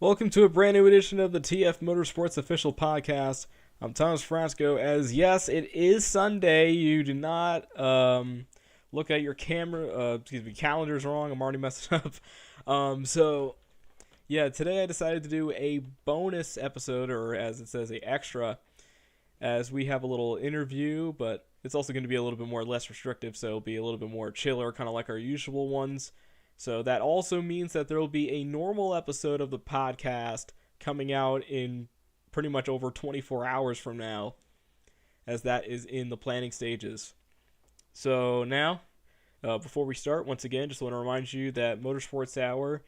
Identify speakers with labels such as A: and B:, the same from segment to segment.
A: Welcome to a brand new edition of the TF Motorsports official podcast. I'm Thomas Frasco. As yes, it is Sunday. You do not look at your calendars wrong. I'm already messing up. Today I decided to do a bonus episode, or as it says, a extra, as we have a little interview, but it's also going to be a little bit more less restrictive, so it'll be a little bit more chiller, kind of like our usual ones. So that also means that there will be a normal episode of the podcast coming out in pretty much over 24 hours from now, as that is in the planning stages. So now, before we start, once again, just want to remind you that Motorsports Hour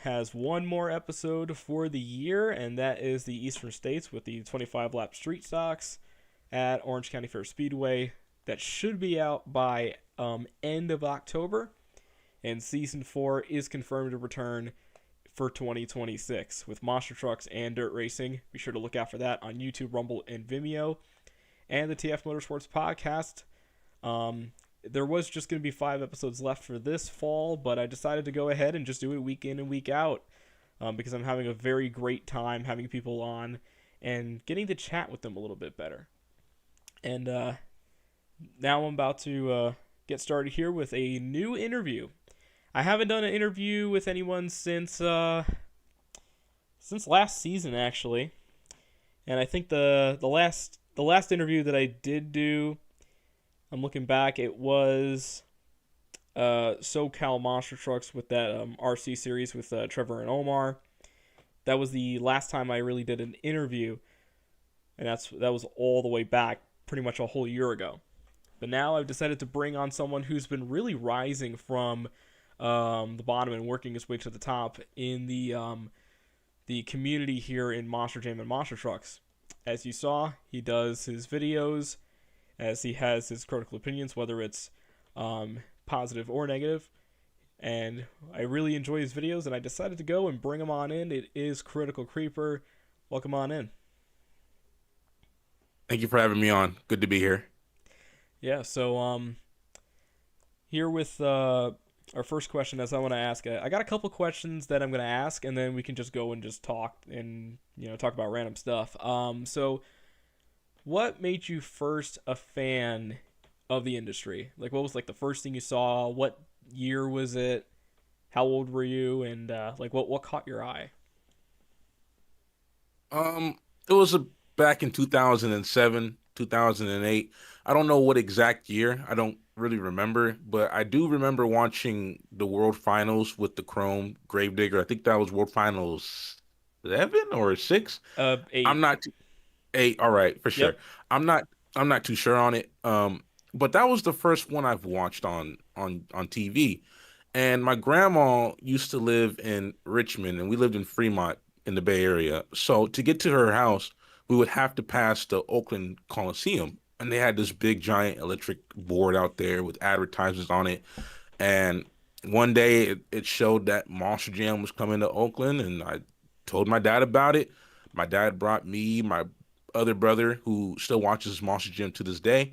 A: has one more episode for the year, and that is the Eastern States with the 25-lap street stocks at Orange County Fair Speedway. That should be out by end of October. And Season 4 is confirmed to return for 2026 with monster trucks and dirt racing. Be sure to look out for that on YouTube, Rumble, and Vimeo. And the TF Motorsports podcast. There was just going to be 5 episodes left for this fall, but I decided to go ahead and just do it week in and week out because I'm having a very great time having people on and getting to chat with them a little bit better. And now I'm about to get started here with a new interview. I haven't done an interview with anyone since last season, actually, and I think the last interview that I did do, I'm looking back, it was SoCal Monster Trucks with that RC series with Trevor and Omar. That was the last time I really did an interview, and that was all the way back, pretty much a whole year ago. But now I've decided to bring on someone who's been really rising from the bottom and working his way to the top in the community here in Monster Jam and Monster Trucks. As you saw, he does his videos as he has his critical opinions, whether it's positive or negative. And I really enjoy his videos, and I decided to go and bring him on in. It is Critical Creeper. Welcome on in.
B: Thank you for having me on. Good to be here.
A: Yeah, so here with our first question, as I want to ask, I got a couple questions that I'm going to ask, and then we can just go and just talk and talk about random stuff. So, what made you first a fan of the industry? Like, what was like the first thing you saw? What year was it? How old were you? And what caught your eye?
B: It was back in 2007, 2008. I don't know what exact year. I don't really remember, but I do remember watching the World Finals with the Chrome Gravedigger. I think that was World Finals 7 or 6.
A: 8.
B: I'm not 8. All right, for sure.
A: Yep.
B: I'm not too sure on it. But that was the first one I've watched on TV. And my grandma used to live in Richmond, and we lived in Fremont in the Bay Area. So to get to her house, we would have to pass the Oakland Coliseum. And they had this big giant electric board out there with advertisements on it. And one day it showed that Monster Jam was coming to Oakland, and I told my dad about it. My dad brought me, my other brother, who still watches Monster Jam to this day.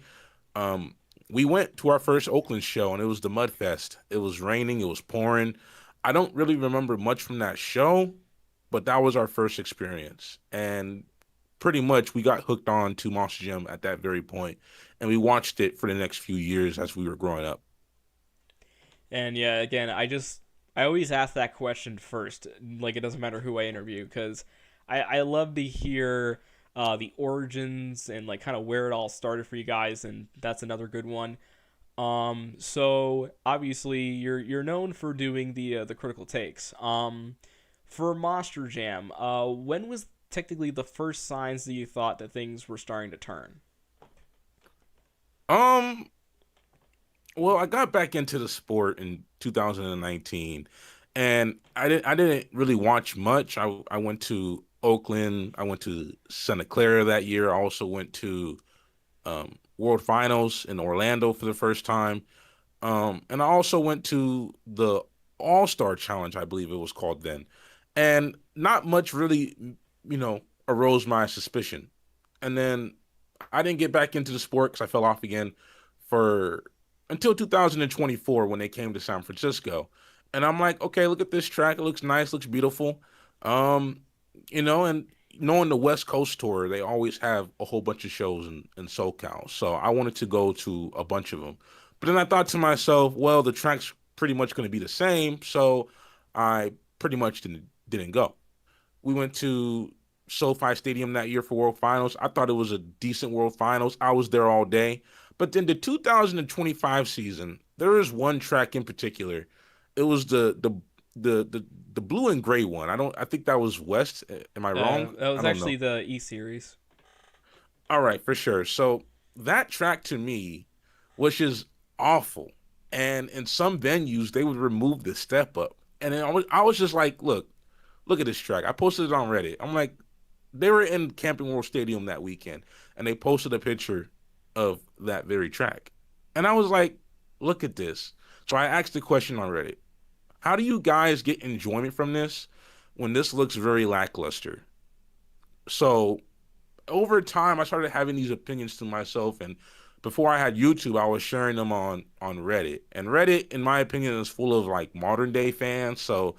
B: We went to our first Oakland show, and it was the Mud Fest. It was raining, it was pouring. I don't really remember much from that show, but that was our first experience. And pretty much we got hooked on to Monster Jam at that very point, and we watched it for the next few years as we were growing up.
A: And yeah, again, I always ask that question first. Like, it doesn't matter who I interview, because I love to hear the origins and like kind of where it all started for you guys, and that's another good one. So obviously you're known for doing the critical takes. For Monster Jam, when was technically the first signs that you thought that things were starting to turn?
B: Um, well, I got back into the sport in 2019, and I didn't really watch much. I went to Oakland, I went to Santa Clara that year. I also went to World Finals in Orlando for the first time. And I also went to the All-Star Challenge, I believe it was called then. And not much really, arose my suspicion. And then I didn't get back into the sport because I fell off again for until 2024 when they came to San Francisco. And I'm like, okay, look at this track. It looks nice, looks beautiful. Um, and knowing the West Coast tour, they always have a whole bunch of shows in SoCal. So I wanted to go to a bunch of them. But then I thought to myself, well, the track's pretty much going to be the same, so I pretty much didn't go. We went to SoFi Stadium that year for World Finals. I thought it was a decent World Finals. I was there all day. But then the 2025 season, there is one track in particular. It was the blue and gray one. I think that was West. Am I wrong?
A: That
B: I
A: was
B: don't
A: actually
B: know.
A: the E series.
B: All right, for sure. So that track to me was just awful. And in some venues, they would remove the step up. And then I was just like, look at this track. I posted it on Reddit. I'm like, they were in Camping World Stadium that weekend, and they posted a picture of that very track. And I was like, look at this. So I asked the question on Reddit, how do you guys get enjoyment from this when this looks very lackluster? So over time, I started having these opinions to myself, and before I had YouTube, I was sharing them on Reddit. And Reddit, in my opinion, is full of like modern day fans. So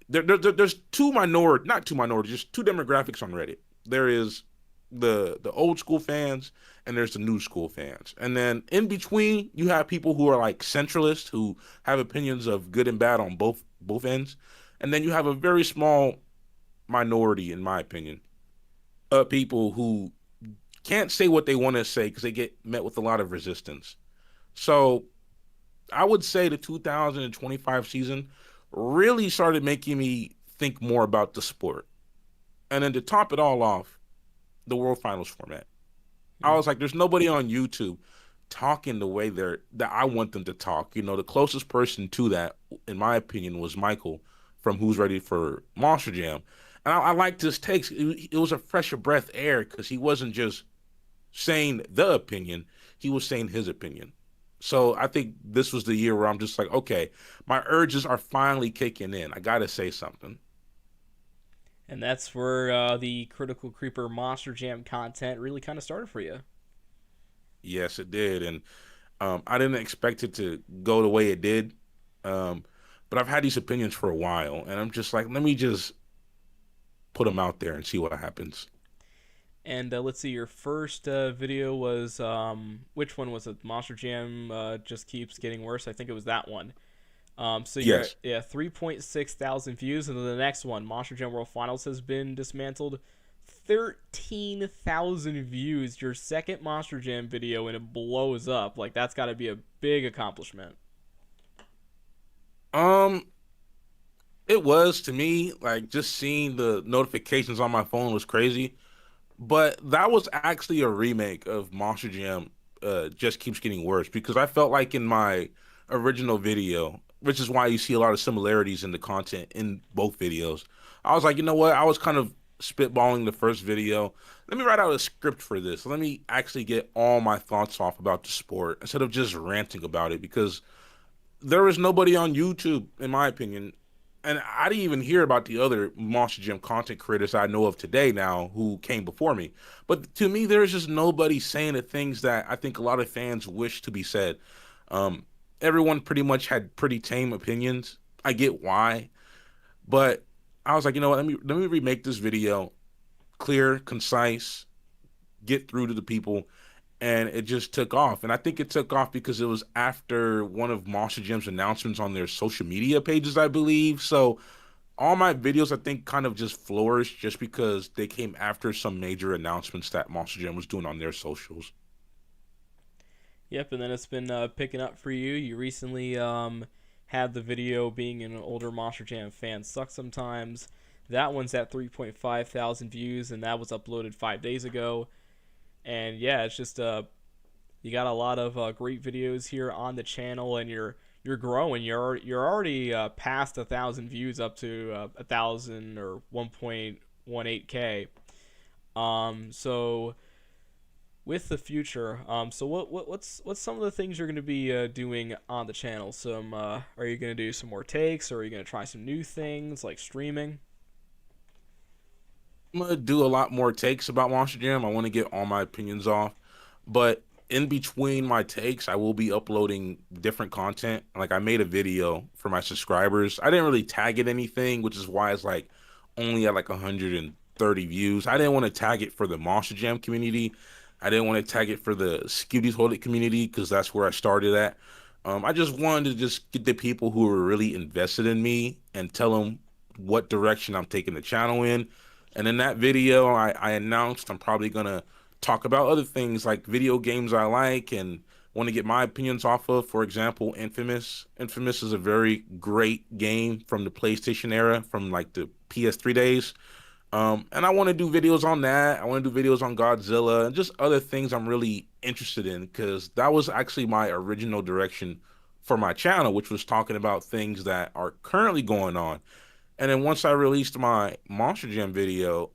B: there's two minority, not two minorities, just two demographics on Reddit. There is the old school fans, and there's the new school fans. And then in between, you have people who are like centralists who have opinions of good and bad on both ends. And then you have a very small minority, in my opinion, of people who can't say what they want to say because they get met with a lot of resistance. So I would say the 2025 season really started making me think more about the sport. And then to top it all off, the World Finals format. I
A: Mm.
B: was like, there's nobody on YouTube talking the way that I want them to talk. The closest person to that, in my opinion, was Michael from Who's Ready for Monster Jam. And I liked his takes. It was a fresher breath air because he wasn't just saying the opinion, he was saying his opinion. So I think this was the year where I'm just like, okay, my urges are finally kicking in. I got to say something.
A: And that's where the Critical Creeper Monster Jam content really kind of started for you.
B: Yes, it did. And I didn't expect it to go the way it did. Um, but I've had these opinions for a while, and I'm just like, let me just put them out there and see what happens.
A: And let's see, your first video was which one was it? Monster Jam just keeps getting worse. I think it was that one. So you're
B: Yes.
A: yeah 3.6 thousand views, and then the next one, Monster Jam World Finals, has been dismantled. 13,000 views. Your second Monster Jam video, and it blows up. Like that's got to be a big accomplishment.
B: Um, it was to me like just seeing the notifications on my phone was crazy. But that was actually a remake of Monster Jam Just Keeps Getting Worse because I felt like in my original video, which is why you see a lot of similarities in the content in both videos. I was like, you know what? I was kind of spitballing the first video. Let me write out a script for this. Let me actually get all my thoughts off about the sport instead of just ranting about it because there is nobody on YouTube, in my opinion. And I didn't even hear about the other Monster Jam content creators I know of today now who came before me. But to me, there's just nobody saying the things that I think a lot of fans wish to be said. Um, Everyone pretty much had pretty tame opinions. I get why, but I was like, you know what? Let me remake this video clear, concise, get through to the people, and it just took off. And I think it took off because it was after one of Monster Jam's announcements on their social media pages, I believe. So all my videos, I think, kind of just flourished just because they came after some major announcements that Monster Jam was doing on their socials.
A: Yep, and then it's been picking up for you. You recently had the video being an older Monster Jam fan suck sometimes. That one's at 3.5 thousand views, and that was uploaded 5 days ago. And yeah, it's just you got a lot of great videos here on the channel, and you're growing. You're already past 1,000 views, up to 1,000 or 1.18k. So with the future, so what's some of the things you're going to be doing on the channel? Are you going to do some more takes, or are you going to try some new things like streaming?
B: I'm gonna do a lot more takes about Monster Jam. I want to get all my opinions off, but in between my takes, I will be uploading different content. Like I made a video for my subscribers. I didn't really tag it anything, which is why it's like only at like 130 views. I didn't want to tag it for the Monster Jam community. I didn't want to tag it for the Skitties Hold It community because that's where I started at. I just wanted to just get the people who were really invested in me and tell them what direction I'm taking the channel in. And in that video, I announced I'm probably gonna talk about other things like video games I like and want to get my opinions off of. For example, Infamous. Infamous is a very great game from the PlayStation era, from like the PS3 days. And I want to do videos on that. I want to do videos on Godzilla and just other things I'm really interested in because that was actually my original direction for my channel, which was talking about things that are currently going on. And then once I released my Monster Jam video,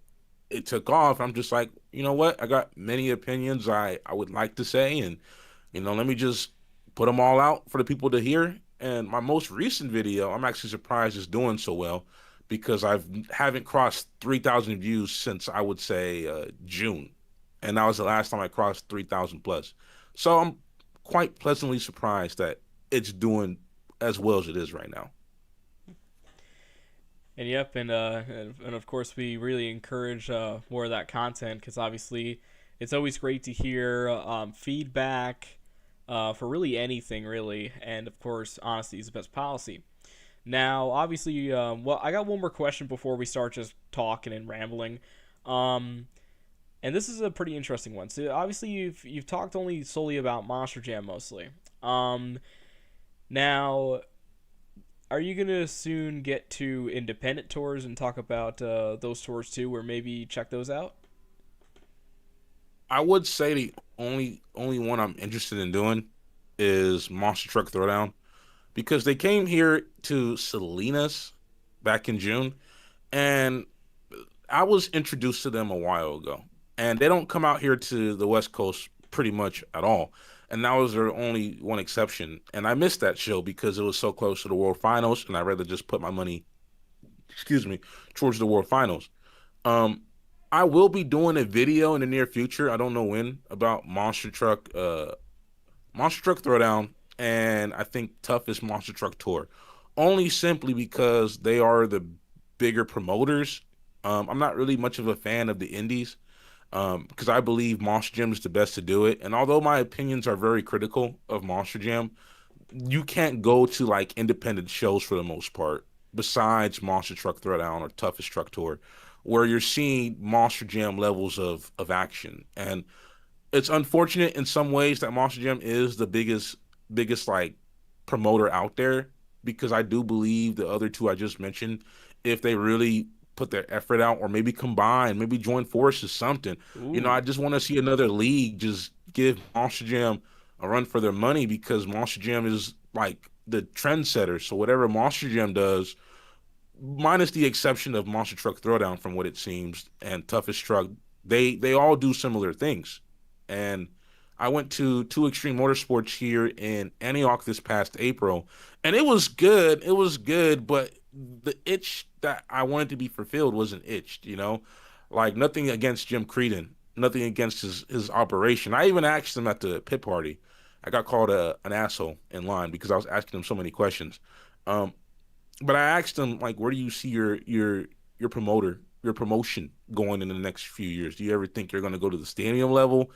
B: it took off. I'm just like, you know what? I got many opinions I would like to say, and let me just put them all out for the people to hear. And my most recent video, I'm actually surprised it's doing so well because I haven't crossed 3,000 views since I would say June, and that was the last time I crossed 3,000 plus. So I'm quite pleasantly surprised that it's doing as well as it is right now.
A: And yep, and of course we really encourage more of that content because obviously it's always great to hear feedback for really anything really, and of course honesty is the best policy. Now, obviously, well, I got one more question before we start just talking and rambling. Um, and this is a pretty interesting one. So obviously you've talked only solely about Monster Jam mostly. Um, Now, are you gonna soon get to independent tours and talk about those tours too, or maybe check those out?
B: I would say the only one I'm interested in doing is Monster Truck Throwdown because they came here to Salinas back in June, and I was introduced to them a while ago, and they don't come out here to the West Coast pretty much at all. And that was their only one exception. And I missed that show because it was so close to the World Finals, and I'd rather just put my money, excuse me, towards the World Finals. Um, I will be doing a video in the near future. I don't know when about Monster Truck Throwdown, and I think Toughest Monster Truck Tour, only simply because they are the bigger promoters. I'm not really much of a fan of the indies because I believe Monster Jam is the best to do it. And although my opinions are very critical of Monster Jam, you can't go to like independent shows for the most part, besides Monster Truck Throwdown or Toughest Truck Tour, where you're seeing Monster Jam levels of action. And it's unfortunate in some ways that Monster Jam is the biggest like promoter out there because I do believe the other two I just mentioned, if they really put their effort out or maybe combine, maybe join forces, something. I
A: Ooh,
B: just want to see another league just give Monster Jam a run for their money because Monster Jam is like the trendsetter. So whatever Monster Jam does, minus the exception of Monster Truck Throwdown, from what it seems, and Toughest Truck, they all do similar things. And I went to Two Extreme Motorsports here in Antioch this past April, and it was good. It was good, but the itch that I wanted to be fulfilled wasn't itched. Like nothing against Jim Creedon, nothing against his operation. I even asked him at the pit party. I got called an asshole in line because I was asking him so many questions. Um, but I asked him like, where do you see your promotion going in the next few years? Do you ever think you're going to go to the stadium level?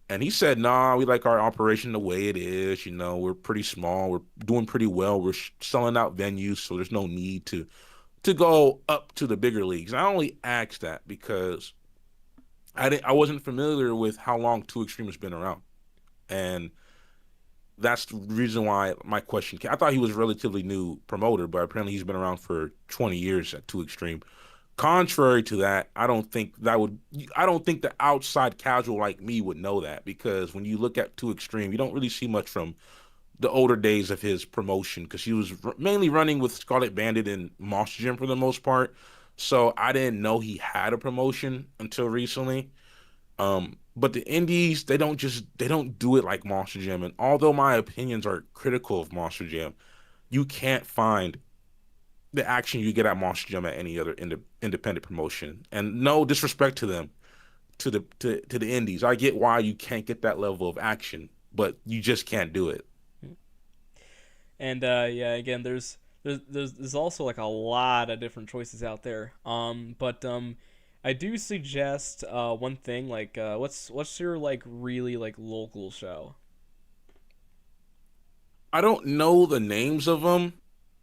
B: And he said, "Nah, we like our operation the way it is. We're pretty small. We're doing pretty well. We're selling out venues, so there's no need to go up to the bigger leagues." And I only asked that because I wasn't familiar with how long Two Extreme has been around, and that's the reason why my question came. I thought he was a relatively new promoter, but apparently he's been around for 20 years at Two Extreme. Contrary to that, I don't think the outside casual like me would know that because when you look at Two Extreme, you don't really see much from the older days of his promotion because he was mainly running with Scarlet Bandit and Monster Gym for the most part. So I didn't know he had a promotion until recently. But the indies, they don't do it like Monster Jam. And although my opinions are critical of Monster Jam, you can't find the action you get at Monster Jam at any other independent promotion. And no disrespect to them, to the indies. I get why you can't get that level of action, but you just can't do it.
A: and yeah, again, there's also like a lot of different choices out there. But I do suggest one thing like what's your like really like local show?
B: I don't know the names of them.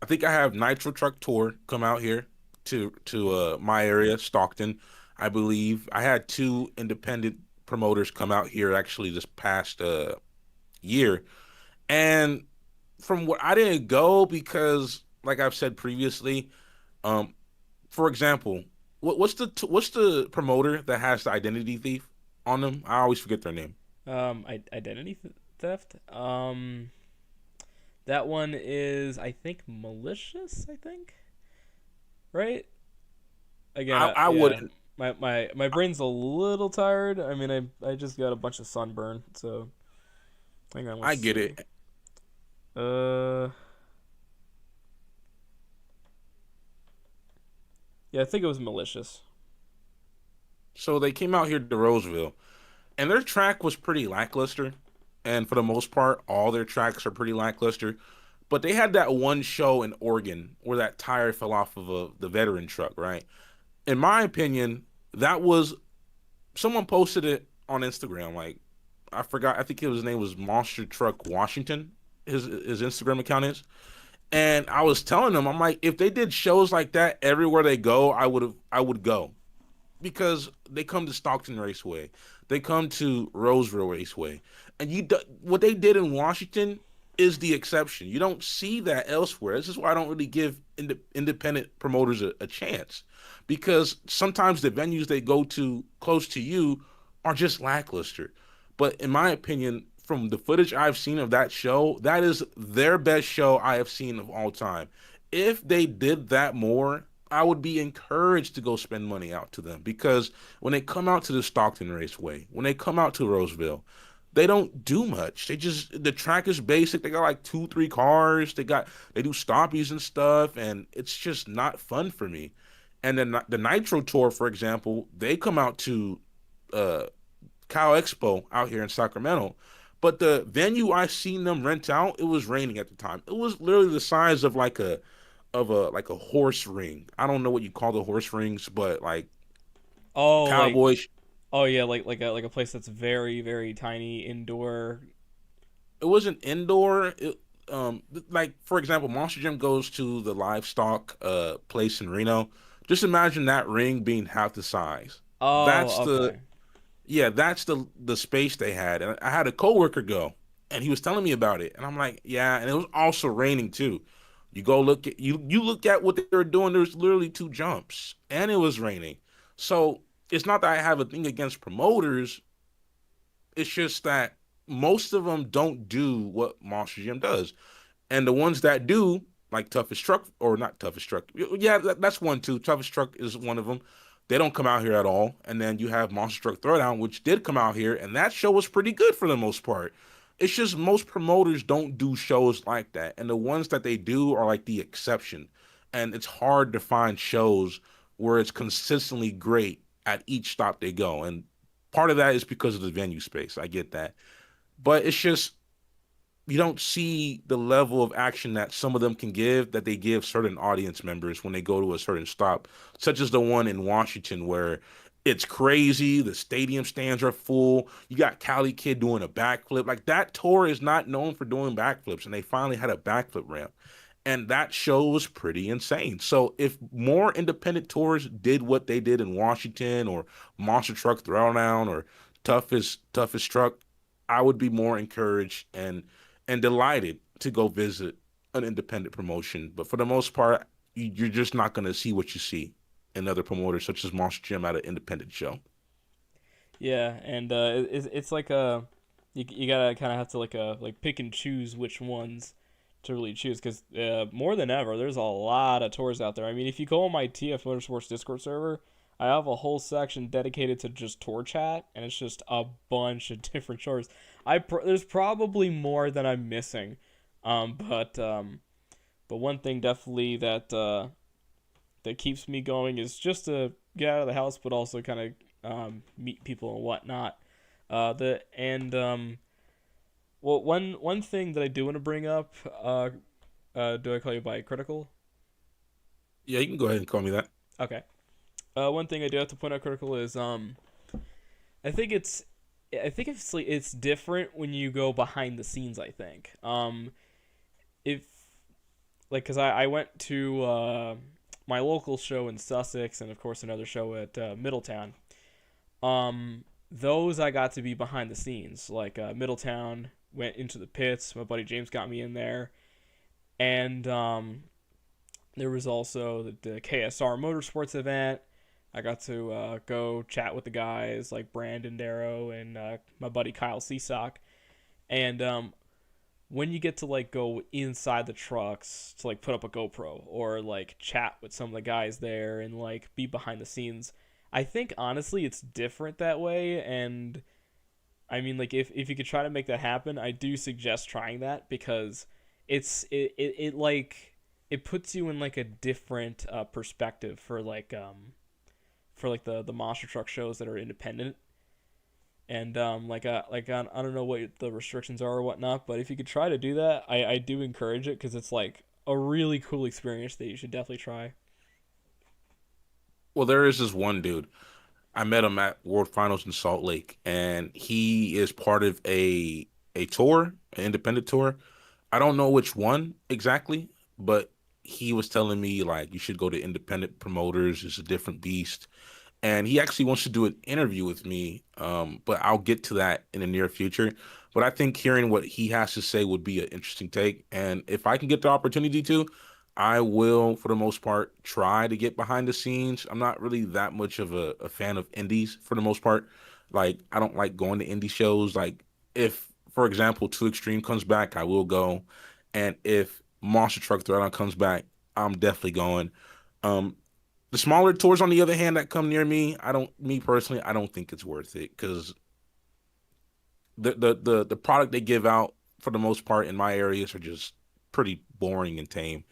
B: I think I have Nitro Truck Tour come out here to my area, Stockton, I believe. I had two independent promoters come out here actually this past year. And from what I didn't go because like I've said previously, um for example, what's the promoter that has the identity thief on them? I always forget their name.
A: Identity theft. That one is I think malicious. I think right. Again,
B: I
A: yeah.
B: wouldn't.
A: My brain's a little tired. I mean, I just got a bunch of sunburn, so hang on, let's
B: I get
A: see.
B: it.
A: Uh, yeah, I think it was malicious.
B: So they came out here to Roseville, and their track was pretty lackluster. And for the most part, all their tracks are pretty lackluster. But they had that one show in Oregon where that tire fell off of the veteran truck, right? In my opinion, that was someone posted it on Instagram. Like I forgot, I think his name was Monster Truck Washington. His Instagram account is. And I was telling them, I'm like, if they did shows like that everywhere they go, I would go because they come to Stockton Raceway, they come to Roseville Raceway, and what they did in Washington is the exception. You don't see that elsewhere. This is why I don't really give independent promoters a chance because sometimes the venues they go to close to you are just lackluster. But in my opinion, from the footage I've seen of that show, that is their best show I have seen of all time. If they did that more, I would be encouraged to go spend money out to them because when they come out to the Stockton Raceway, when they come out to Roseville, they don't do much. The track is basic. They got like two, three cars. They do stoppies and stuff, and it's just not fun for me. And then the Nitro Tour, for example, they come out to uh Cal Expo out here in Sacramento. But the venue I seen them rent out, it was raining at the time. It was literally the size of like a horse ring. I don't know what you call the horse rings, but like
A: Oh, like
B: Cowboys.
A: oh yeah, like a place that's very very tiny indoor.
B: It wasn't indoor. Like for example, Monster Jam goes to the livestock place in Reno. Just imagine that ring being half the size. That's
A: Oh,
B: the
A: okay.
B: Yeah, that's the space they had. And I had a coworker go, and he was telling me about it, and I'm like, yeah, and it was also raining too. You go look at you look at what they were doing. There's literally two jumps, and it was raining. So it's not that I have a thing against promoters. It's just that most of them don't do what Monster Jam does. And the ones that do, like Toughest Truck, or not Toughest Truck, yeah, that's one too. Toughest Truck is one of them. They don't come out here at all. And then you have Monster Truck Throwdown, which did come out here, and that show was pretty good for the most part. It's just most promoters don't do shows like that. And the ones that they do are like the exception. And it's hard to find shows where it's consistently great at each stop they go. And part of that is because of the venue space. I get that. But it's just you don't see the level of action that some of them can give that they give certain audience members when they go to a certain stop, such as the one in Washington where it's crazy. The stadium stands are full. You got Cali Kid doing a backflip. Like that tour is not known for doing backflips, and they finally had a backflip ramp. And that show was pretty insane. So if more independent tours did what they did in Washington or Monster Truck Throwdown or Toughest Truck, I would be more encouraged and delighted to go visit an independent promotion. But for the most part, you're just not going to see what you see in other promoters, such as Monster Jam at an independent show.
A: Yeah, and it's like you gotta kind of have to like pick and choose which ones to really choose because more than ever, there's a lot of tours out there. I mean, if you go on my TF Motorsports Discord server, I have a whole section dedicated to just tour chat, and it's just a bunch of different tours. There's probably more than I'm missing, but one thing definitely that keeps me going is just to get out of the house, but also kind of meet people and whatnot. The and Well, one thing that I do want to bring up. Do I call you bi critical?
B: Yeah, you can go ahead and call me that.
A: Okay. One thing I do have to point out critical is I think it's it's different when you go behind the scenes. I think if like because I went to my local show in Sussex and of course another show at Middletown. Those I got to be behind the scenes. Like Middletown went into the pits. My buddy James got me in there, and there was also the KSR Motorsports event. I got to go chat with the guys like Brandon Darrow and my buddy Kyle Seasock. And when you get to like go inside the trucks to like put up a GoPro or like chat with some of the guys there and like be behind the scenes, I think honestly it's different that way. And I mean, like if you could try to make that happen, I do suggest trying that because it like it puts you in like a different perspective for like the monster truck shows that are independent. And I don't know what the restrictions are or whatnot, but if you could try to do that, I do encourage it because it's like a really cool experience that you should definitely try.
B: Well, there is this one dude. I met him at World Finals in Salt Lake, and he is part of a tour, an independent tour. I don't know which one exactly, but he was telling me like you should go to independent promoters. It's a different beast. And he actually wants to do an interview with me, but I'll get to that in the near future. But I think hearing what he has to say would be an interesting take. And if I can get the opportunity to, I will, for the most part, try to get behind the scenes. I'm not really that much of a fan of indies for the most part. Like, I don't like going to indie shows. Like, if, for example, Too Extreme comes back, I will go. And if Monster Truck Throwdown comes back, I'm definitely going. Um, the smaller tours, on the other hand, that come near me, me personally, I don't think it's worth it because the product they give out for the most part in my areas are just pretty boring and tame,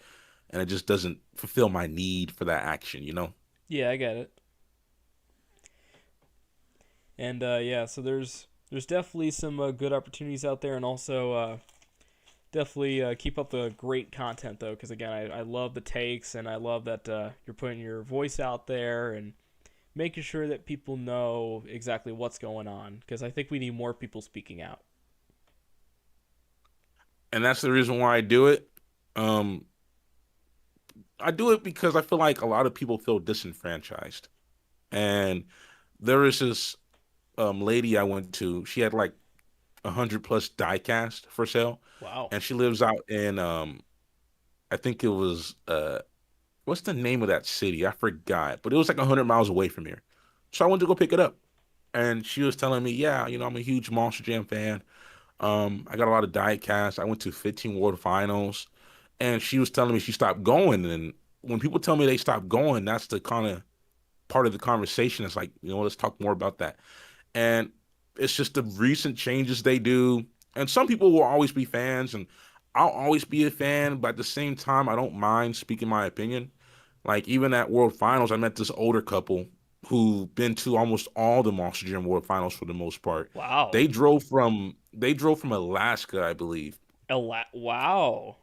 B: and it just doesn't fulfill my need for that action, you know?
A: Yeah, I get it. And yeah, so there's definitely some good opportunities out there, and also definitely keep up the great content though, because again, I love the takes, and I love that you're putting your voice out there and making sure that people know exactly what's going on. Because I think we need more people speaking out.
B: And that's the reason why I do it. Um, I do it because I feel like a lot of people feel disenfranchised. And there was this lady I went to. She had like 100 plus diecast for sale,
A: Wow.
B: and she lives out in I think it was what's the name of that city? I forgot, but it was like 100 miles away from here. So I went to go pick it up, and she was telling me, "Yeah, I'm a huge Monster Jam fan. I got a lot of diecast. I went to 15 World Finals." And she was telling me she stopped going. And when people tell me they stopped going, that's the kind of part of the conversation. It's like, let's talk more about that. And it's just the recent changes they do. And some people will always be fans, and I'll always be a fan, but at the same time, I don't mind speaking my opinion. Like even at World Finals, I met this older couple who've been to almost all the Monster Jam World Finals for the most part.
A: Wow.
B: They drove from Alaska, I believe.
A: Wow.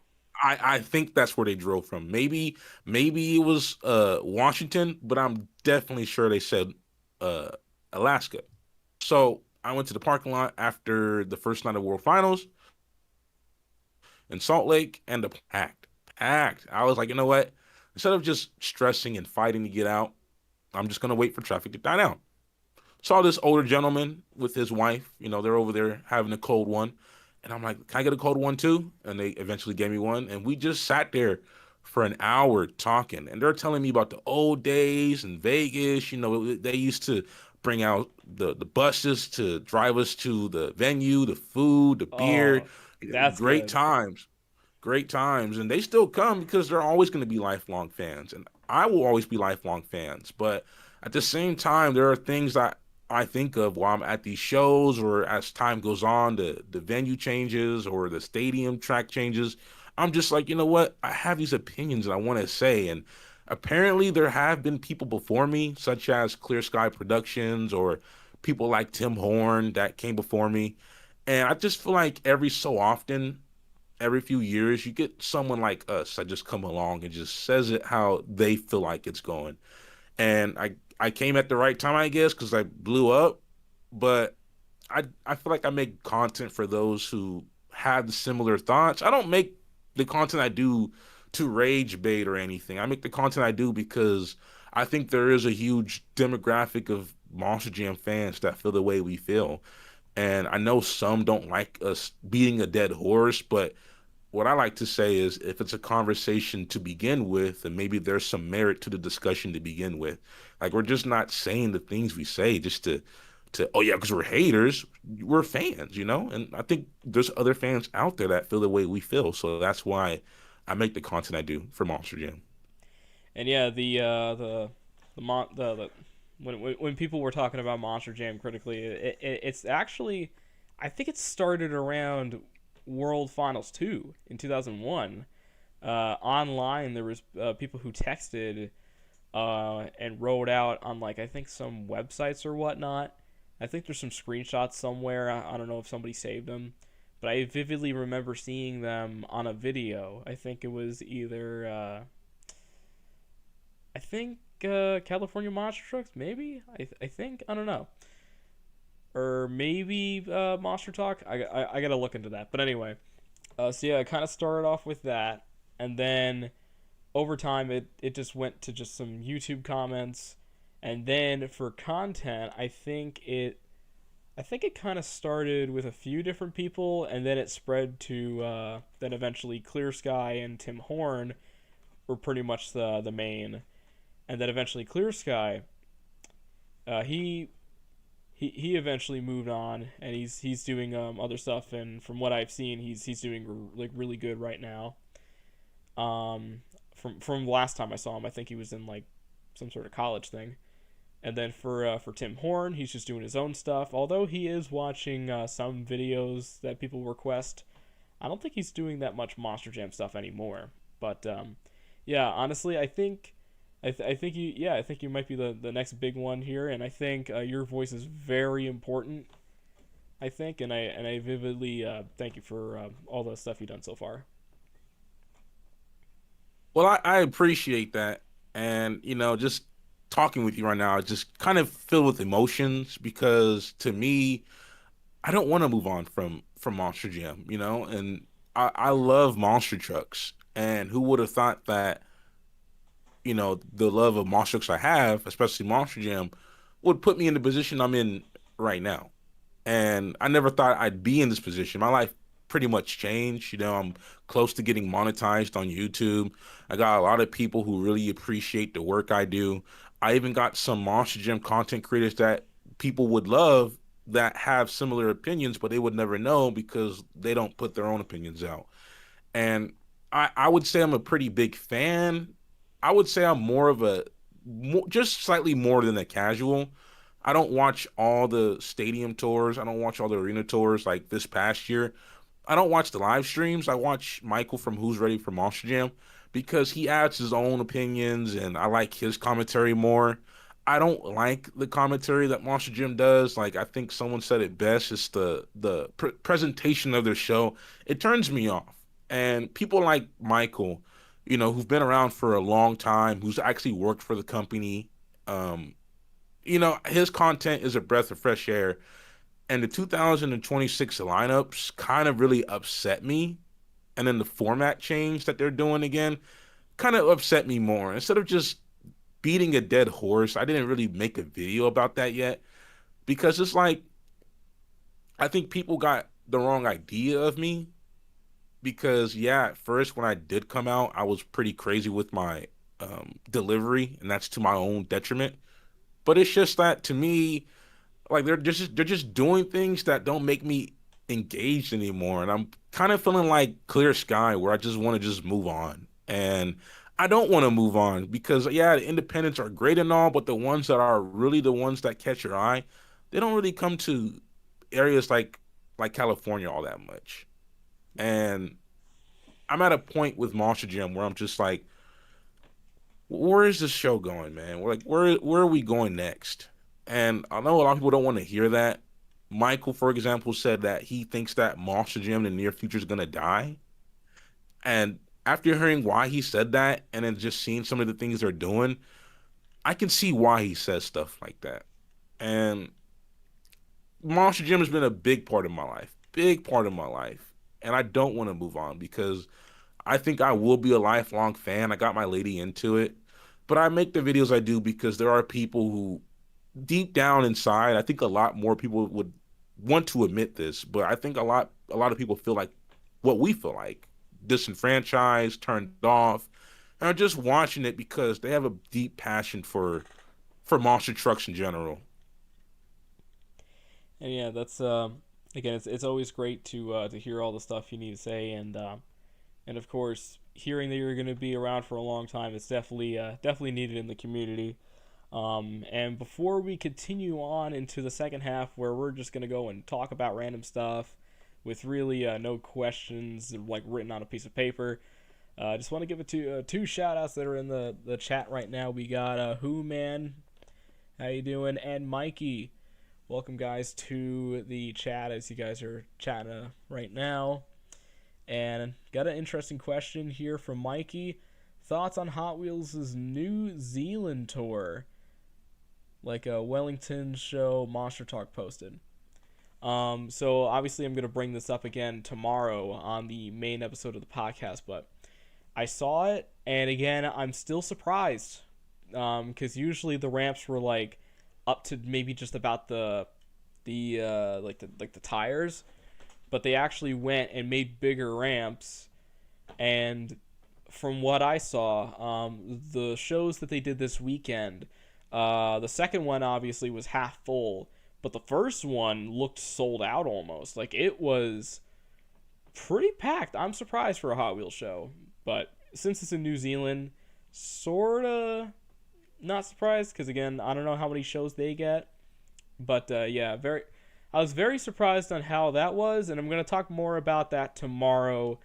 B: I think that's where they drove from. Maybe it was Washington, but I'm definitely sure they said uh Alaska. So I went to the parking lot after the first night of World Finals in Salt Lake, and the packed. I was like, you know what? Instead of just stressing and fighting to get out, I'm just gonna wait for traffic to die down. Saw this older gentleman with his wife. They're over there having a cold one. And I'm like, can I get a cold one too? And they eventually gave me one. And we just sat there for an hour talking. And they're telling me about the old days in Vegas. They used to bring out the buses to drive us to the venue, the food, the beer.
A: Oh, that's
B: Great
A: good.
B: times, great times. And they still come because they're always going to be lifelong fans. And I will always be lifelong fans. But at the same time, there are things that I think of while I'm at these shows, or as time goes on, the venue changes or the stadium track changes. I'm just like, you know what? I have these opinions that I want to say. And apparently there have been people before me, such as Clear Sky Productions or people like Tim Horn that came before me. And I just feel like every so often, every few years you get someone like us that just come along and just says it how they feel like it's going. And I came at the right time, I guess, because I blew up. But I feel like I make content for those who have the similar thoughts. I don't make the content I do to rage bait or anything. I make the content I do because I think there is a huge demographic of Monster Jam fans that feel the way we feel. And I know some don't like us beating a dead horse, but what I like to say is if it's a conversation to begin with, and maybe there's some merit to the discussion to begin with. Like we're just not saying the things we say just to oh yeah, because we're haters. We're fans, you know? And I think there's other fans out there that feel the way we feel. So that's why I make the content I do for Monster Jam.
A: And yeah, the when people were talking about Monster Jam critically, it's actually, I think it started around World Finals 2 in 2001. Online, there was people who texted and wrote out on, like, I think some websites or whatnot. I think there's some screenshots somewhere. I don't know if somebody saved them, but I vividly remember seeing them on a video. I think it was either I think California Monster Trucks, maybe. I think, I don't know, or maybe Monster Talk. I gotta look into that. But anyway, so yeah, I kind of started off with that, and then over time it just went to just some YouTube comments, and then for content, I think it kind of started with a few different people, and then it spread to then eventually Clear Sky and Tim Horn were pretty much the main, and then eventually Clear Sky, he eventually moved on, and he's doing other stuff, and from what I've seen, he's doing like really good right now. From last time I saw him, I think he was in like some sort of college thing. And then for Tim Horn, he's just doing his own stuff. Although he is watching some videos that people request, I don't think he's doing that much Monster Jam stuff anymore. But yeah, honestly, I think you might be the next big one here, and I think your voice is very important. I think, and I vividly thank you for all the stuff you've done so far.
B: Well, I appreciate that. And, just talking with you right now, I just kind of filled with emotions because to me, I don't want to move on from Monster Jam, and I love monster trucks. And who would have thought that, the love of monster trucks I have, especially Monster Jam, would put me in the position I'm in right now. And I never thought I'd be in this position. My life pretty much changed. I'm close to getting monetized on YouTube. I got a lot of people who really appreciate the work I do. I even got some Monster Gym content creators that people would love that have similar opinions, but they would never know because they don't put their own opinions out. And I would say I'm a pretty big fan. I would say I'm more of just slightly more than a casual. I don't watch all the stadium tours. I don't watch all the arena tours like this past year. I don't watch the live streams. I watch Michael from Who's Ready for Monster Jam because he adds his own opinions and I like his commentary more. I don't like the commentary that Monster Jam does. Like I think someone said it best. It's the presentation of their show. It turns me off. And people like Michael, who've been around for a long time, who's actually worked for the company, um, his content is a breath of fresh air. And the 2026 lineups kind of really upset me. And then the format change that they're doing again kind of upset me more. Instead of just beating a dead horse, I didn't really make a video about that yet because it's like I think people got the wrong idea of me because yeah, at first when I did come out, I was pretty crazy with my delivery, and that's to my own detriment. But it's just that to me, like they're just doing things that don't make me engaged anymore, and I'm kind of feeling like Clear Sky, where I just want to just move on, and I don't want to move on because yeah, the independents are great and all, but the ones that are really the ones that catch your eye, they don't really come to areas like California all that much, and I'm at a point with Monster Jam where I'm just like, where is this show going, man? We're like, where are we going next? And I know a lot of people don't want to hear that. Michael, for example, said that he thinks that Monster Jam in the near future is gonna die. And after hearing why he said that and then just seeing some of the things they're doing, I can see why he says stuff like that. And Monster Jam has been a big part of my life, big part of my life. And I don't want to move on because I think I will be a lifelong fan. I got my lady into it. But I make the videos I do because there are people who, deep down inside, I think a lot more people would want to admit this, but I think a lot of people feel like what we feel like, disenfranchised, turned off, and are just watching it because they have a deep passion for monster trucks in general.
A: And yeah, that's again, it's always great to hear all the stuff you need to say, and of course, hearing that you're going to be around for a long time, it's definitely needed in the community. And before we continue on into the second half, where we're just gonna go and talk about random stuff with really no questions like written on a piece of paper, I just want to give it to two shout outs that are in the chat right now. We got Who Man, how you doing? And Mikey. Welcome guys to the chat as you guys are chatting right now. And got an interesting question here from Mikey. Thoughts on Hot Wheels' New Zealand tour? Like a Wellington show Monster Talk posted. So obviously I'm gonna bring this up again tomorrow on the main episode of the podcast, but I saw it and again I'm still surprised because usually the ramps were like up to maybe just about the tires, but they actually went and made bigger ramps. And from what I saw, the shows that they did this weekend, the second one obviously was half full, but the first one looked sold out almost. Like it was pretty packed. I'm surprised for a Hot Wheels show, but since it's in New Zealand, sorta not surprised because again, I don't know how many shows they get, but yeah, very. I was very surprised on how that was, and I'm gonna talk more about that tomorrow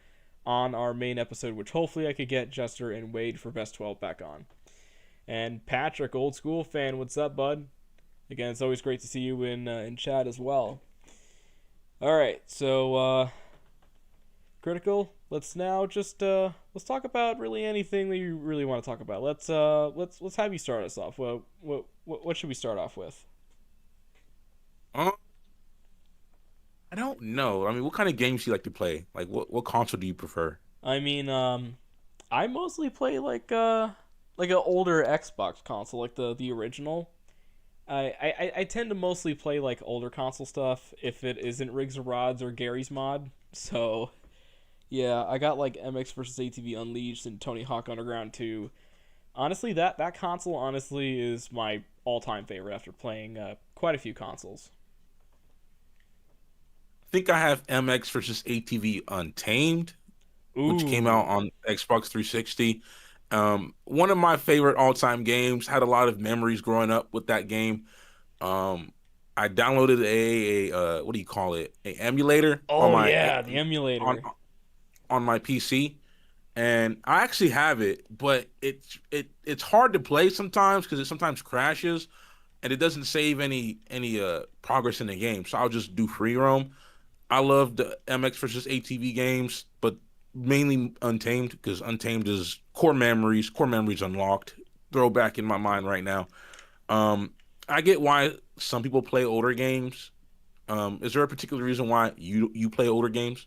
A: on our main episode, which hopefully I could get Jester and Wade for Best 12 back on. And Patrick, old school fan, what's up, bud? Again, it's always great to see you in chat as well. All right, so critical. Let's now just let's talk about really anything that you really want to talk about. Let's have you start us off. What should we start off with?
B: Um, I don't know. I mean, what kind of games do you like to play? Like, what console do you prefer?
A: I mean, I mostly play like an older Xbox console, like the original. I tend to mostly play like older console stuff if it isn't Rigs or Rods or Gary's Mod. So yeah, I got like MX vs ATV Unleashed and Tony Hawk Underground 2. Honestly, that console honestly is my all-time favorite after playing quite a few consoles.
B: I think I have MX versus ATV Untamed, which came out
A: Ooh.
B: on Xbox 360. One of my favorite all-time games. Had a lot of memories growing up with that game. Um, I downloaded a what do you call it? A emulator on
A: Oh yeah, the
B: on
A: emulator.
B: on my PC, and I actually have it, but it's hard to play sometimes because it sometimes crashes and it doesn't save any progress in the game. So I'll just do free roam. I love the MX versus ATV games, but mainly Untamed because Untamed is core memories unlocked, throwback in my mind right now. Um, I get why some people play older games. Is there a particular reason why you play older games?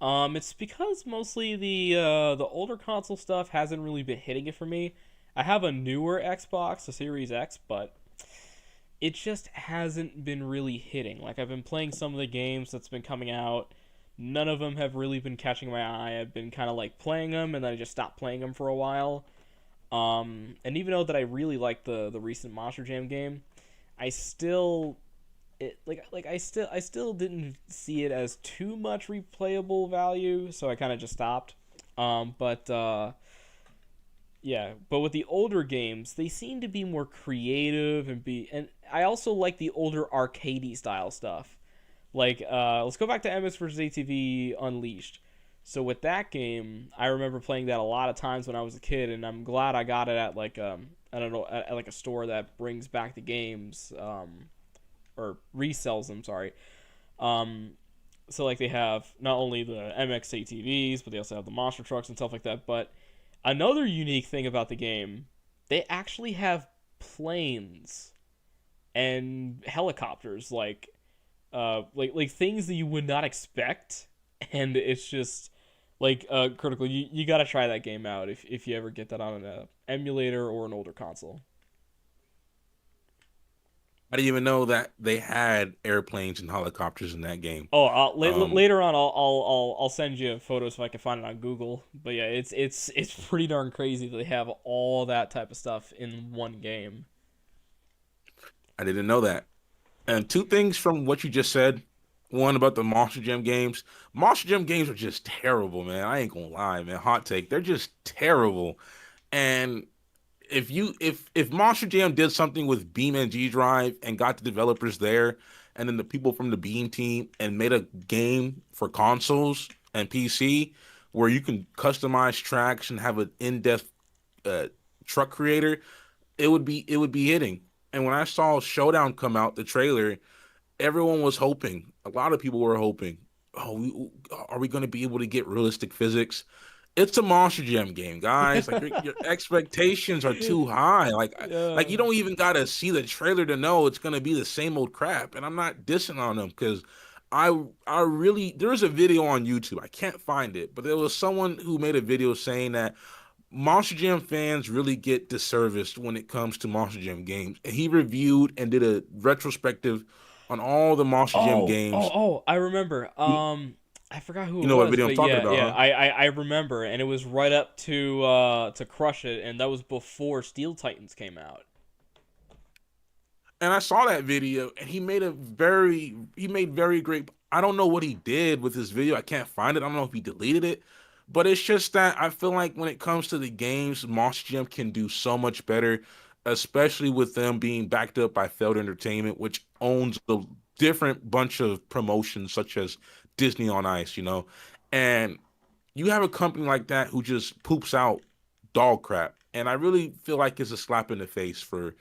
A: It's because mostly the older console stuff hasn't really been hitting it for me. I have a newer Xbox, a Series X, but it just hasn't been really hitting. Like I've been playing some of the games that's been coming out. None of them have really been catching my eye. I've been kind of like playing them and then I just stopped playing them for a while. And even though that I really like the recent Monster Jam game, I still I still didn't see it as too much replayable value, so I kind of just stopped. But yeah, but with the older games, they seem to be more creative and I also like the older arcadey style stuff. Like let's go back to MS vs ATV Unleashed. So with that game, I remember playing that a lot of times when I was a kid, and I'm glad I got it at like I don't know at like a store that brings back the games or resells them. Sorry. Um, So like they have not only the MX ATVs, but they also have the monster trucks and stuff like that. But another unique thing about the game, they actually have planes and helicopters, like things that you would not expect, and it's just like critical. You got to try that game out if you ever get that on an emulator or an older console.
B: I didn't even know that they had airplanes and helicopters in that game.
A: Oh,
B: Um,
A: later on, I'll send you photos if I can find it on Google. But yeah, it's pretty darn crazy that they have all that type of stuff in one game.
B: I didn't know that. And two things from what you just said. One about the Monster Jam games. Monster Jam games are just terrible, man. I ain't gonna lie, man. Hot take. They're just terrible. And if Monster Jam did something with Beam and G Drive and got the developers there, and then the people from the Beam team and made a game for consoles and PC where you can customize tracks and have an in-depth uh, truck creator, it would be hitting. And when I saw Showdown come out, the trailer, everyone was hoping. A lot of people were hoping, oh, are we going to be able to get realistic physics? It's a Monster Jam game, guys. Like your expectations are too high. Like
A: Yeah.
B: you don't even gotta see the trailer to know it's gonna be the same old crap. And I'm not dissing on them because I really there's a video on YouTube. I can't find it, but there was someone who made a video saying that Monster Jam fans really get disserviced when it comes to Monster Jam games. And he reviewed and did a retrospective on all the Monster Jam games.
A: I remember.
B: You,
A: I forgot who
B: you
A: it
B: know what
A: was,
B: video I'm
A: but
B: talking
A: yeah,
B: about,
A: yeah,
B: huh?
A: I remember, and it was right up to Crush It, and that was before Steel Titans came out.
B: And I saw that video, and he made very great. I don't know what he did with his video. I can't find it. I don't know if he deleted it, but it's just that I feel like when it comes to the games, Monster Jam can do so much better, especially with them being backed up by Failed Entertainment, which owns a different bunch of promotions such as Disney on Ice, and you have a company like that who just poops out dog crap, and I really feel like it's a slap in the face for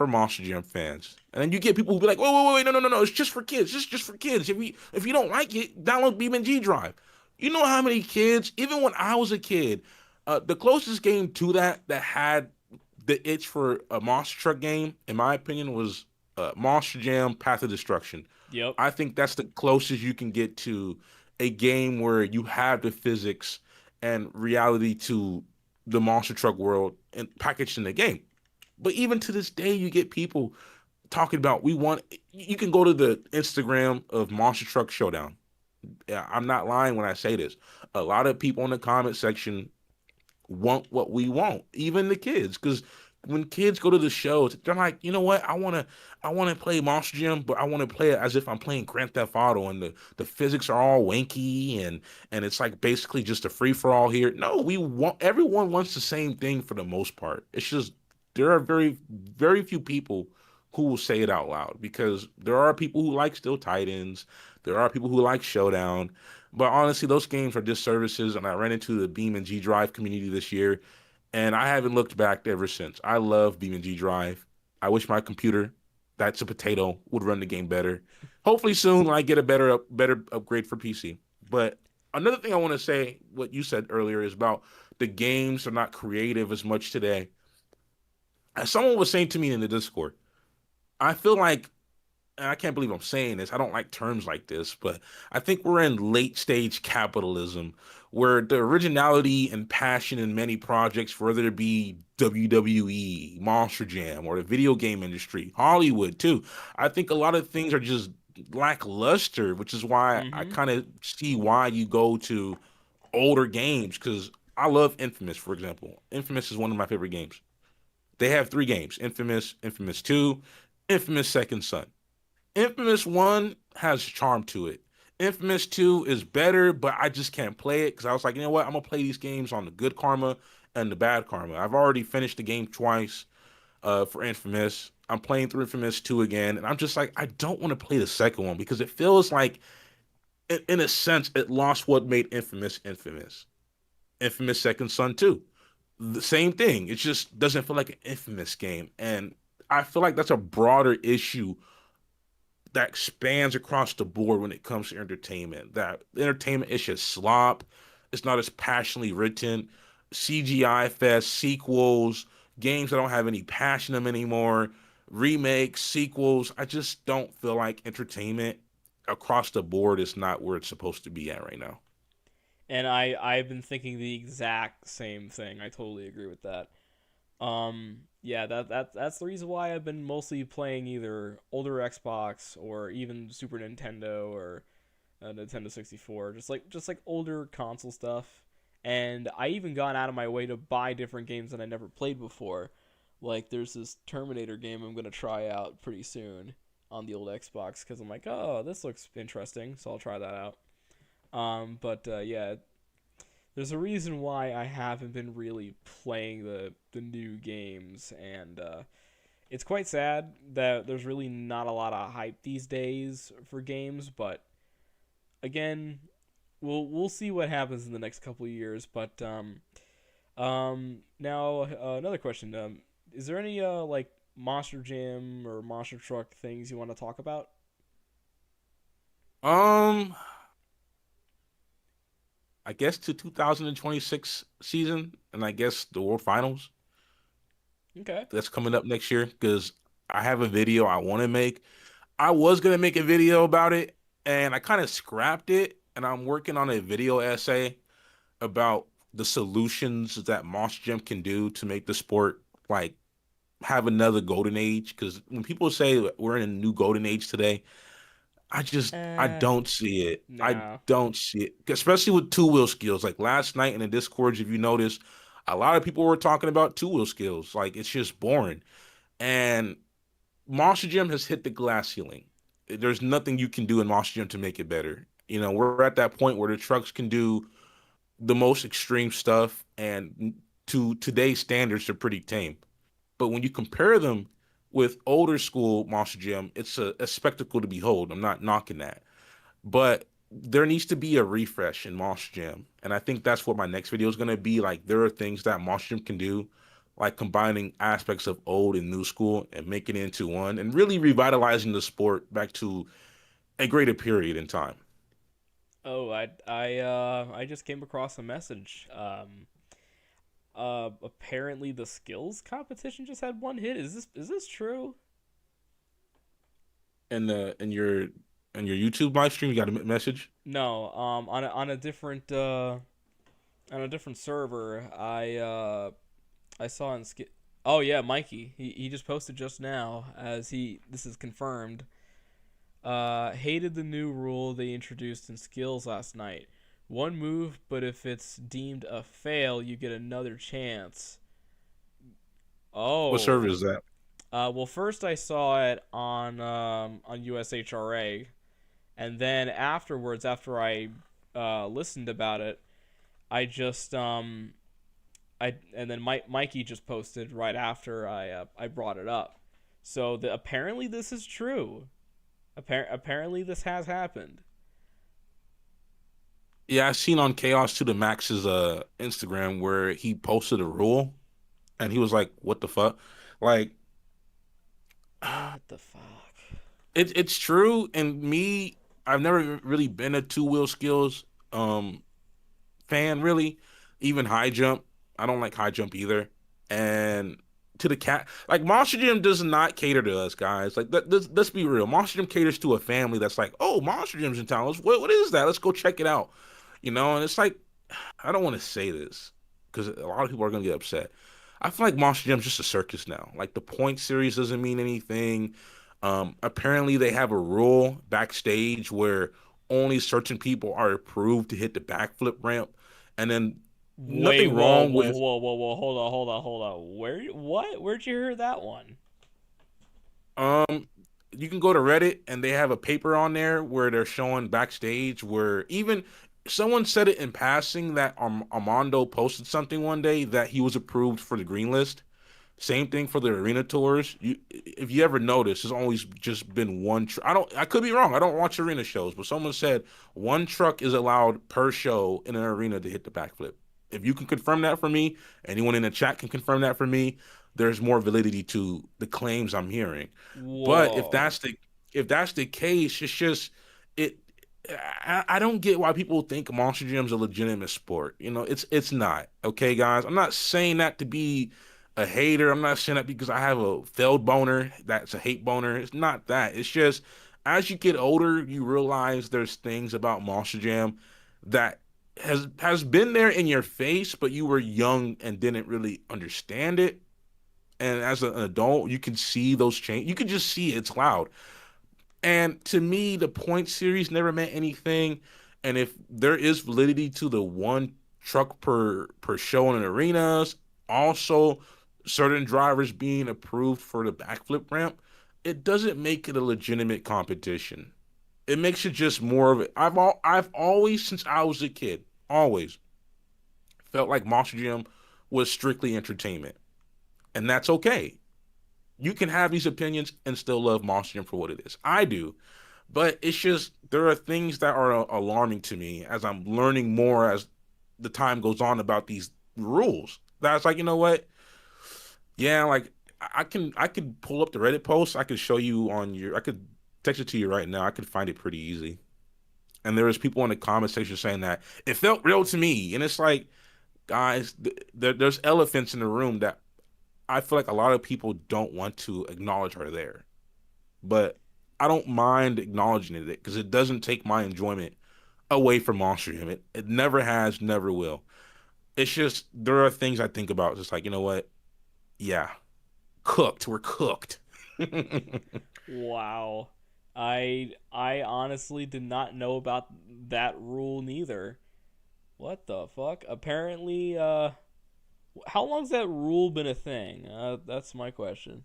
B: Monster Jam fans. And then you get people who be like, "Wait, wait, wait, wait, no, no, no, no, it's just for kids, just for kids. If you don't like it, download BeamNG Drive." You know how many kids, even when I was a kid, the closest game to that had the itch for a monster truck game, in my opinion, was Monster Jam Path of Destruction.
A: Yep.
B: I think that's the closest you can get to a game where you have the physics and reality to the monster truck world and packaged in the game. But even to this day, you get people talking about we want. You can go to the Instagram of Monster Truck Showdown. Yeah, I'm not lying when I say this. A lot of people in the comment section want what we want, even the kids. Because when kids go to the shows, they're like, you know what? I wanna play Monster Jam, but I want to play it as if I'm playing Grand Theft Auto, and the physics are all wanky, and it's like basically just a free for all here. No, we want everyone wants the same thing for the most part. It's just there are very few people who will say it out loud because there are people who like Steel Titans, there are people who like Showdown, but honestly, those games are disservices, and I ran into the Beam and G Drive community this year, and I haven't looked back ever since. I love Beam and G Drive. I wish my computer, that's a potato, would run the game better. Hopefully soon when I get a better upgrade for PC. But another thing I want to say, what you said earlier, is about the games are not creative as much today. As someone was saying to me in the Discord, I feel like and I can't believe I'm saying this. I don't like terms like this, but I think we're in late stage capitalism where the originality and passion in many projects, whether it be WWE, Monster Jam, or the video game industry, Hollywood too, I think a lot of things are just lackluster, which is why I
A: Mm-hmm.
B: kind of see why you go to older games because I love Infamous, for example. Infamous is one of my favorite games. They have three games: Infamous, Infamous 2, Infamous Second Son. Infamous 1 has charm to it. Infamous 2 is better, but I just can't play it because I was like, you know what? I'm gonna play these games on the good karma and the bad karma. I've already finished the game twice for Infamous. I'm playing through Infamous 2 again, and I'm just like, I don't want to play the second one because it feels like, in a sense, it lost what made Infamous Infamous. Infamous Second Son 2. The same thing. It just doesn't feel like an Infamous game. And I feel like that's a broader issue that spans across the board when it comes to entertainment. That entertainment is just slop. It's not as passionately written. CGI fest, sequels, games that don't have any passion in them anymore, remakes, sequels. I just don't feel like entertainment across the board is not where it's supposed to be at right now.
A: And I've been thinking the exact same thing. I totally agree with that. Yeah, that's the reason why I've been mostly playing either older Xbox or even Super Nintendo or Nintendo 64, just like older console stuff. And I even gone out of my way to buy different games that I never played before. Like there's this Terminator game I'm gonna try out pretty soon on the old Xbox because I'm like, oh, this looks interesting, so I'll try that out. But yeah, there's a reason why I haven't been really playing the new games, and it's quite sad that there's really not a lot of hype these days for games. But again, we'll see what happens in the next couple of years. But now another question: is there any like Monster Jam or Monster Truck things you want to talk about?
B: Um, I guess to 2026 season, and I guess the World Finals
A: Okay.
B: that's coming up next year because I have a video I want to make. I was gonna make a video about it, and I kind of scrapped it, and I'm working on a video essay about the solutions that Moss Gym can do to make the sport like have another golden age. Because when people say that we're in a new golden age today, I
A: Uh,
B: don't see it. I
A: no.
B: don't see it, especially with two wheel skills. Like last night in the Discord, if you noticed, a lot of people were talking about two wheel skills. Like it's just boring. And Monster Gym has hit the glass ceiling. There's nothing you can do in Monster Gym to make it better. You know, we're at that point where the trucks can do the most extreme stuff, and to today's standards, they're pretty tame. But when you compare them with older school Monster Gym, it's a spectacle to behold. I'm not knocking that. But there needs to be a refresh in Monster Jam. And I think that's what my next video is going to be. Like, there are things that Monster Jam can do, like combining aspects of old and new school and making it into one and really revitalizing the sport back to a greater period in time.
A: Oh, I just came across a message. Apparently the skills competition just had one hit. Is this true?
B: In your YouTube live stream, you got a message.
A: No. On a different server, I saw in ski. Oh yeah, Mikey. He just posted just now as he this is confirmed. Hated the new rule they introduced in skills last night. One move, but if it's deemed a fail, you get another chance.
B: What server
A: Oh.
B: is that?
A: Well, first I saw it on USHRA, and then afterwards, after I listened about it, I just I and then Mikey just posted right after I brought it up. So apparently this is true. Apparently this has happened.
B: Yeah, I seen on Chaos to the Max's Instagram where he posted a rule and he was like, "What the fuck?" Like
A: What the fuck?
B: it's true. And me, I've never really been a two wheel skills um fan really. Even high jump, I don't like high jump either. And to the cat, like Monster Gym does not cater to us guys. Like let's be real. Monster Gym caters to a family that's like, oh, Monster Gym's in town. What is that? Let's go check it out. You know, and it's like I don't want to say this because a lot of people are gonna get upset. I feel like Monster Jam's just a circus now. Like the point series doesn't mean anything. Apparently they have a rule backstage where only certain people are approved to hit the backflip ramp, and then
A: Wait,
B: nothing
A: whoa,
B: wrong
A: whoa,
B: with.
A: whoa, whoa, whoa! Hold on. What? Where'd you hear that one?
B: Um, you can go to Reddit and they have a paper on there where they're showing backstage where even someone said it in passing that Armando posted something one day that he was approved for the green list. Same thing for the arena tours. If you ever notice, there's always just been one. I don't. I could be wrong. I don't watch arena shows, but someone said one truck is allowed per show in an arena to hit the backflip. If you can confirm that for me, anyone in the chat can confirm that for me. There's more validity to the claims I'm hearing. But if that's
A: Whoa.
B: if that's the case, it's just it. I don't get why people think Monster Jam's a legitimate sport. It's not. Okay, guys, I'm not saying that to be a hater. I'm not saying that because I have a failed boner. That's a hate boner. It's not that. It's just as you get older, you realize there's things about Monster Jam that has been there in your face, but you were young and didn't really understand it. And as an adult, you can see those change. You can just see it's loud. And to me, the point series never meant anything. And if there is validity to the one truck per show in arenas, also certain drivers being approved for the backflip ramp, it doesn't make it a legitimate competition. It makes it just more of it. I've always, since I was a kid, always felt like Monster Jam was strictly entertainment, and that's okay. You can have these opinions and still love Monster Jam for what it is. I do. But it's just there are things that are alarming to me as I'm learning more as the time goes on about these rules. That's like, you know what? Yeah, like I could pull up the Reddit post. I could show you on your I could text it to you right now. I could find it pretty easy. And there was people in the comment section saying that it felt real to me. And it's like, guys, there's elephants in the room that I feel like a lot of people don't want to acknowledge are there. But I don't mind acknowledging it because it doesn't take my enjoyment away from Monster Jam. It never has, never will. It's just there are things I think about, just like, you know what? Yeah, cooked. We're cooked.
A: Wow. I honestly did not know about that rule neither. What the fuck? Apparently, how long's that rule been a thing? That's my question.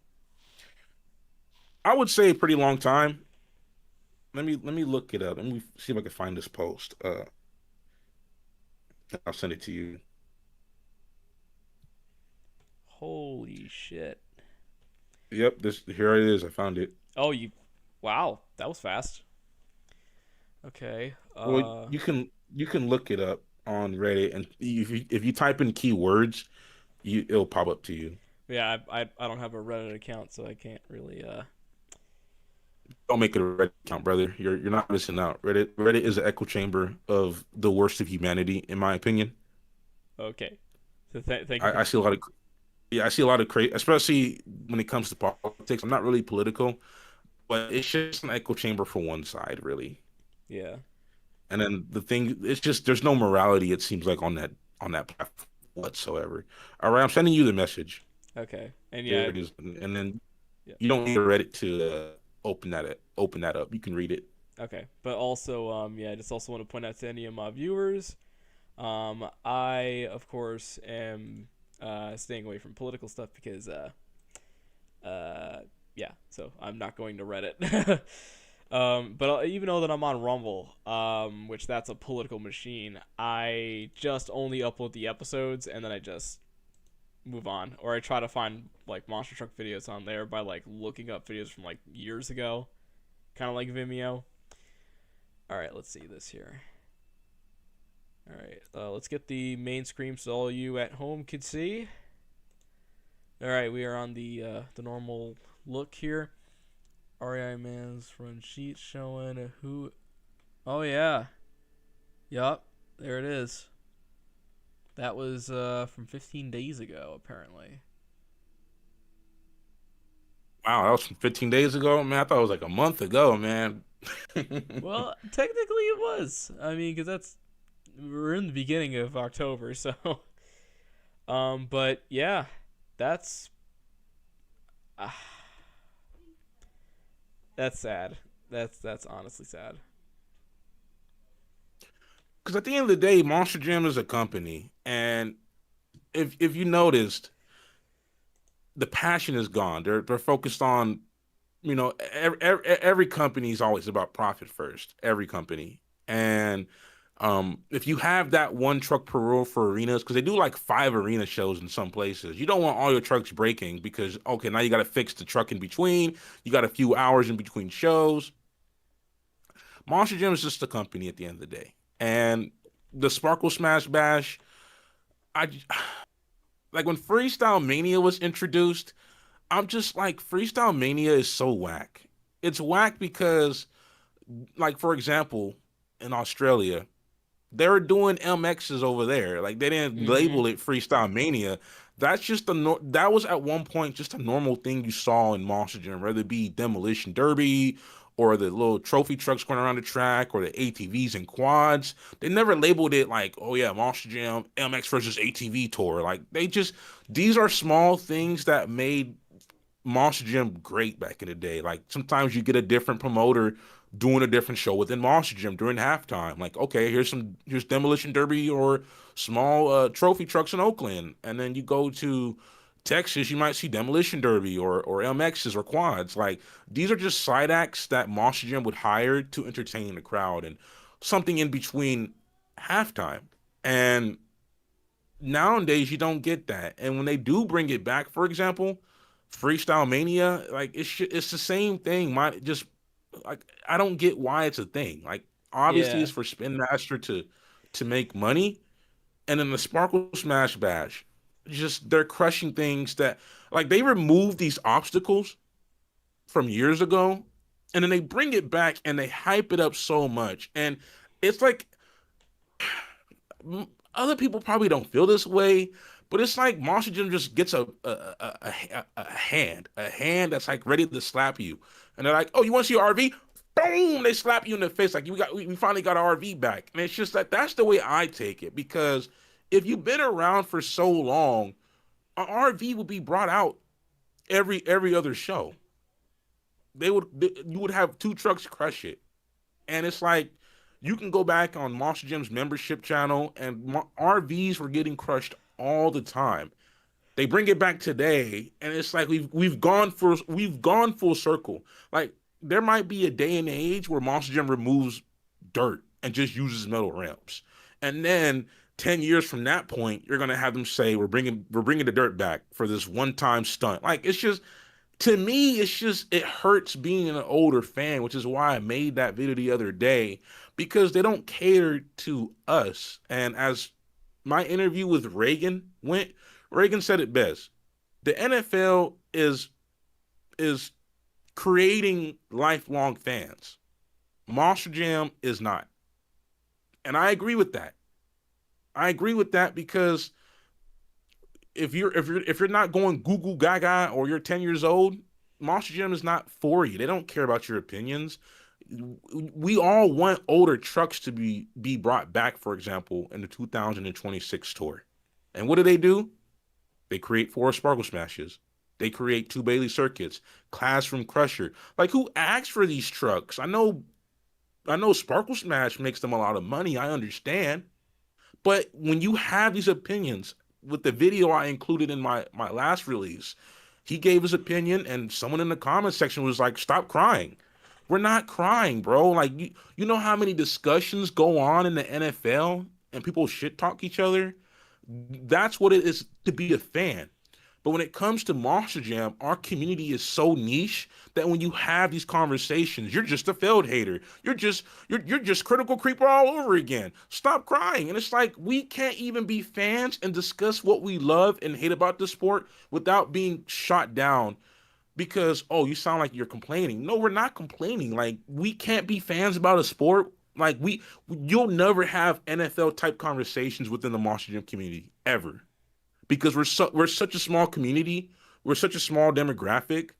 B: I would say a pretty long time. Let me look it up. Let me see if I can find this post. I'll send it to you.
A: Holy shit.
B: Yep, this here it is. I found it.
A: Oh, wow, that was fast. Okay.
B: Well, you can look it up on Reddit, and if you type in keywords, it'll pop up to you.
A: Yeah, I don't have a Reddit account, so I can't really
B: Don't make it a Reddit account, brother. You're not missing out. Reddit is an echo chamber of the worst of humanity, in my opinion.
A: Okay. So thank you
B: I
A: for
B: see a lot of yeah, I see a lot of crazy, especially when it comes to politics. I'm not really political, but it's just an echo chamber for one side, really.
A: yeah.
B: And then the thing, it's just there's no morality. It seems like on that platform whatsoever. All right, I'm sending you the message.
A: Okay. And
B: There
A: yeah,
B: it is, and then
A: yeah.
B: you don't need Reddit to open that up. You can read it.
A: Okay. But also yeah, I just also want to point out to any of my viewers, I of course am staying away from political stuff because yeah, so I'm not going to Reddit. But even though that I'm on Rumble, which that's a political machine, I just only upload the episodes and then I just move on, or I try to find like monster truck videos on there by like looking up videos from like years ago, kind of like Vimeo. All right, let's see this here. All right, let's get the main screen so all you at home can see. All right, we are on the normal look here. REI Man's front sheet showing who. Oh yeah, yup, there it is. That was from 15 days ago, apparently.
B: Wow, that was from 15 days ago, man. I thought it was like a month ago, man.
A: Well, technically it was. I mean, because we're in the beginning of October, so. But yeah, that's uh, that's sad. That's honestly sad.
B: Because at the end of the day, Monster Jam is a company, and if you noticed, the passion is gone. They're focused on, every company is always about profit first. Every company, and if you have that one truck per row for arenas, because they do like 5 arena shows in some places, you don't want all your trucks breaking because okay, now you got to fix the truck in between. You got a few hours in between shows. Monster Jam is just a company at the end of the day, and the Sparkle Smash Bash. I like when Freestyle Mania was introduced. I'm just like Freestyle Mania is so whack. It's whack because, like, for example, in Australia, they were doing MXs over there. Like they didn't
A: Mm-hmm.
B: label it Freestyle Mania. That's just that was at one point just a normal thing you saw in Monster Jam, whether it be Demolition Derby or the little trophy trucks going around the track or the ATVs and quads. They never labeled it like, oh yeah, Monster Jam MX versus ATV tour. Like they just these are small things that made Monster Jam great back in the day. Like sometimes you get a different promoter doing a different show within Monster Jam during halftime. Like, okay, here's Demolition Derby or small trophy trucks in Oakland. And then you go to Texas, you might see Demolition Derby or MXs or quads. Like these are just side acts that Monster Jam would hire to entertain the crowd and something in between halftime. And nowadays you don't get that. And when they do bring it back, for example, Freestyle Mania, like it's the same thing. My just like I don't get why it's a thing. Like obviously
A: Yeah.
B: it's for Spin Master to make money, and then the Sparkle Smash Bash, just they're crushing things that like they removed these obstacles from years ago, and then they bring it back and they hype it up so much, and it's like other people probably don't feel this way, but it's like Monster Jam just gets a hand that's like ready to slap you, and they're like, "Oh, you want to see your RV?" Boom! They slap you in the face like we finally got our RV back, and it's just like that's the way I take it because if you've been around for so long, an RV would be brought out every other show. You would have two trucks crush it. And it's like you can go back on Monster Jam's membership channel, and RVs were getting crushed all the time. They bring it back today, and it's like we've gone full circle. Like there might be a day and age where Monster Jam removes dirt and just uses metal ramps, and then 10 years from that point, you're gonna have them say we're bringing the dirt back for this one time stunt. Like it's just to me, it's just it hurts being an older fan, which is why I made that video the other day because they don't cater to us. And as my interview with Reagan went, Reagan said it best. The NFL is creating lifelong fans. Monster Jam is not. And I agree with that. I agree with that because if you're not going Google Gaga or you're 10 years old, Monster Jam is not for you. They don't care about your opinions. We all want older trucks to be brought back, for example, in the 2026 tour. And what do? They create four Sparkle Smashes. They create two Bailey circuits, Classroom Crusher. Like who asked for these trucks? I know Sparkle Smash makes them a lot of money. I understand. But when you have these opinions, with the video I included in my last release, he gave his opinion, and someone in the comment section was like, "Stop crying." We're not crying, bro. Like you know how many discussions go on in the NFL and people shit talk each other. That's what it is to be a fan. But when it comes to Monster Jam, our community is so niche that when you have these conversations, you're just a failed hater. You're just critical creeper all over again. Stop crying. And it's like we can't even be fans and discuss what we love and hate about the sport without being shot down because oh, you sound like you're complaining. No, we're not complaining. Like we can't be fans about a sport. Like you'll never have NFL type conversations within the Monster Jam community ever because we're such a small community, we're such a small demographic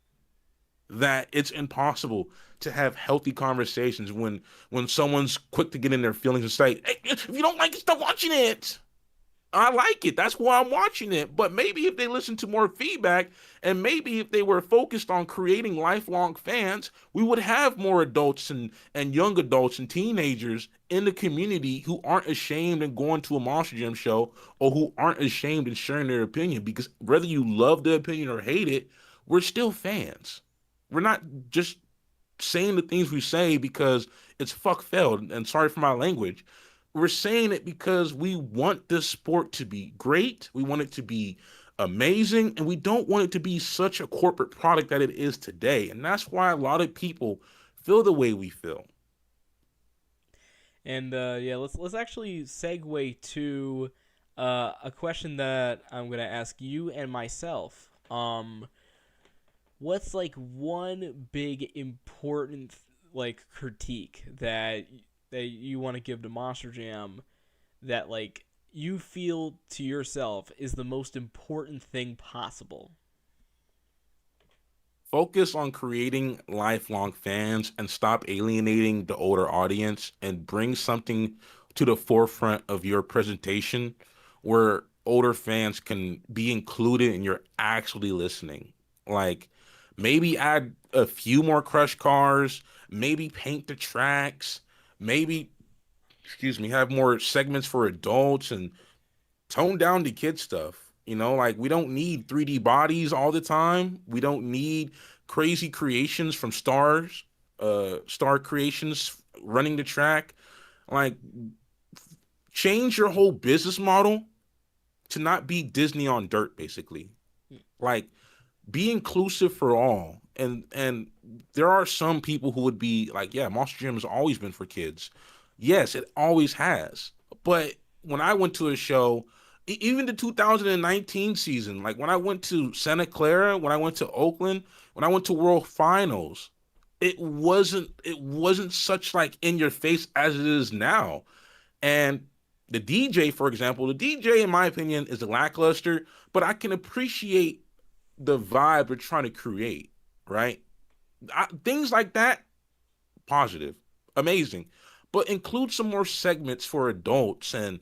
B: that it's impossible to have healthy conversations when someone's quick to get in their feelings and say, "Hey, if you don't like it, stop watching it." I like it. That's why I'm watching it. But maybe if they listen to more feedback and maybe if they were focused on creating lifelong fans, we would have more adults and young adults and teenagers in the community who aren't ashamed in going to a Monster Jam show or who aren't ashamed in sharing their opinion. Because whether you love the opinion or hate it, we're still fans. We're not just saying the things we say because it's fuck felled and sorry for my language. We're saying it because we want this sport to be great. We want it to be amazing. And we don't want it to be such a corporate product that it is today. And that's why a lot of people feel the way we feel.
A: And yeah, let's actually segue to a question that I'm gonna ask you and myself. what's like one big important like critique that you want to give to Monster Jam that like you feel to yourself is the most important thing possible?
B: Focus on creating lifelong fans and stop alienating the older audience and bring something to the forefront of your presentation where older fans can be included and you're actually listening. Like maybe add a few more crush cars, maybe paint the tracks, maybe, excuse me, have more segments for adults and tone down the kid stuff. Like we don't need 3D bodies all the time. We don't need crazy creations from star creations running the track. Like change your whole business model to not be Disney on dirt, basically. Like be inclusive for all. And there are some people who would be like, yeah, Monster Jam has always been for kids. Yes, it always has. But when I went to a show, even the 2019 season, like when I went to Santa Clara, when I went to Oakland, when I went to World Finals, it wasn't such like in your face as it is now. And the DJ, for example, the DJ in my opinion is lackluster, but I can appreciate the vibe we're trying to create, right? Things like that, positive, amazing, but include some more segments for adults and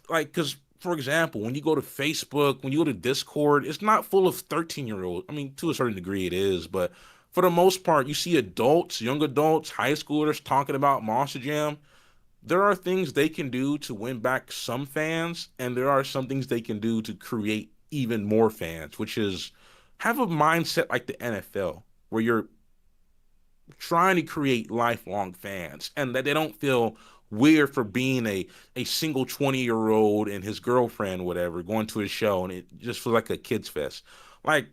B: like because for example, when you go to Facebook, when you go to Discord, it's not full of 13-year-olds. I mean, to a certain degree, it is, but for the most part, you see adults, young adults, high schoolers talking about Monster Jam. There are things they can do to win back some fans, and there are some things they can do to create even more fans, which is have a mindset like the NFL, where you're trying to create lifelong fans and that they don't feel weird for being a single 20-year-old and his girlfriend, whatever, going to a show and it just feels like a kid's fest. Like,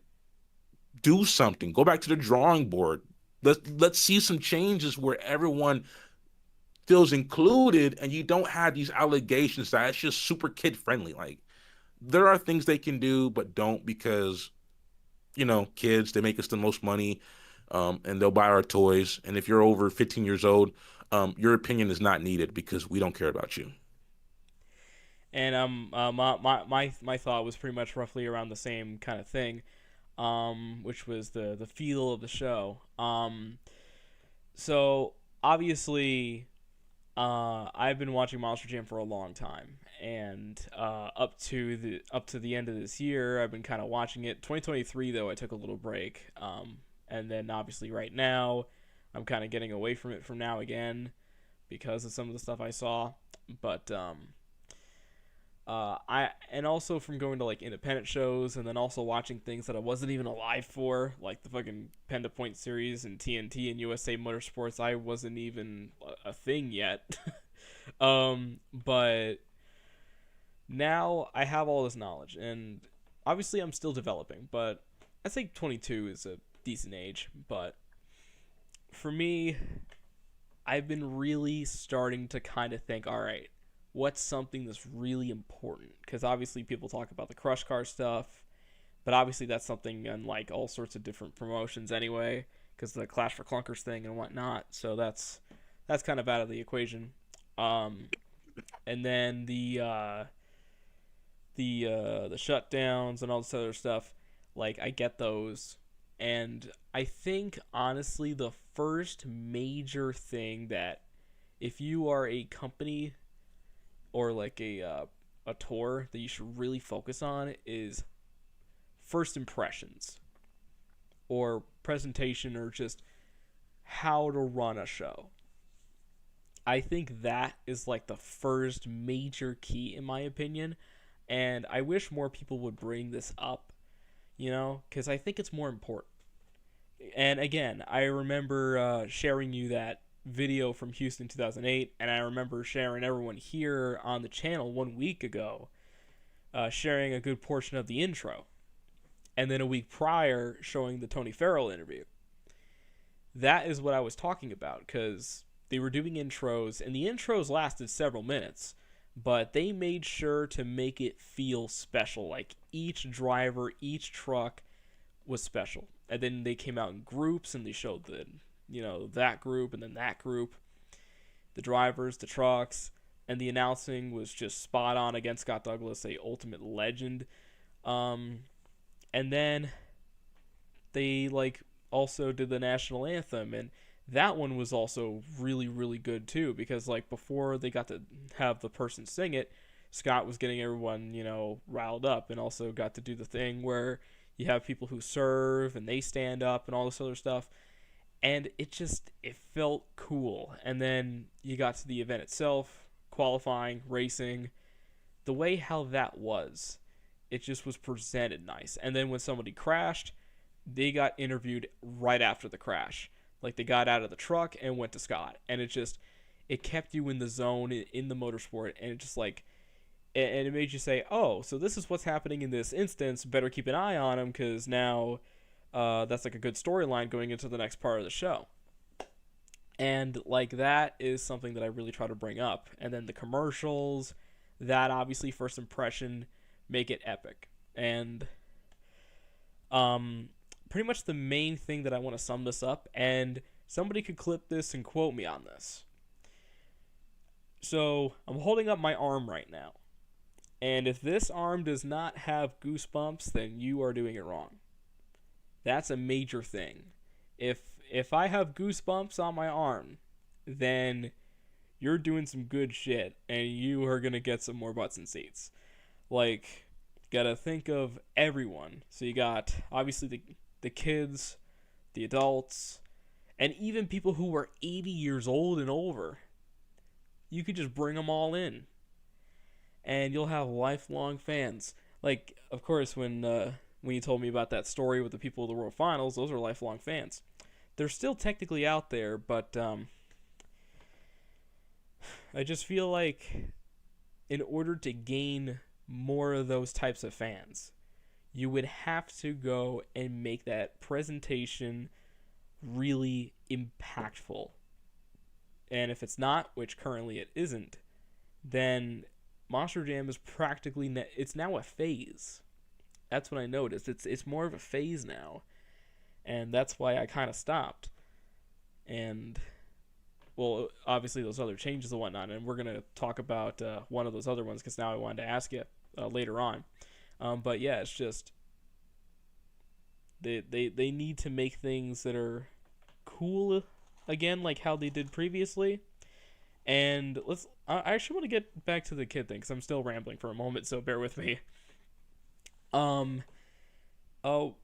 B: do something. Go back to the drawing board. Let's see some changes where everyone feels included and you don't have these allegations that it's just super kid friendly. Like there are things they can do, but don't because kids, they make us the most money, and they'll buy our toys. And if you're over 15 years old, your opinion is not needed because we don't care about you.
A: And my thought was pretty much roughly around the same kind of thing, which was the feel of the show. So obviously, I've been watching Monster Jam for a long time, and up to the end of this year, I've been kind of watching it. 2023 though, I took a little break, and then obviously right now, I'm kind of getting away from it from now again because of some of the stuff I saw. But I and also from going to like independent shows and then also watching things that I wasn't even alive for, like the fucking Penda Point series and TNT and USA Motorsports. I wasn't even a thing yet. But now I have all this knowledge, and obviously I'm still developing. But I think 22 is a decent age. But for me, I've been really starting to kind of think, all right, what's something that's really important? Because obviously people talk about the crush car stuff, but obviously that's something on like all sorts of different promotions anyway, because the Clash for Clunkers thing and whatnot. So that's kind of out of the equation. And then the shutdowns and all this other stuff, like I get those, and I think honestly the first major thing that if you are a company or like a tour that you should really focus on is first impressions or presentation or just how to run a show. I think that is like the first major key in my opinion, and I wish more people would bring this up, because I think it's more important. And again, I remember sharing you that video from Houston 2008, and I remember sharing everyone here on the channel 1 week ago, sharing a good portion of the intro, and then a week prior showing the Tony Farrell interview. That is what I was talking about, because they were doing intros, and the intros lasted several minutes, but they made sure to make it feel special. Like each driver, each truck was special. and then they came out in groups and they showed the that group and then that group, the drivers, the trucks, and the announcing was just spot on. Again, Scott Douglas, a ultimate legend. Um, and then they also did the national anthem, and that one was also really really good too, because before they got to have the person sing it, Scott was getting everyone riled up, and also got to do the thing where you have people who serve and they stand up and all this other stuff, and it felt cool. And then you got to the event itself, qualifying, racing, the way how that was, it just was presented nice. And then when somebody crashed, they got interviewed right after the crash. They got out of the truck and went to Scott, and it kept you in the zone in the motorsport, and and it made you say, oh, so this is what's happening in this instance. Better keep an eye on him, because now that's a good storyline going into the next part of the show. And that is something that I really try to bring up. And then the commercials, that obviously first impression, make it epic. And pretty much the main thing that I want to sum this up, and somebody could clip this and quote me on this. So I'm holding up my arm right now, and if this arm does not have goosebumps, then you are doing it wrong. That's a major thing. If I have goosebumps on my arm, then you're doing some good shit, and you are gonna get some more butts and seats. Gotta think of everyone. So you got obviously the kids, the adults, and even people who are 80 years old and over. You could just bring them all in, and you'll have lifelong fans. Of course, when you told me about that story with the people of the World Finals, those are lifelong fans. They're still technically out there, but I just feel like in order to gain more of those types of fans, you would have to go and make that presentation really impactful. And if it's not, which currently it isn't, then Monster Jam is practically it's now a phase. That's what I noticed. It's more of a phase now, and that's why I kind of stopped. And well, obviously those other changes and whatnot, and we're gonna talk about one of those other ones, because now I wanted to ask you later on. But yeah, it's just they need to make things that are cool again, like how they did previously. And I actually want to get back to the kid thing, because I'm still rambling for a moment, so bear with me. Oh,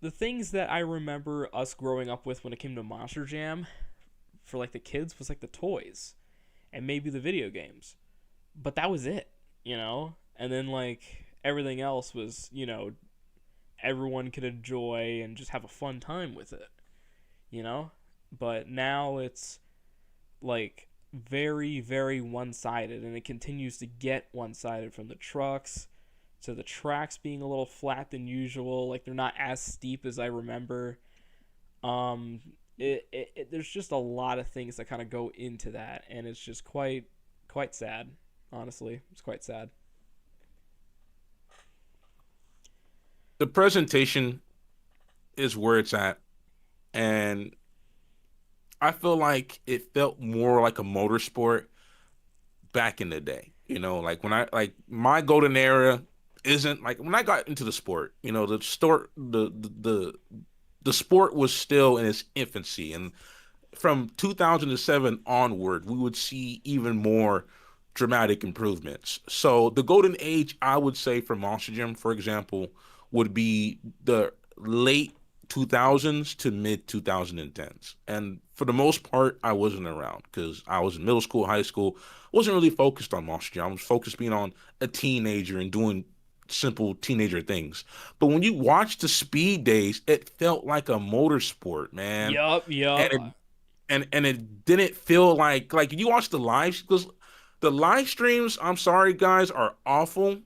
A: the things that I remember us growing up with when it came to Monster Jam for the kids was the toys and maybe the video games, but that was it, And then everything else was, everyone could enjoy and just have a fun time with it. But now it's very very one-sided, and it continues to get one-sided, from the trucks to the tracks being a little flat than usual. They're not as steep as I remember. There's just a lot of things that kind of go into that, and it's just quite sad. Honestly, it's quite sad.
B: The presentation is where it's at, and I feel like it felt more like a motorsport back in the day. When my golden era isn't when I got into the sport. The sport was still in its infancy, and from 2007 onward, we would see even more dramatic improvements. So the golden age, I would say, for Monster Jam, for example, would be the late 2000s to mid 2010s. And for the most part, I wasn't around, because I was in middle school, high school. I wasn't really focused on Monster Jam. I was focused being on a teenager and doing simple teenager things. But when you watch the speed days, it felt like a motorsport, man.
A: Yup.
B: And it didn't feel like you watch the live, because the live streams, I'm sorry guys, are awful.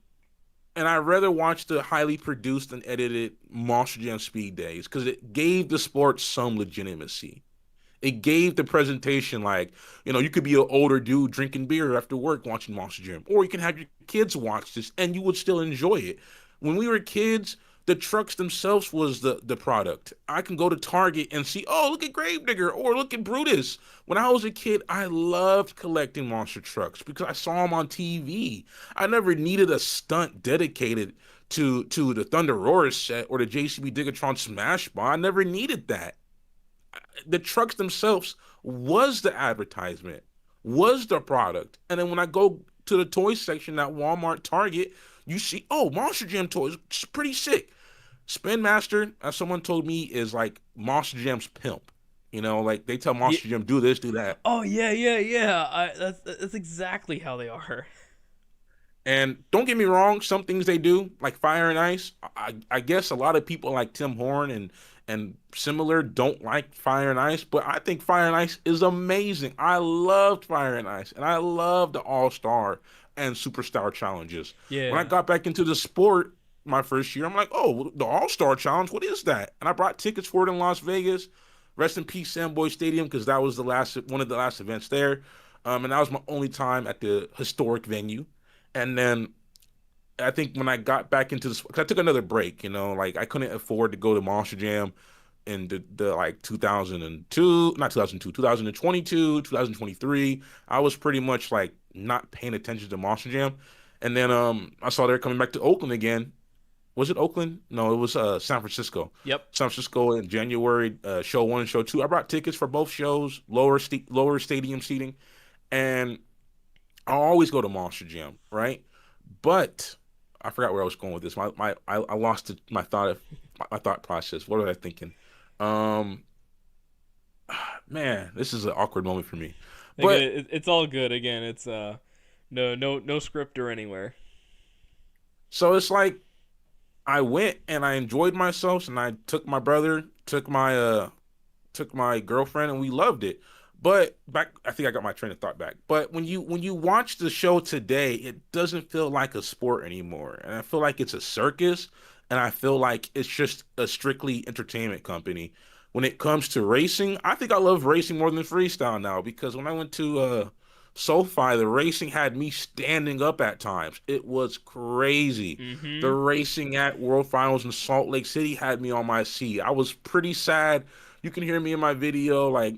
B: And I'd rather watch the highly produced and edited Monster Jam speed days, because it gave the sport some legitimacy. It gave the presentation, you could be an older dude drinking beer after work watching Monster Jam, or you can have your kids watch this and you would still enjoy it. When we were kids, The trucks themselves was the product. I can go to Target and see, oh, look at Gravedigger or look at Brutus. When I was a kid, I loved collecting monster trucks because I saw them on TV. I never needed a stunt dedicated to the Thunder Roar set or the JCB Digatron Smash Ball. I never needed that. The trucks themselves was the advertisement, was the product. And then when I go to the toy section at Walmart, Target, you see, oh, Monster Jam toys, it's pretty sick. Spin Master, as someone told me, is like Monster Jam's pimp. You know, like they tell
A: Yeah.
B: Monster Jam do this, do that.
A: Oh yeah, yeah, yeah. That's exactly how they are.
B: And don't get me wrong, some things they do, like Fire and Ice, I guess a lot of people like Tim Horn and similar don't like Fire and Ice, but I think Fire and Ice is amazing. I loved Fire and Ice, and I love the All Star and Superstar challenges. When I
A: Yeah.
B: got back into the sport my first year, I'm like, oh, the All Star Challenge, what is that? And I brought tickets for it in Las Vegas. Rest in peace, Samboy Stadium, because that was the last one of the last events there. And that was my only time at the historic venue. And then I think when I got back into this, cause I took another break, you know, like I couldn't afford to go to Monster Jam in the like 2002, not 2002, 2022, 2023. I was pretty much like not paying attention to Monster Jam. And then I saw they're coming back to Oakland again. Was it Oakland? No, it was San Francisco.
A: Yep.
B: San Francisco in January, show one and show two. I brought tickets for both shows, lower stadium seating, and I always go to Monster Jam, right? But I forgot where I was going with this. I lost my thought process. What was I thinking? Um, man, this is an awkward moment for me.
A: Again,
B: But
A: it's all good. Again, it's no script or anywhere.
B: so it's like I went and I enjoyed myself, and I took my brother, took my girlfriend, and we loved it. But back, I think I got my train of thought back. But when you watch the show today, it doesn't feel like a sport anymore, and I feel like it's a circus, and I feel like it's just a strictly entertainment company. When it comes to racing, I think I love racing more than freestyle now because when I went to SoFi, the racing had me standing up at times. It was crazy. The
A: Mm-hmm.
B: racing at World Finals in Salt Lake City had me on my seat. I was pretty sad. You can hear me in my video. Like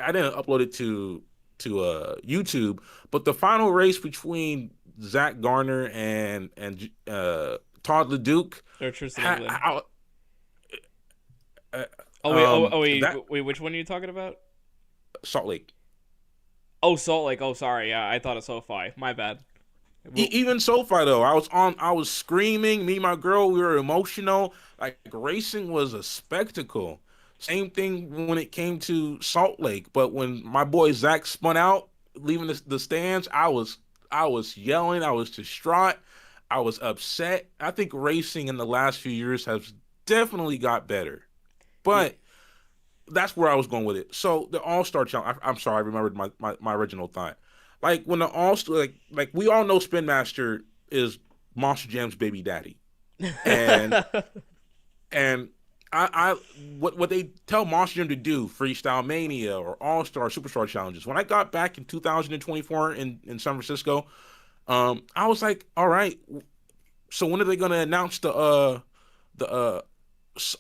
B: I didn't upload it to YouTube, but the final race between Zach Garner and Todd LeDuc,
A: Or Tristan
B: ha,
A: England.
B: how, uh,
A: Oh wait,
B: that
A: wait. Which one are you talking about?
B: Salt Lake.
A: Oh, Salt Lake. Oh, sorry. Yeah, I thought of SoFi. My bad. Well,
B: Even SoFi though, I was screaming. Me and my girl, we were emotional. Like racing was a spectacle. Same thing when it came to Salt Lake. But when my boy Zach spun out, leaving the stands, I was yelling. I was distraught. I was upset. I think racing in the last few years has definitely got better.
A: yeah.
B: But that's where I was going with it. So the All Star Challenge. I'm sorry, I remembered my original thought. Like when the All Star, like we all know, Spin Master is Monster Jam's baby daddy, and and I what they tell Monster Jam to do, Freestyle Mania or All Star Superstar challenges. When I got back in 2024 in San Francisco, I was like, all right, so when are they gonna announce the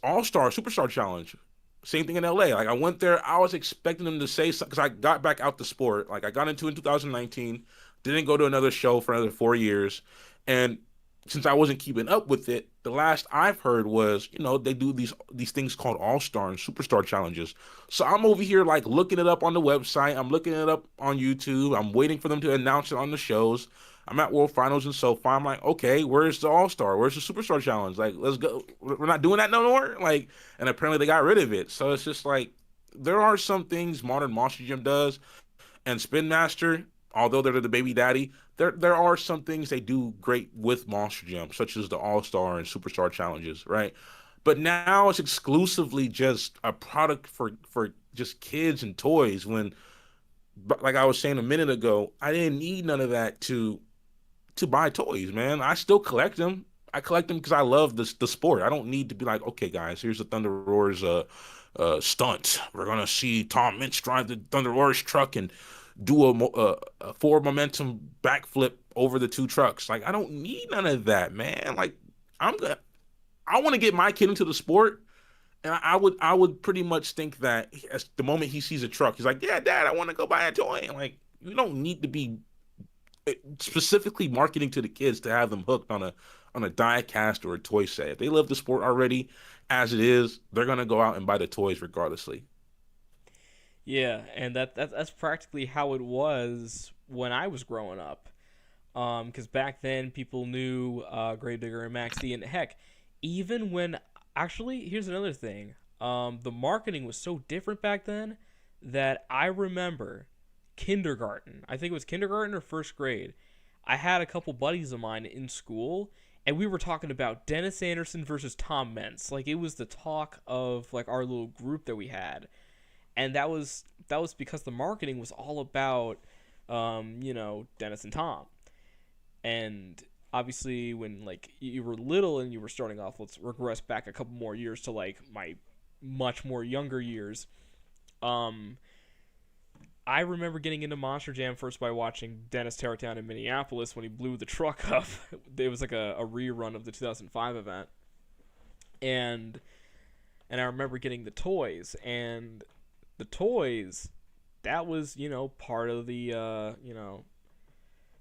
B: All Star Superstar Challenge? Same thing in LA. Like I went there, I was expecting them to say something because I got back out the sport. Like I got into it in 2019, didn't go to another show for another 4 years, and since I wasn't keeping up with it, the last I've heard was, they do these things called All Star and Superstar challenges. So I'm over here like looking it up on the website. I'm looking it up on YouTube. I'm waiting for them to announce it on the shows. I'm at World Finals and so far. I'm like, okay, where's the All Star? Where's the Superstar Challenge? Like, let's go. We're not doing that no more. Like, and apparently they got rid of it. So it's just like there are some things modern Monster Gym does, and Spin Master, although they're the baby daddy, there are some things they do great with Monster Jam, such as the All Star and Superstar challenges, right? But now it's exclusively just a product for just kids and toys. When, like I was saying a minute ago, I didn't need none of that to buy toys, man. I still collect them. I collect them because I love the sport. I don't need to be like, okay, guys, here's the Thunder Roars stunt. We're gonna see Tom Mintz drive the Thunder Roars truck and do a forward momentum backflip over the two trucks. Like, I don't need none of that, man. Like, I'm gonna I want to get my kid into the sport, and I would pretty much think that as the moment he sees a truck, he's like, "Yeah, Dad, I want to go buy a toy." And like, you don't need to be specifically marketing to the kids to have them hooked on a die cast or a toy set. If they love the sport already as it is, they're gonna go out and buy the toys regardlessly.
A: Yeah, and that's practically how it was when I was growing up. Because back then people knew Gravedigger and Max D, and heck, even when actually here's another thing. The marketing was so different back then that I remember kindergarten. I think it was kindergarten or first grade. I had a couple buddies of mine in school, and we were talking about Dennis Anderson versus Tom Mentz. Like it was the talk of like our little group that we had, and that was because the marketing was all about Dennis and Tom. And obviously when like you were little and you were starting off, let's regress back a couple more years to like my much more younger years. um I remember getting into Monster Jam first by watching Dennis tear it down in Minneapolis when he blew the truck up. It was like a rerun of the 2005 event, and I remember getting the toys, and the toys, that was part of the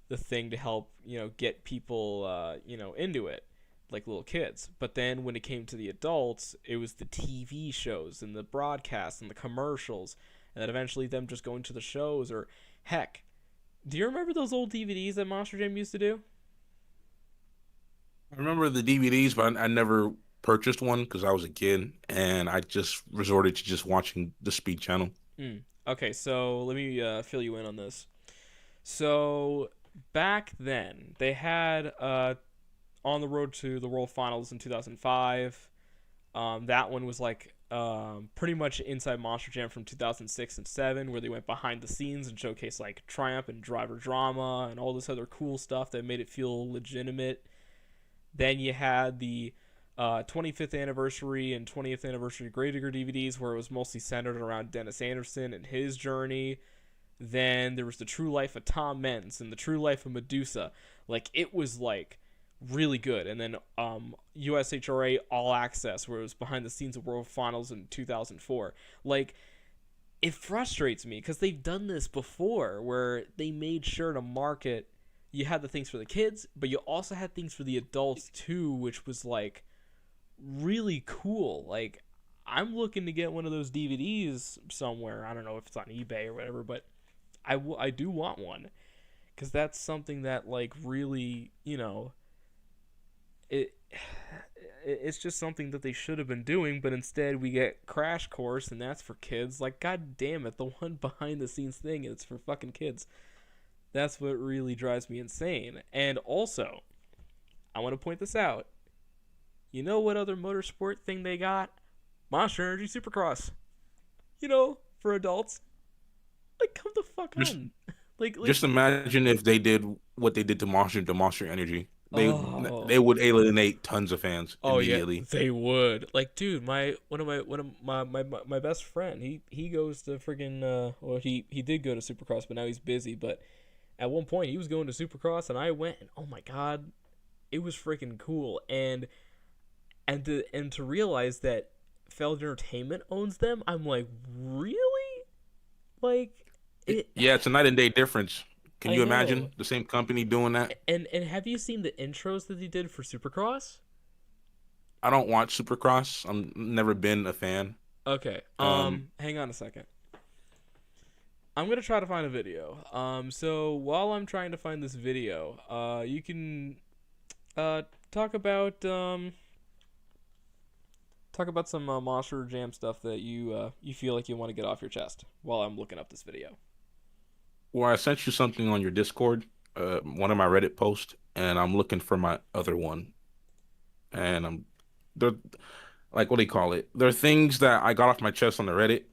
A: the thing to help get people into it, like little kids. But then when it came to the adults, it was the TV shows and the broadcasts and the commercials, and then eventually them just going to the shows. Or heck, do you remember those old DVDs that Monster Jam used to do?
B: I remember the DVDs, but I never purchased one because I was a kid and I just resorted to just watching the Speed Channel.
A: Okay, so let me fill you in on this. So back then they had on the road to the World Finals in 2005. That one was like pretty much inside Monster Jam from 2006 and 7, where they went behind the scenes and showcased like Triumph and driver drama and all this other cool stuff that made it feel legitimate. Then you had the 25th anniversary and 20th anniversary Gravedigger DVDs, where it was mostly centered around Dennis Anderson and his journey. Then there was the True Life of Tom Mentz and the True Life of Medusa. Like it was like really good. And then USHRA All Access, where it was behind the scenes of World Finals in 2004. Like it frustrates me because they've done this before, where they made sure to market. You had the things for the kids, but you also had things for the adults too, which was like really cool. Like I'm looking to get one of those DVDs somewhere. I don't know if it's on eBay or whatever, but I do want one, because that's something that like really it it's just something that they should have been doing, but instead we get Crash Course, and that's for kids. Like god damn it, the one behind the scenes thing, it's for fucking kids. That's what really drives me insane. And also, I want to point this out. You know what other motorsport thing they got? Monster Energy Supercross. For adults. Like, come the fuck
B: Just
A: on. like,
B: just imagine if they did what they did to Monster Energy. They
A: oh,
B: would alienate tons of fans
A: oh yeah,
B: immediately.
A: they would. Like, dude, my best friend, he goes to friggin' well, he did go to Supercross, but now he's busy. But at one point, he was going to Supercross, and I went, and oh my god, it was freaking cool. And to realize that Feld Entertainment owns them, I'm like, really? Like it.
B: Yeah, it's a night and day difference. Can
A: I
B: you
A: know.
B: imagine the same company doing that?
A: And have you seen the intros that they did for Supercross?
B: I don't watch Supercross. I'm never been a fan.
A: Okay.
B: Um,
A: Hang on a second. I'm gonna try to find a video. So while I'm trying to find this video, you can uh talk about some Monster Jam stuff that you feel like you want to get off your chest while I'm looking up this video.
B: well, I sent you something on your Discord, one of my Reddit posts, and I'm looking for my other one. And they're like, what do you call it? There are things that I got off my chest on the Reddit.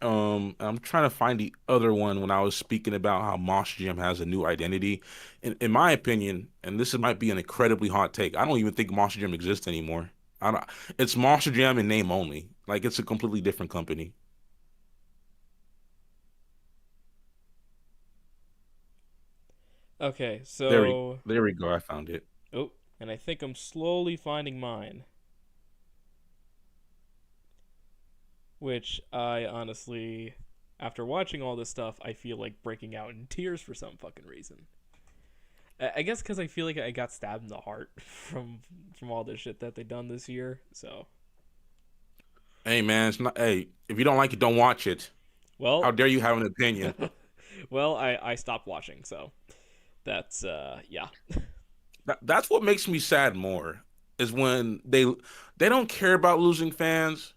B: I'm trying to find the other one when I was speaking about how Monster Jam has a new identity. In my opinion, and might be an incredibly hot take, I don't even think Monster Jam exists anymore. I don't, it's Monster Jam in name only. Like it's a completely different company.
A: Okay,
B: There we
A: so
B: there we go. I found it.
A: oh, And I think I'm slowly finding mine. Which I honestly, after watching all this stuff, I feel like breaking out in tears for some fucking reason. I guess because I feel like I got stabbed in the heart from all this shit that they done this year. So,
B: Hey man, it's not. Hey, if you don't like it, don't watch it. How
A: well,
B: dare you have an opinion?
A: well, I stopped watching. So that's yeah.
B: That's what makes me sad more is when they don't care about losing fans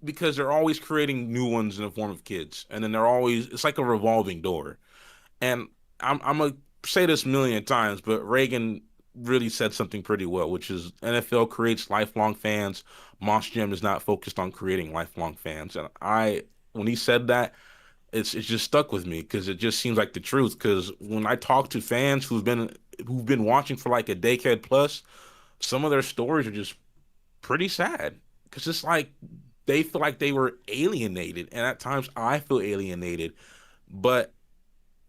B: because they're always creating new ones in the form of kids, and then they're always it's like a revolving door. And I'm gonna say this a million times, but Reagan really said something pretty well, which is NFL creates lifelong fans. Moss Gym is not focused on creating lifelong fans. And when he said that, it's just stuck with me because it just seems like the truth. Because when I talk to fans who've been watching for like a decade plus, some of their stories are just pretty sad because it's like they feel like they were alienated, and at times I feel alienated. But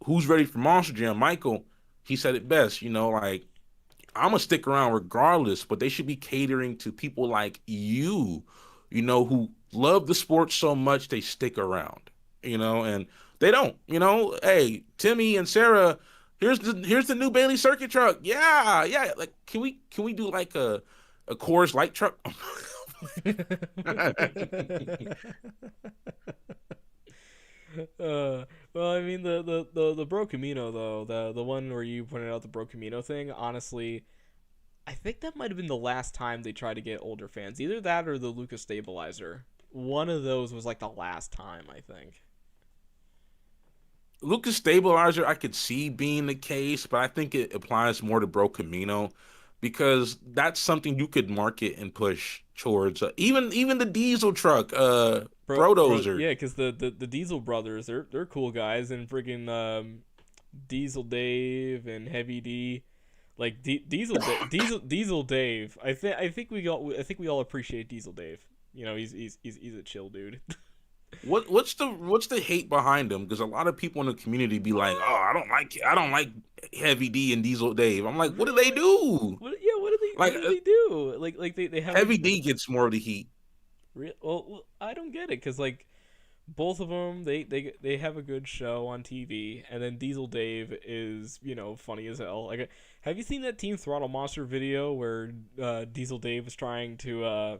B: who's ready for Monster Jam? Michael, he said it best. Like I'm gonna stick around regardless, but they should be catering to people like you, who love the sport so much they stick around, and they don't. Hey, Timmy and Sarah, here's the new Bailey circuit truck. Yeah, yeah. Like, can we do like a Coors Light truck?
A: Well, I mean the Bro Camino though, the one where you pointed out the Bro Camino thing. Honestly, I think that might have been the last time they tried to get older fans. Either that or the Lucas Stabilizer. One of those was like the last time, I think.
B: Lucas Stabilizer, I could see being the case, but I think it applies more to Bro Camino because that's something you could market and push towards. Even the diesel truck, Brodozer.
A: Yeah, because the Diesel brothers, they're cool guys, and friggin' Diesel Dave and Heavy D, like Diesel Dave. I think we all appreciate Diesel Dave. He's a chill dude.
B: What's the hate behind them? Because a lot of people in the community be like, "Oh, I don't like Heavy D and Diesel Dave." I'm like, what do they
A: Really?
B: do?
A: What? Yeah. What do they? What
B: Like
A: do they do? Like they have
B: Heavy D gets more of the heat.
A: well, I don't get it because like both of them they have a good show on TV, and then Diesel Dave is funny as hell. Like, have you seen that Team Throttle Monster video where Diesel Dave was trying to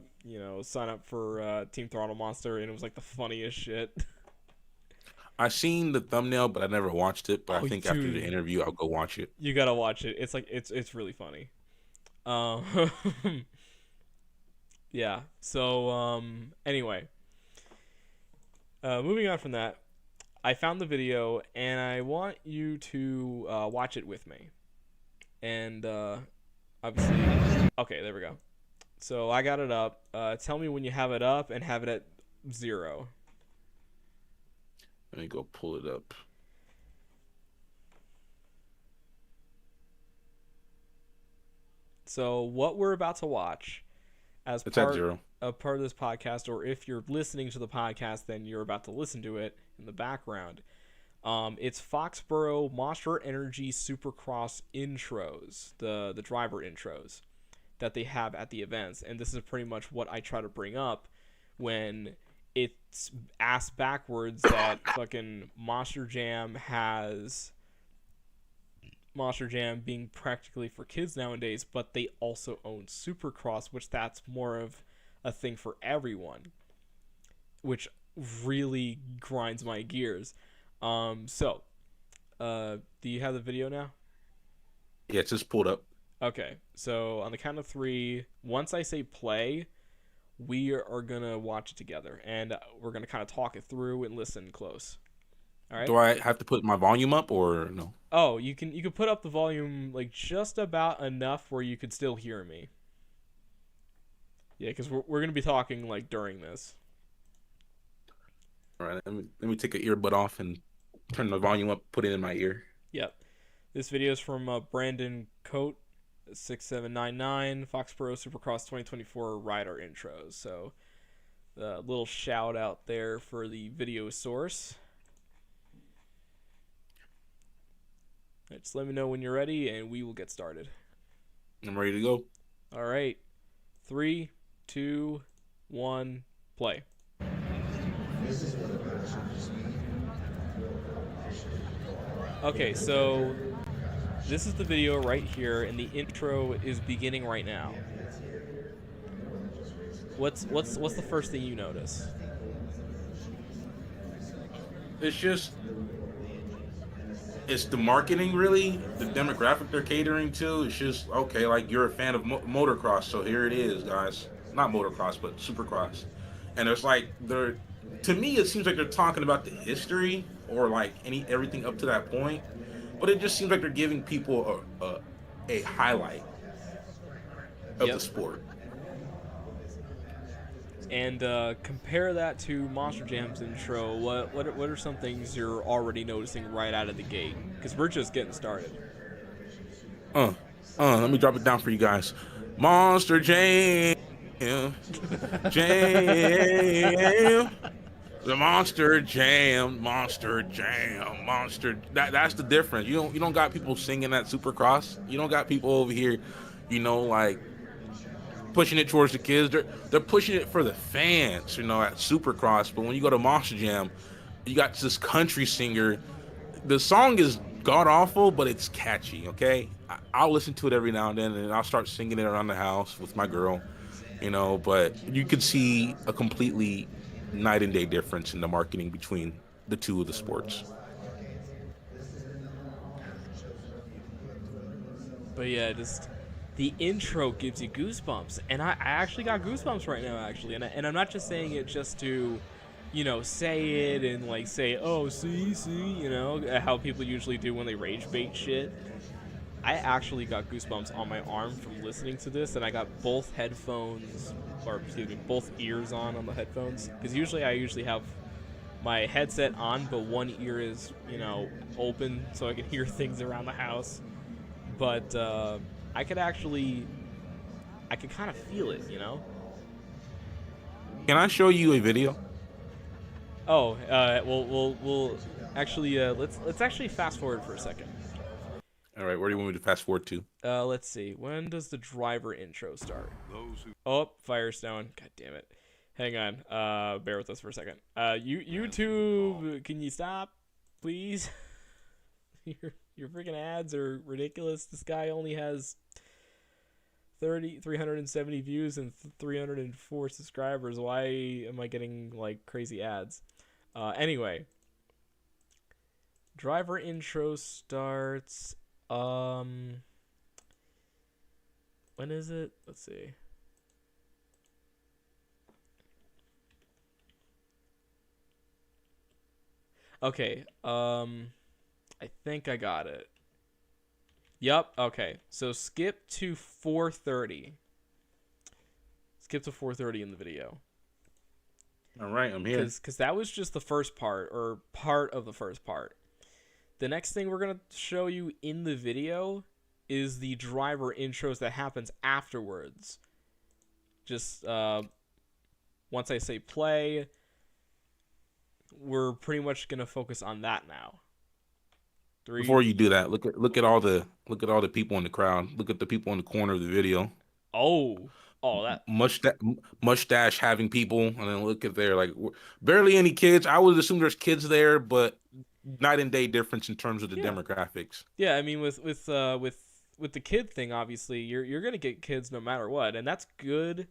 A: sign up for Team Throttle Monster, and it was like the funniest shit.
B: I seen the thumbnail, but I never watched it. But I
A: Oh,
B: think after the
A: dude,
B: interview, I'll go watch it.
A: you gotta watch it. It's like it's really funny. Um, yeah. So anyway, moving on from that, I found the video and I want you to watch it with me. And obviously, okay, there we go. So I got it up. Tell me when you have it up and have it at 0.
B: Let me go pull it up.
A: So what we're about to watch as
B: It's at
A: part
B: 0.
A: part of this podcast, or if you're listening to the podcast, then you're about to listen to it in the background. It's Foxborough Monster Energy Supercross intros, the driver intros that they have at the events, and this is pretty much what I try to bring up when it's asked backwards that fucking Monster Jam being practically for kids nowadays, but they also own Supercross, which that's more of a thing for everyone, which really grinds my gears. Do you have the video now?
B: Yeah, it's just pulled up.
A: Okay, so on the count of 3, once I say play, we are gonna watch it together, and we're gonna kind of talk it through and listen close. All right.
B: Do I have to put my volume up or no?
A: Oh, you can put up the volume like just about enough where you could still hear me. Yeah, because we're gonna be talking like during this.
B: All right, let me take an earbud off and turn the volume up, put it in my ear.
A: Yep. This video is from Brandon Coate, 6799 Foxborough Supercross 2024 rider intros. So, a little shout out there for the video source. All right, just let me know when you're ready, and we will get started.
B: I'm ready to go.
A: All right. 3, 2, 1, play. Okay, so this is the video right here, and the intro is beginning right now. What's the first thing you notice?
B: It's just it's the marketing, really, the demographic they're catering to. It's just okay, like you're a fan of motocross, so here it is, guys. Not motocross, but supercross. And it's like they're, to me, it seems like they're talking about the history or like everything up to that point, but it just seems like they're giving people a highlight of the
A: Yep.
B: sport.
A: And compare that to Monster Jam's intro. What are some things you're already noticing right out of the gate? Because we're just getting started.
B: Uh, Let me drop it down for you guys. Monster Jam, Jam. The Monster Jam, Monster Jam, Monster. That's the difference. You don't got people singing at Supercross. You don't got people over here, like pushing it towards the kids. They're pushing it for the fans, at Supercross. But when you go to Monster Jam, you got this country singer. The song is god awful, but it's catchy. Okay, I'll listen to it every now and then, and I'll start singing it around the house with my girl. But you could see a completely night and day difference in the marketing between the two of the sports.
A: But yeah, just the intro gives you goosebumps, and I actually got goosebumps right now, actually, and I'm not just saying it just to, say it and like say, oh, see, how people usually do when they rage bait shit. I actually got goosebumps on my arm from listening to this, and I got both headphones, or excuse me, both ears on the headphones, because I usually have my headset on, but one ear is, open so I can hear things around the house. But I could kind of feel it,
B: Can I show you a video?
A: Oh, we'll actually let's actually fast forward for a second.
B: All right, where do you want me to fast forward to?
A: Let's see. When does the driver intro start? Oh, Firestone. God damn it. Hang on. Bear with us for a second. YouTube, can you stop, please? Your freaking ads are ridiculous. This guy only has 370 views and 304 subscribers. Why am I getting like crazy ads? Anyway, driver intro starts. When is it? Let's see. Okay. I think I got it. Yep. Okay. So skip to 4:30. Skip to 4:30 in the video.
B: All right, I'm here.
A: Because that was just the first part, or part of the first part. The next thing we're going to show you in the video is the driver intros that happens afterwards. Just once I say play, we're pretty much going to focus on that now.
B: Before you do that, look at all the people in the crowd. Look at the people in the corner of the video.
A: Oh, that
B: mustache having people, and then look at there, like barely any kids. I would assume there's kids there, but night and day difference in terms of the demographics.
A: Yeah, I mean with the kid thing, obviously you're gonna get kids no matter what, and that's good,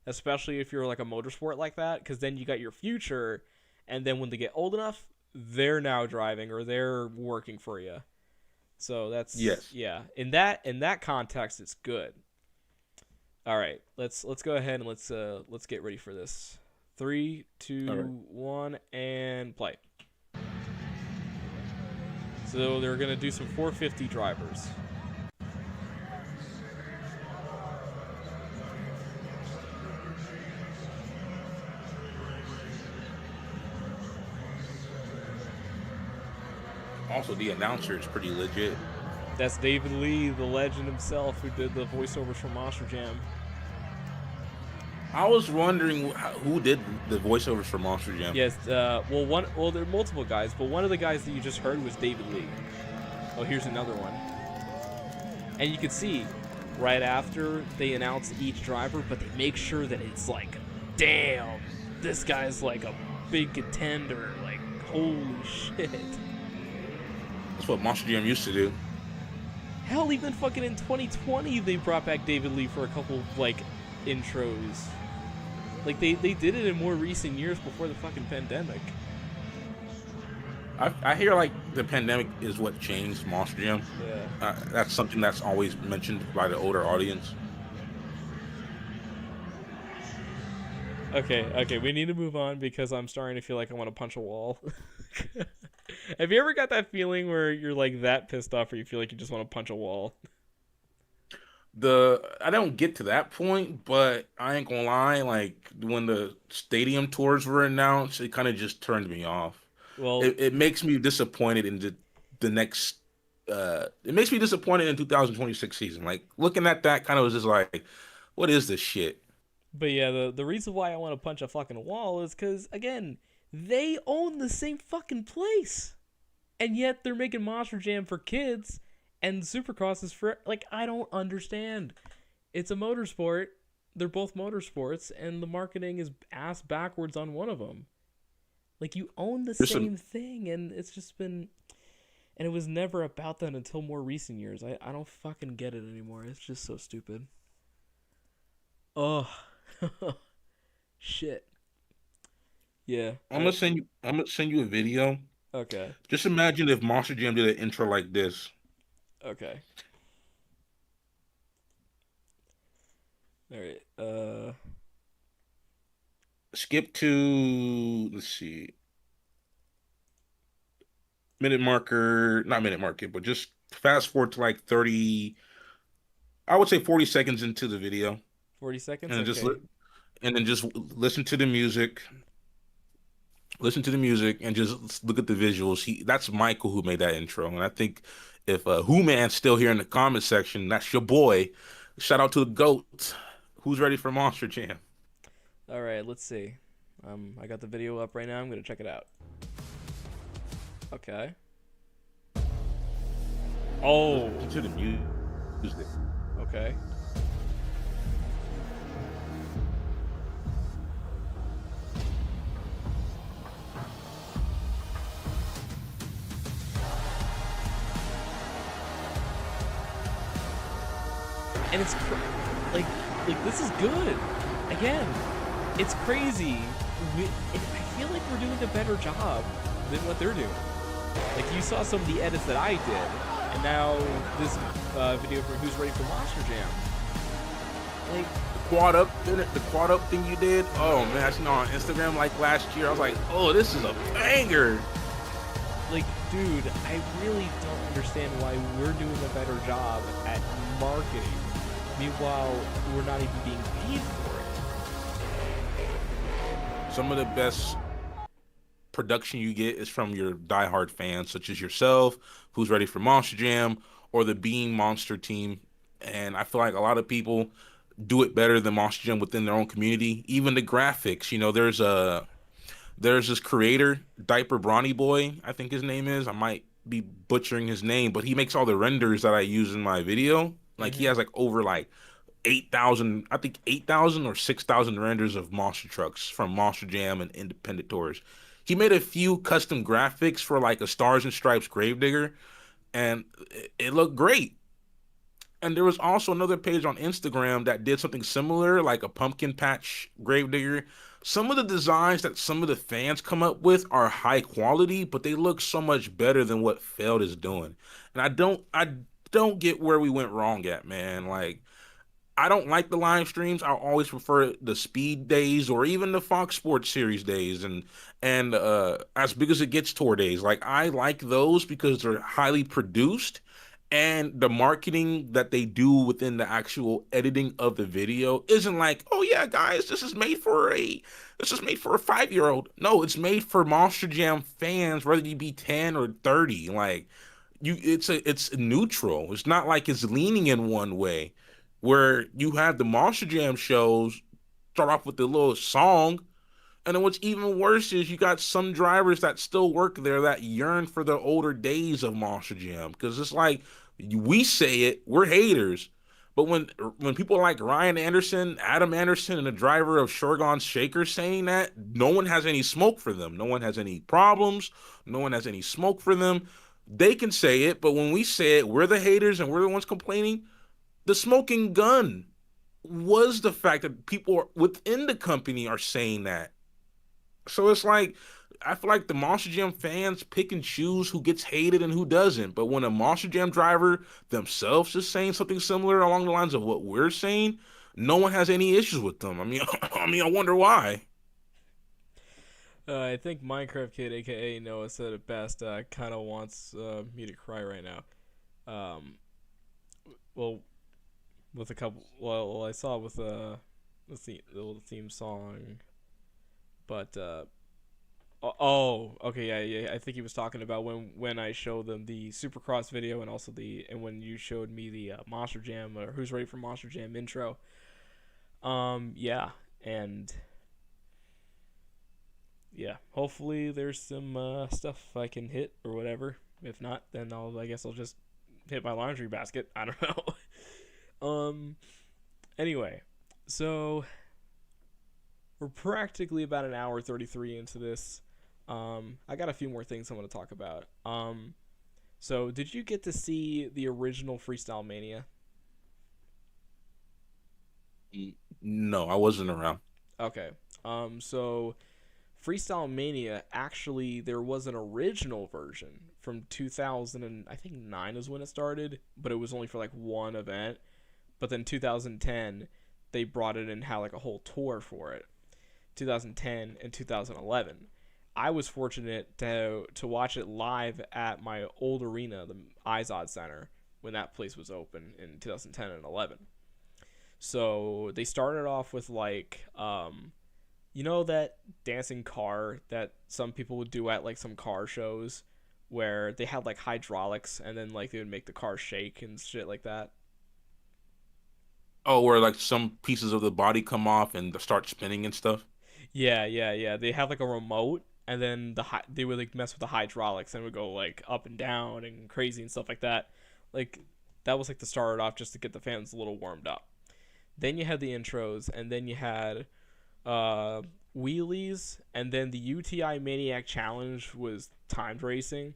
A: especially if you're like a motorsport like that, because then you got your future, and then when they get old enough, they're now driving or they're working for you. So that's yeah. In that context, it's good. All right, let's go ahead and let's get ready for this. 3, 2, 1, and play. So they're gonna do some 450 drivers.
B: Also, the announcer is pretty legit.
A: That's David Lee, the legend himself, who did the voiceovers for Monster Jam.
B: I was wondering who did the voiceovers for Monster Jam.
A: Yes, there are multiple guys, but one of the guys that you just heard was David Lee. Oh, here's another one. And you can see right after they announce each driver, but they make sure that it's like, damn, this guy's like a big contender. Like, holy shit.
B: That's what Monster Jam used to do.
A: Hell, even fucking in 2020, they brought back David Lee for a couple of, like, intros. Like, they did it in more recent years before the fucking pandemic.
B: I hear like the pandemic is what changed Monster Jam.
A: Yeah.
B: That's something that's always mentioned by the older audience.
A: Okay, we need to move on because I'm starting to feel like I want to punch a wall. Have you ever got that feeling where you're like that pissed off or you feel like you just want to punch a wall?
B: I don't get to that point, but I ain't gonna lie, like when the stadium tours were announced, it kind of just turned me off.
A: Well,
B: It makes me disappointed in the next it makes me disappointed in 2026 season. Like looking at that kind of was just like, what is this shit?
A: but yeah, the reason why I want to punch a fucking wall is because, again, they own the same fucking place. And yet they're making Monster Jam for kids and Supercross is for, like, I don't understand. It's a motorsport. They're both motorsports, and the marketing is ass backwards on one of them. Like, you own the
B: There's some
A: same thing, and it's just been. And it was never about that until more recent years. I don't fucking get it anymore. It's just so stupid. Oh. Shit. Yeah.
B: I'm gonna send you a video.
A: Okay.
B: Just imagine if Monster Jam did an intro like this.
A: Okay. All right.
B: Skip to let's see, minute marker, not minute marker, but just fast forward to like 30, I would say 40 seconds into the video,
A: 40 seconds.
B: and then
A: Okay.
B: and then just listen to the music, and just look at the visuals. That's Michael who made that intro, and I think if Who Man's still here in the comment section, that's your boy. Shout out to the goat. Who's ready for Monster Jam?
A: All right. Let's see. I got the video up right now. I'm gonna check it out. Okay. Oh.
B: Listen to the music.
A: Okay. And it's like this is good. Again, it's crazy. I feel like we're doing a better job than what they're doing. Like you saw some of the edits that I did, and now this video for Who's Ready for Monster Jam. Like
B: The quad up thing you did. Oh man, I seen it on Instagram like last year. I was like, oh, this is a banger.
A: like, dude, I really don't understand why we're doing a better job at marketing. Meanwhile, we're not even being paid for it.
B: Some of the best production you get is from your diehard fans, such as yourself, Who's Ready for Monster Jam, or the Being Monster team. And I feel like a lot of people do it better than Monster Jam within their own community. Even the graphics, there's this creator, Diaper Brawny Boy, I think his name is. I might be butchering his name, but he makes all the renders that I use in my video. Like he
A: Mm-hmm.
B: has like over like 8,000, I think 8,000 or 6,000 renders of monster trucks from Monster Jam and independent tours. He made a few custom graphics for like a Stars and Stripes Gravedigger, and it looked great. And there was also another page on Instagram that did something similar, like a pumpkin patch Gravedigger. Some of the designs that some of the fans come up with are high quality, but they look so much better than what Feld is doing. And I don't get where we went wrong at, man. Like I don't like the live streams. I always prefer the speed days or even the Fox Sports Series days and as big as it gets tour days. Like I like those because they're highly produced and the marketing that they do within the actual editing of the video isn't like, oh yeah, guys, this is made for a 5-year-old. No, it's made for Monster Jam fans, whether you be 10 or 30. Like it's neutral. It's not like it's leaning in one way where you have the Monster Jam shows start off with the little song, and then what's even worse is you got some drivers that still work there that yearn for the older days of Monster Jam because it's like we say it, we're haters, But when people like Ryan Anderson, Adam Anderson, and the driver of Shogun's Shaker saying that, no one has any smoke for them. No one has any problems. No one has any smoke for them. They can say it, but when we say it, we're the haters and we're the ones complaining. The smoking gun was the fact that people within the company are saying that. So it's like I feel like the Monster Jam fans pick and choose who gets hated and who doesn't. But when a Monster Jam driver themselves is saying something similar along the lines of what we're saying, no one has any issues with them. I mean, I wonder why.
A: I think Minecraft Kid, aka Noah, said it best. Kind of wants me to cry right now. Um, well, with a couple. Well, I saw it with the little theme song, but oh, okay, yeah. I think he was talking about when I showed them the Supercross video and also when you showed me the Monster Jam or Who's Ready for Monster Jam intro. Yeah, and yeah, hopefully there's some stuff I can hit or whatever. If not, then I guess I'll just hit my laundry basket. I don't know. Anyway, so we're practically about an hour 33 into this. I got a few more things I want to talk about. So did you get to see the original Freestyle Mania?
B: No, I wasn't around.
A: Okay. So Freestyle Mania, actually there was an original version from 2000 and I think 9 is when it started, but it was only for like one event. But then 2010 they brought it and had like a whole tour for it. 2010 and 2011. I was fortunate to watch it live at my old arena, the Izod Center, when that place was open in 2010 and 11. So they started off with like you know that dancing car that some people would do at like some car shows where they had like hydraulics and then like they would make the car shake and shit like that.
B: Oh, where like some pieces of the body come off and start spinning and stuff.
A: Yeah. They have like a remote, and then they would like mess with the hydraulics and it would go like up and down and crazy and stuff like that. Like that was like to start it off just to get the fans a little warmed up. Then you had the intros, and then you had uh, wheelies, and then the UTI Maniac Challenge was timed racing,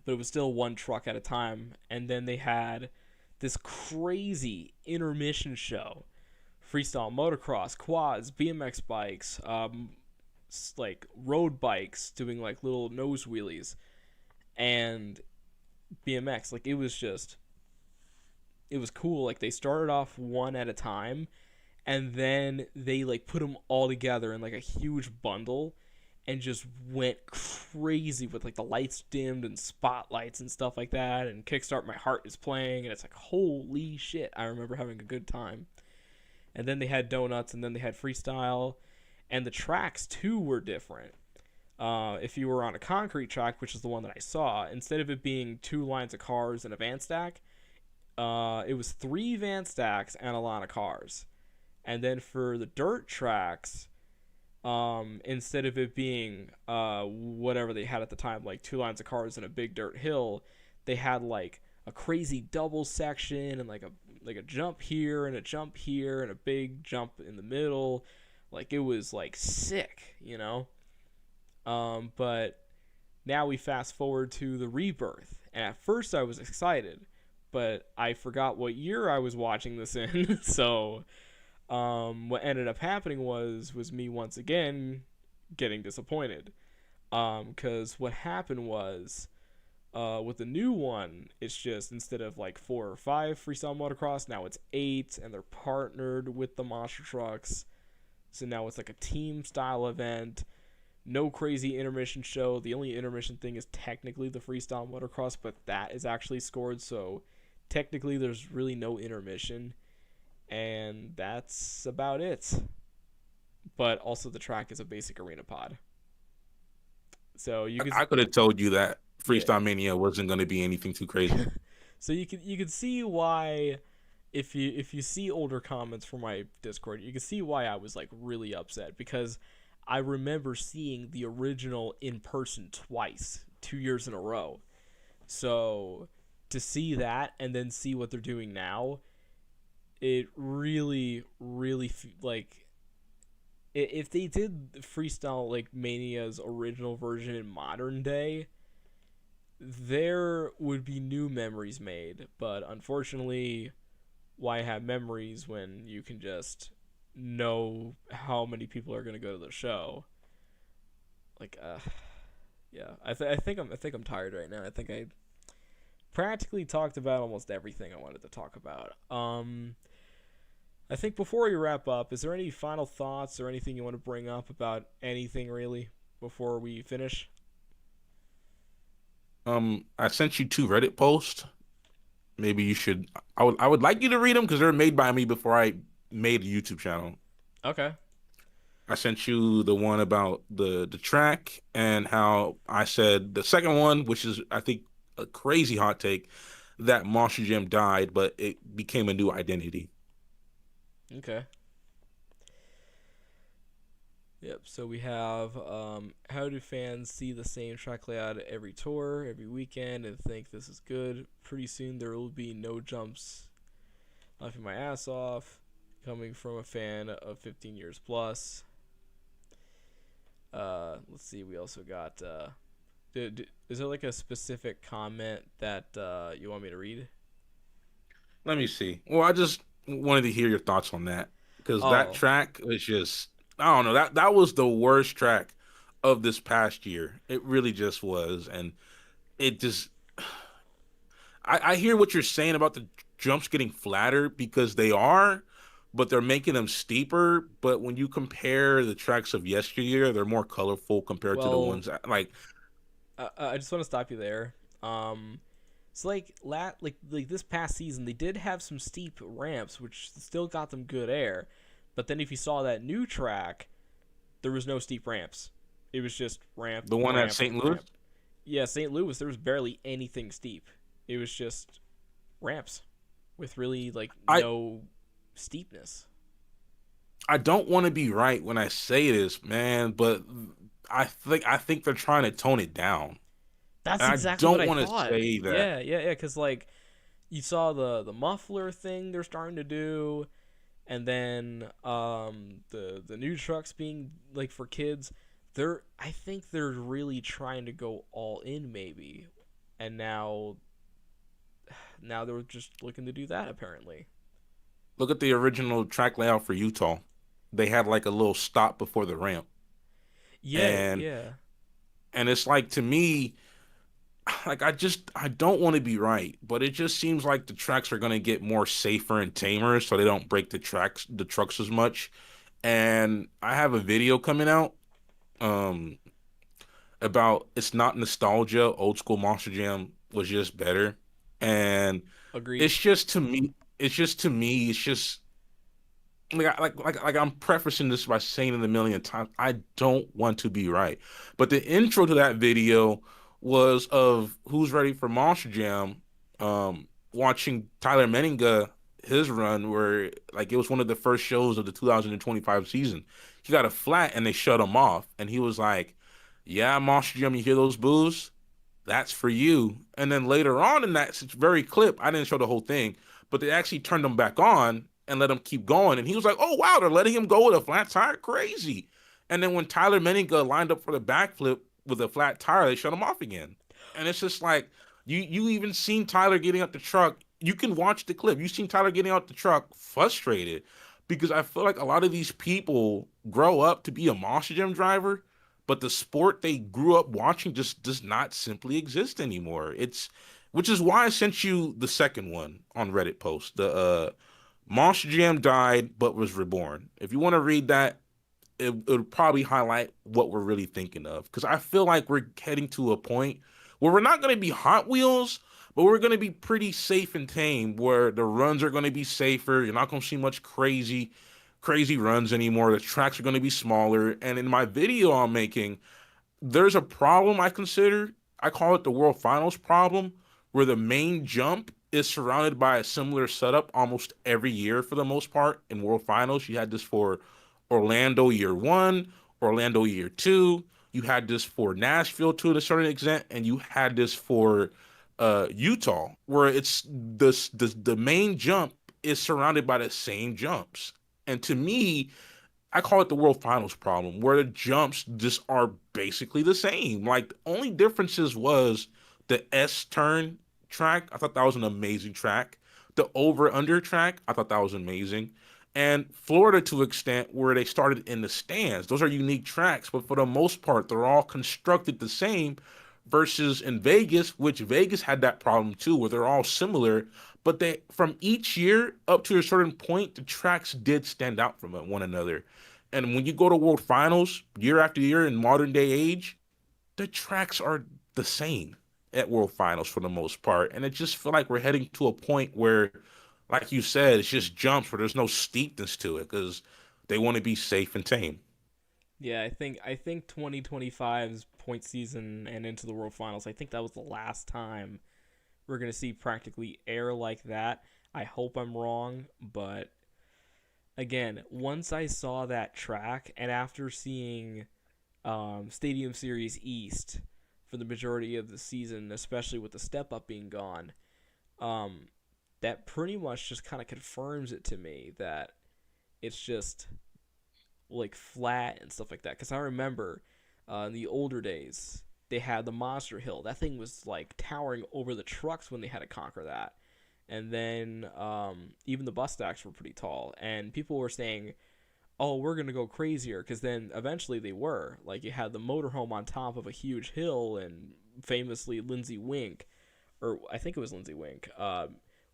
A: but it was still one truck at a time. And then they had this crazy intermission show: freestyle motocross, quads, BMX bikes, like road bikes doing like little nose wheelies, and BMX. Like it was cool. Like they started off one at a time, and then they like put them all together in like a huge bundle and just went crazy with like the lights dimmed and spotlights and stuff like that, and Kickstart My Heart is playing, and it's like holy shit. I remember having a good time. And then they had donuts, and then they had freestyle, and the tracks too were different. If you were on a concrete track, which is the one that I saw, instead of it being two lines of cars and a van stack, it was three van stacks and a line of cars. And then for the dirt tracks, instead of it being whatever they had at the time, like two lines of cars and a big dirt hill, they had like a crazy double section and like a jump here and a jump here and a big jump in the middle. Like it was like sick, you know. But now we fast forward to the Rebirth, and at first I was excited, but I forgot what year I was watching this in. So what ended up happening was me once again getting disappointed. Because what happened was, with the new one, it's just instead of like 4 or 5 freestyle motocross, now it's 8, and they're partnered with the monster trucks. So now it's like a team style event. No crazy intermission show. The only intermission thing is technically the freestyle motocross, but that is actually scored. So technically, there's really no intermission, and that's about it. But also, the track is a basic arena pod. So you could
B: I could have told you that
A: yeah.
B: Freestyle Mania wasn't going to be anything too crazy.
A: So you could see why, if you see older comments from my Discord, you can see why I was like really upset, because I remember seeing the original in person twice, 2 years in a row. So to see that and then see what they're doing now, it really, really like if they did freestyle like Mania's original version in modern day, there would be new memories made. But unfortunately, why have memories when you can just know how many people are going to go to the show? Like, yeah, I think I'm tired right now. I think I practically talked about almost everything I wanted to talk about. I think before we wrap up, is there any final thoughts or anything you want to bring up about anything really before we finish?
B: I sent you two Reddit posts. Maybe you should. I would like you to read them because they're made by me before I made a YouTube channel.
A: Okay.
B: I sent you the one about the track and how I said the second one, which is I think a crazy hot take, that Monster Jam died, but it became a new identity.
A: Okay. Yep. So we have how do fans see the same track layout at every tour, every weekend, and think this is good? Pretty soon there will be no jumps. Laughing my ass off, coming from a fan of 15 years plus. Let's see. We also got. Is there like a specific comment that you want me to read?
B: Let me see. Well, I just wanted to hear your thoughts on that because that
A: Oh,
B: track was just I don't know that was the worst track of this past year. It really just was, and it just I hear what you're saying about the jumps getting flatter because they are, but they're making them steeper. But when you compare the tracks of yesteryear, they're more colorful compared to the
A: well,
B: ones like
A: I just want to stop you there. It's like like this past season, they did have some steep ramps, which still got them good air. But then if you saw that new track, there was no steep ramps. It was just ramp,
B: the one at
A: ramp,
B: St. Louis.
A: ramp. Yeah, St. Louis, there was barely anything steep. It was just ramps with really like
B: I
A: no steepness.
B: I don't want to be right when I say this, man, but I think they're trying to tone it down.
A: That's
B: And I
A: exactly what
B: don't
A: I
B: want to
A: thought.
B: say that.
A: Yeah. Because like you saw the muffler thing they're starting to do, and then the new trucks being like for kids. I think they're really trying to go all in maybe, and now they're just looking to do that apparently.
B: Look at the original track layout for Utah. They had like a little stop before the ramp.
A: Yeah,
B: And
A: yeah.
B: and it's like to me, like I don't want to be right, but it just seems like the tracks are gonna get more safer and tamer so they don't break the trucks as much. And I have a video coming out um about it's not nostalgia, old school Monster Jam was just better. And
A: Agreed.
B: it's just like I'm prefacing this by saying it a million times. I don't want to be right, but the intro to that video was of Who's Ready for Monster Jam, watching Tyler Menninga his run where like it was one of the first shows of the 2025 season. He got a flat and they shut him off, and he was like, "Yeah, Monster Jam, you hear those boos? That's for you." And then later on in that very clip, I didn't show the whole thing, but they actually turned him back on and let him keep going. And he was like, "Oh wow, they're letting him go with a flat tire, crazy." And then when Tyler Menninga lined up for the backflip with a flat tire, they shut him off again. And it's just like you even seen Tyler getting out the truck. You can watch the clip. You've seen Tyler getting out the truck frustrated because I feel like a lot of these people grow up to be a Monster Jam driver, but the sport they grew up watching just does not simply exist anymore. It's which is why I sent you the second one on Reddit post. The Monster Jam died but was reborn. If you want to read that, it would probably highlight what we're really thinking of. Because I feel like we're heading to a point where we're not going to be Hot Wheels, but we're going to be pretty safe and tame, where the runs are going to be safer. You're not going to see much crazy runs anymore. The tracks are going to be smaller. And in my video I'm making, there's a problem I consider. I call it the World Finals problem, where the main jump is surrounded by a similar setup almost every year for the most part. In World Finals, you had this for Orlando year one, Orlando year two. You had this for Nashville to a certain extent, and you had this for Utah, where it's the main jump is surrounded by the same jumps. And to me, I call it the World Finals problem, where the jumps just are basically the same. Like the only differences was the S turn track. I thought that was an amazing track. The over under track, I thought that was amazing. And Florida to an extent where they started in the stands. Those are unique tracks, but for the most part, they're all constructed the same. Versus in Vegas, which Vegas had that problem too, where they're all similar, but they from each year up to a certain point, the tracks did stand out from one another. And when you go to World Finals year after year in modern day age, the tracks are the same at World Finals for the most part. And it just feel like we're heading to a point where, like you said, it's just jumps where there's no steepness to it because they want to be safe and tame.
A: Yeah, I think 2025's point season and into the World Finals, I think that was the last time we're going to see practically air like that. I hope I'm wrong, but again, once I saw that track and after seeing Stadium Series East for the majority of the season, especially with the step up being gone, um, that pretty much just kind of confirms it to me that it's just like flat and stuff like that. Because I remember in the older days, they had the Monster Hill. That thing was like towering over the trucks when they had to conquer that. And then even the bus stacks were pretty tall. And people were saying, oh, we're going to go crazier. Because then eventually they were. Like you had the motorhome on top of a huge hill. And famously, Lindsey Wink, or I think it was Lindsey Wink,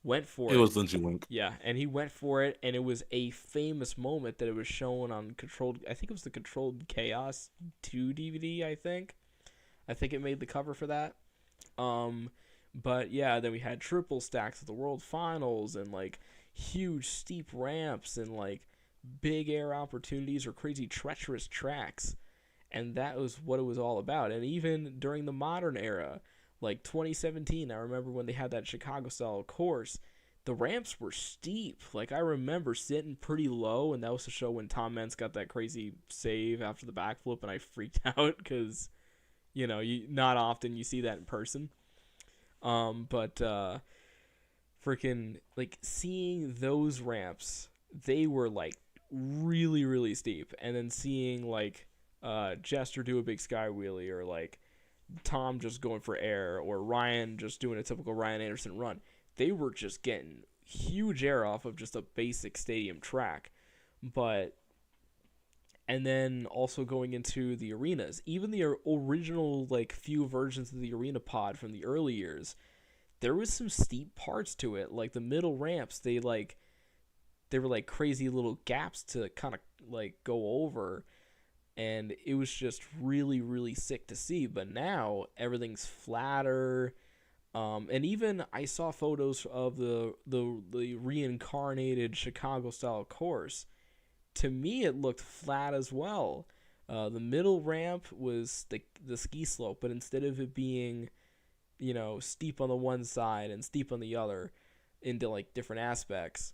A: went
B: It
A: for it.
B: was Lindsey Wink.
A: Yeah, and he went for it, and it was a famous moment that it was shown on Controlled. I think it was the Controlled Chaos 2 DVD. I think it made the cover for that. Um, but yeah, then we had triple stacks at the World Finals and like huge steep ramps and like big air opportunities or crazy treacherous tracks, and that was what it was all about. And even during the modern era, like 2017, I remember when they had that Chicago style course, the ramps were steep. Like I remember sitting pretty low, and that was the show when Tom Mentz got that crazy save after the backflip, and I freaked out because you not often you see that in person. But freaking like seeing those ramps, they were like really really steep, and then seeing like Jester do a big sky wheelie or like Tom just going for air or Ryan just doing a typical Ryan Anderson run. They were just getting huge air off of just a basic stadium track. But and then also going into the arenas, even the original like few versions of the arena pod from the early years, there was some steep parts to it. Like the middle ramps, they were like crazy little gaps to kind of like go over, and it was just really really sick to see. But now everything's flatter, and even I saw photos of the reincarnated Chicago style course. To me it looked flat as well. The middle ramp was the ski slope, but instead of it being steep on the one side and steep on the other into like different aspects,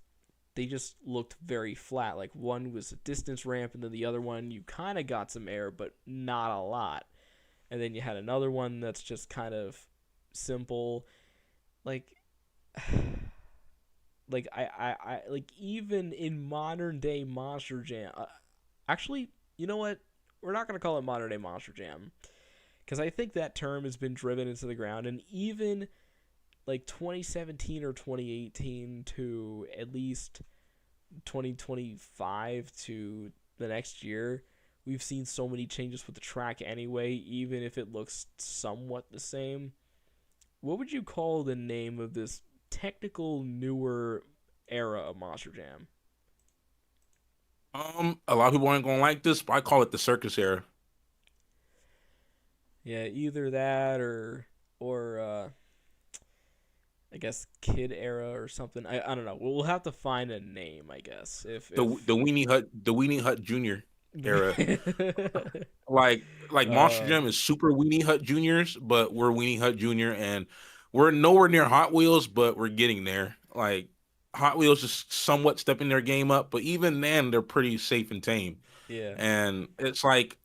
A: they just looked very flat. Like one was a distance ramp, and then the other one you kind of got some air, but not a lot. And then you had another one that's just kind of simple. Like, like I like even in modern day Monster Jam. Actually, you know what? We're not gonna call it modern day Monster Jam because I think that term has been driven into the ground. And even like 2017 or 2018 to at least 2025 to the next year, we've seen so many changes with the track anyway, even if it looks somewhat the same. What would you call the name of this technical newer era of Monster Jam?
B: A lot of people aren't gonna like this, but I call it the circus era.
A: Yeah, either that or I guess kid era or something. I don't know. We'll have to find a name, I guess.
B: The Weenie Hut Junior era.
A: If
B: Like Monster
A: uh
B: Jam is super Weenie Hut Juniors, but we're Weenie Hut Junior, and we're nowhere near Hot Wheels, but we're getting there. Like Hot Wheels is somewhat stepping their game up, but even then they're pretty safe and tame.
A: yeah.
B: And it's like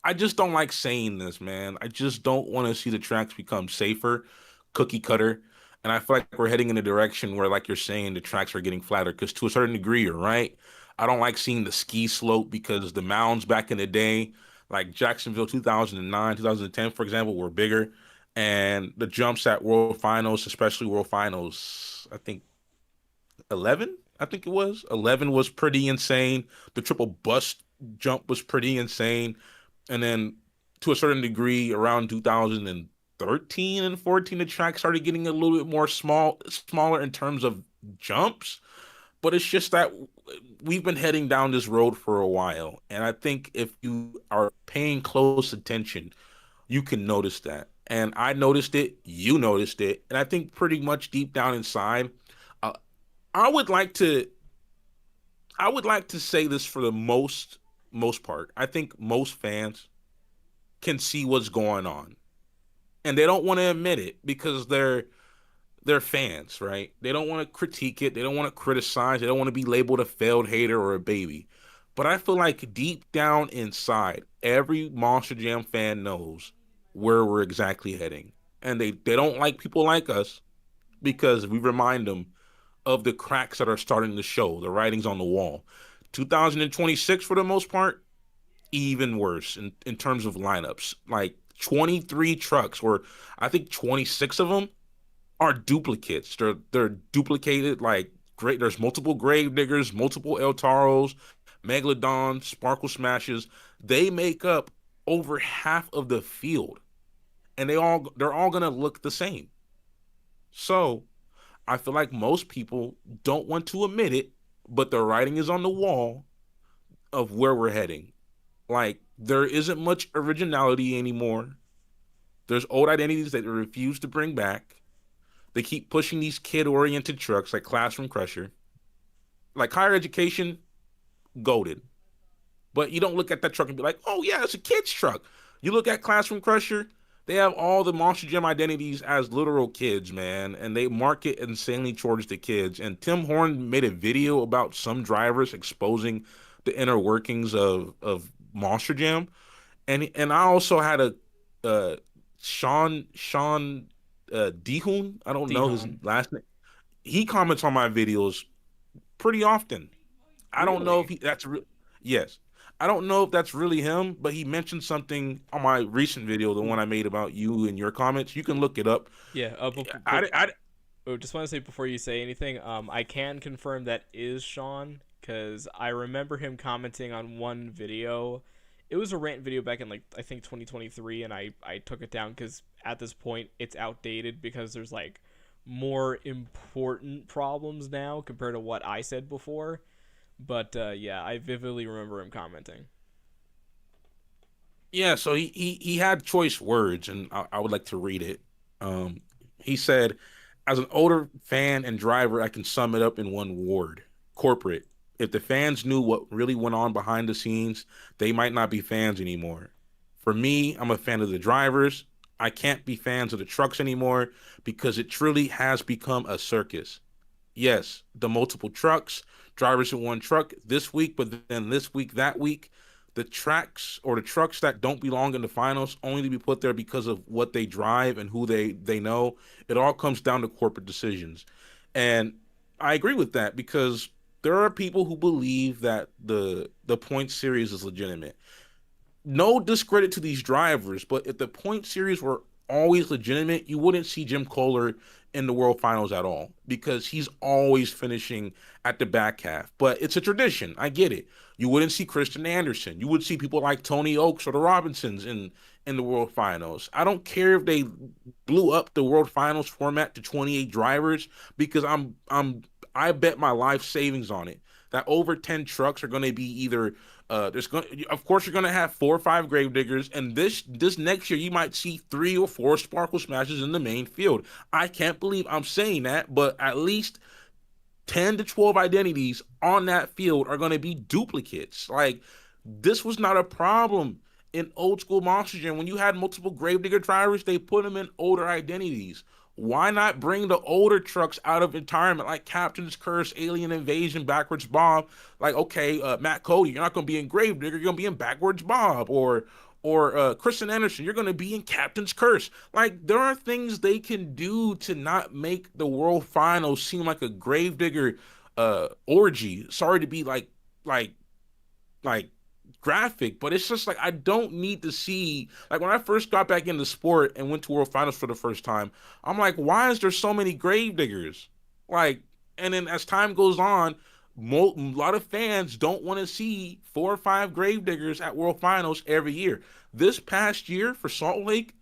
B: I just don't like saying this, man. I just don't want to see the tracks become safer, cookie cutter. And I feel like we're heading in a direction where, like you're saying, the tracks are getting flatter. Because to a certain degree, you're right. I don't like seeing the ski slope because the mounds back in the day, like Jacksonville 2009, 2010, for example, were bigger. And the jumps at World Finals, especially World Finals, I think 11, I think it was. 11 was pretty insane. The triple bust jump was pretty insane. And then to a certain degree, around 2013 and 14, the track started getting a little bit more smaller in terms of jumps. But it's just that we've been heading down this road for a while. And I think if you are paying close attention, you can notice that. And I noticed it, you noticed it. And I think pretty much deep down inside, uh, I would like to I would like to say this for the most part. I think most fans can see what's going on. And they don't want to admit it because they're fans, right? They don't want to critique it, they don't want to criticize, they don't want to be labeled a failed hater or a baby. But I feel like deep down inside, every Monster Jam fan knows where we're exactly heading. And they don't like people like us because we remind them of the cracks that are starting to show, the writings on the wall. 2026, for the most part, even worse in terms of lineups. Like 23 trucks, or I think 26 of them are duplicates. They're duplicated. Like great, there's multiple Grave Diggers, multiple El Taros, Megalodons, Sparkle Smashes. They make up over half of the field, and they're all gonna look the same. So I feel like most people don't want to admit it, but the writing is on the wall of where we're heading. Like there isn't much originality anymore. There's old identities that they refuse to bring back. They keep pushing these kid-oriented trucks like Classroom Crusher. Like higher education, goaded. But you don't look at that truck and be like, oh yeah, it's a kid's truck. You look at Classroom Crusher, they have all the Monster Jam identities as literal kids, man, and they market insanely towards the kids. And Tim Horn made a video about some drivers exposing the inner workings of Monster Jam, and I also had a Sean Dihun, I don't know his
A: Dijon.
B: last name. He comments on my videos pretty often. I don't know if
A: Really?
B: he that's real. Yes. I don't know if that's really him, but he mentioned something on my recent video, the one I made about you and your comments. You can look it up.
A: Yeah.
B: I
A: Oh, just want to say before you say anything, I can confirm that is Sean because I remember him commenting on one video. It was a rant video back in like I think 2023, and I took it down because at this point it's outdated because there's like more important problems now compared to what I said before. But yeah, I vividly remember him commenting.
B: Yeah, so he had choice words, and I would like to read it. He said, "As an older fan and driver, I can sum it up in one word: corporate. If the fans knew what really went on behind the scenes, they might not be fans anymore. For me, I'm a fan of the drivers. I can't be fans of the trucks anymore because it truly has become a circus. Yes, the multiple trucks, drivers in one truck this week, but then this week, that week, the tracks or the trucks that don't belong in the finals only to be put there because of what they drive and who they know. It all comes down to corporate decisions. And I agree with that because there are people who believe that the point series is legitimate. No discredit to these drivers, but if the point series were always legitimate, you wouldn't see Jim Kohler in the World Finals at all because he's always finishing at the back half. But it's a tradition. I get it. You wouldn't see Christian Anderson. You would see people like Tony Oaks or the Robinsons in the World Finals. I don't care if they blew up the World Finals format to 28 drivers because I bet my life savings on it that over 10 trucks are going to be either there's going of course you're going to have 4 or 5 grave diggers, and this next year you might see 3 or 4 sparkle smashes in the main field. I can't believe I'm saying that, but at least 10 to 12 identities on that field are going to be duplicates. Like this was not a problem in old school Monster Jam. When you had multiple Gravedigger drivers, they put them in older identities. Why not bring the older trucks out of retirement, like Captain's Curse, Alien Invasion, Backwards Bob? Like, okay, Matt Cody, you're not going to be in Gravedigger, you're going to be in Backwards Bob, or Or Kristen Anderson, you're going to be in Captain's Curse. Like, there are things they can do to not make the World Finals seem like a gravedigger orgy. Sorry to be like like graphic, but it's just like I don't need to see, like, when I first got back into sport and went to World Finals for the first time, I'm like, why is there so many grave diggers? Like, and then as time goes on, a lot of fans don't want to see 4 or 5 grave diggers at World Finals every year. This past year for Salt Lake,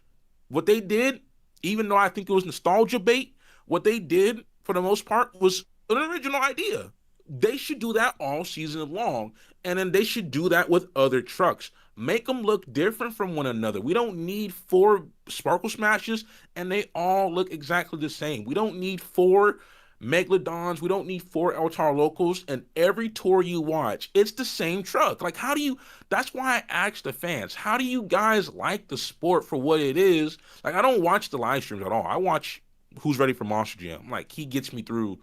B: what they did, even though I think it was nostalgia bait, what they did for the most part was an original idea. They should do that all season long, and then they should do that with other trucks. Make them look different from one another. We don't need 4 Sparkle Smashes and they all look exactly the same. We don't need 4 Megalodons. We don't need 4 Locals. And every tour you watch, it's the same truck. Like, how do you? That's why I asked the fans, how do you guys like the sport for what it is? Like, I don't watch the live streams at all. I watch Who's Ready for Monster Jam. Like, he gets me through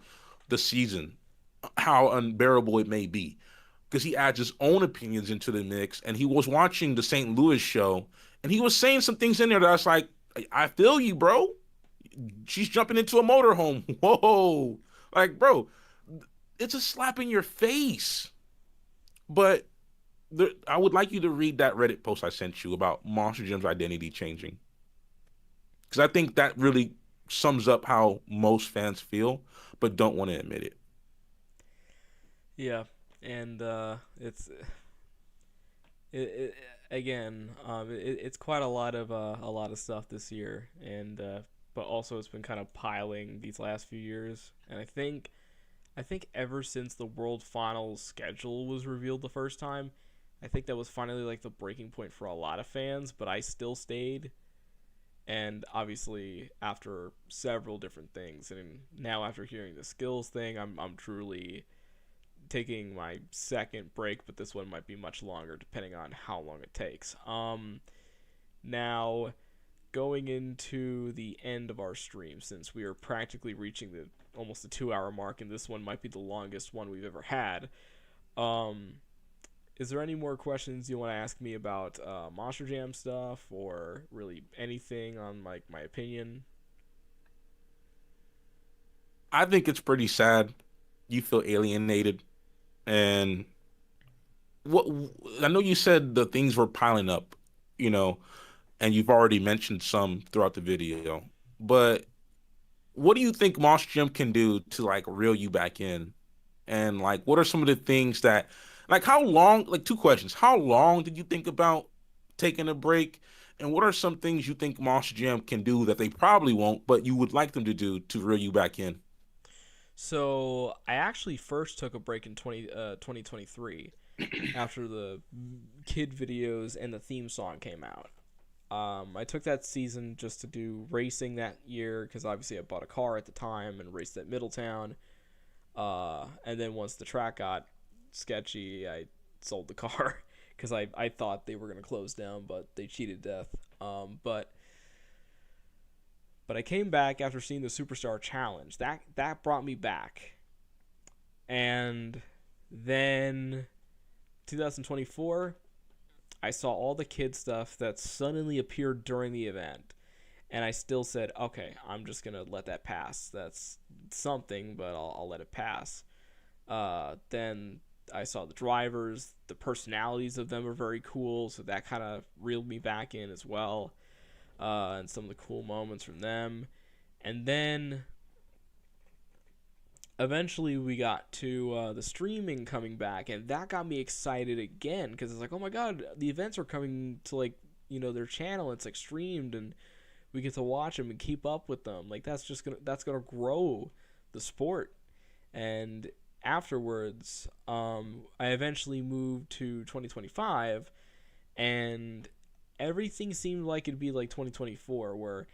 B: the season, how unbearable it may be, because he adds his own opinions into the mix. And he was watching the St. Louis show, and he was saying some things in there that I was like, I feel you, bro. She's jumping into a motorhome. Whoa. Like, bro, it's a slap in your face. But I would like you to read that Reddit post I sent you about Monster Jam's identity changing. Because I think that really sums up how most fans feel, but don't want to admit it.
A: Yeah, and it again, it's quite a lot of stuff this year, and but also it's been kind of piling these last few years, and I think ever since the World Finals schedule was revealed the first time, I think that was finally like the breaking point for a lot of fans, but I still stayed. And obviously, after several different things, and now after hearing the skills thing, I'm truly taking my second break, but this one might be much longer depending on how long it takes. Now going into the end of our stream, since we are practically reaching the almost the 2 hour mark, and this one might be the longest one we've ever had. Um, is there any more questions you want to ask me about Monster Jam stuff, or really anything on like my opinion?
B: I think it's pretty sad. You feel alienated. And what I know you said the things were piling up, you know, and you've already mentioned some throughout the video. But what do you think Moss Gym can do to like reel you back in? And like, what are some of the things that, like, how long? Like, 2 questions: how long did you think about taking a break? And what are some things you think Moss Gym can do that they probably won't, but you would like them to do to reel you back in?
A: So I actually first took a break in 2023 after the kid videos and the theme song came out. I took that season just to do racing that year because obviously I bought a car at the time and raced at Middletown. And then once the track got sketchy, I sold the car because I thought they were going to close down, but they cheated death. But I came back after seeing the Superstar Challenge. That brought me back. And then 2024, I saw all the kid stuff that suddenly appeared during the event. And I still said, okay, I'm just going to let that pass. That's something, but I'll let it pass. Then I saw the drivers. The personalities of them are very cool, so that kind of reeled me back in as well. And some of the cool moments from them. And then eventually we got to the streaming coming back, and that got me excited again because it's like, oh my god, the events are coming to like, their channel. It's like streamed, and we get to watch them and keep up with them. Like that's gonna grow the sport. And afterwards, I eventually moved to 2025, and everything seemed like it'd be like 2024, where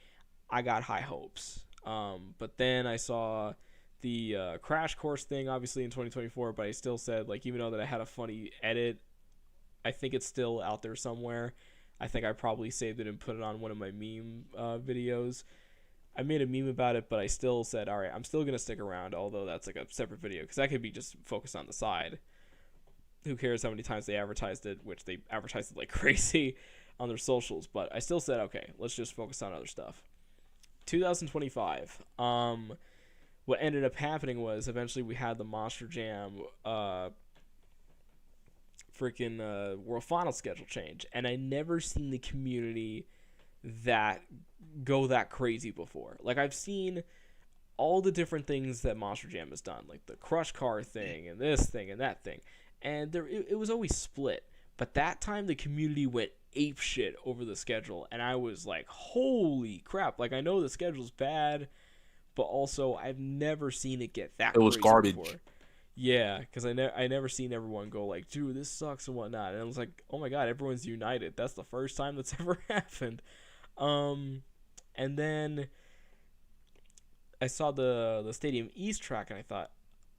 A: I got high hopes. But then I saw the crash course thing, obviously in 2024. But I still said, like, even though that I had a funny edit, I think it's still out there somewhere. I think I probably saved it and put it on one of my meme videos. I made a meme about it, but I still said, all right, I'm still gonna stick around, although that's like a separate video because that could be just focused on the side. Who cares how many times they advertised it, which they advertised it like crazy. on their socials, but I still said, okay, let's just focus on other stuff. 2025. What ended up happening was eventually we had the Monster Jam freaking World Final schedule change, and I never seen the community that go that crazy before. Like I've seen all the different things that Monster Jam has done, like the Crush Car thing and this thing and that thing, and it was always split. But that time the community went ape shit over the schedule, and I was like, holy crap! Like I know the schedule's bad, but also I've never seen it get that
B: It was
A: crazy before.
B: garbage.
A: Yeah, because I never seen everyone go like, dude, this sucks and whatnot, and I was like, oh my god, everyone's united. That's the first time that's ever happened. Um, and then I saw the Stadium East track, and I thought,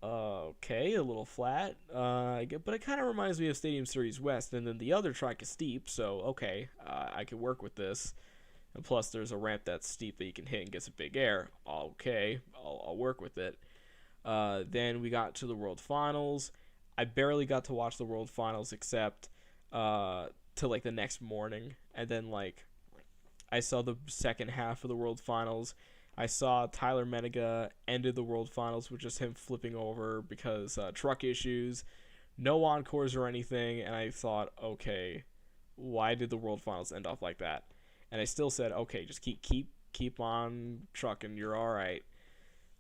A: okay, a little flat, but it kind of reminds me of Stadium Series West, and then the other track is steep, so okay, I can work with this. And plus, there's a ramp that's steep that you can hit and get some big air. Okay, I'll work with it. Then we got to the World Finals. I barely got to watch the World Finals except to like the next morning, and then like I saw the second half of the World Finals. I saw Tyler Menega ended the World Finals with just him flipping over because truck issues, no encores or anything, and I thought, okay, why did the World Finals end off like that? And I still said, okay, just keep on trucking, you're all right.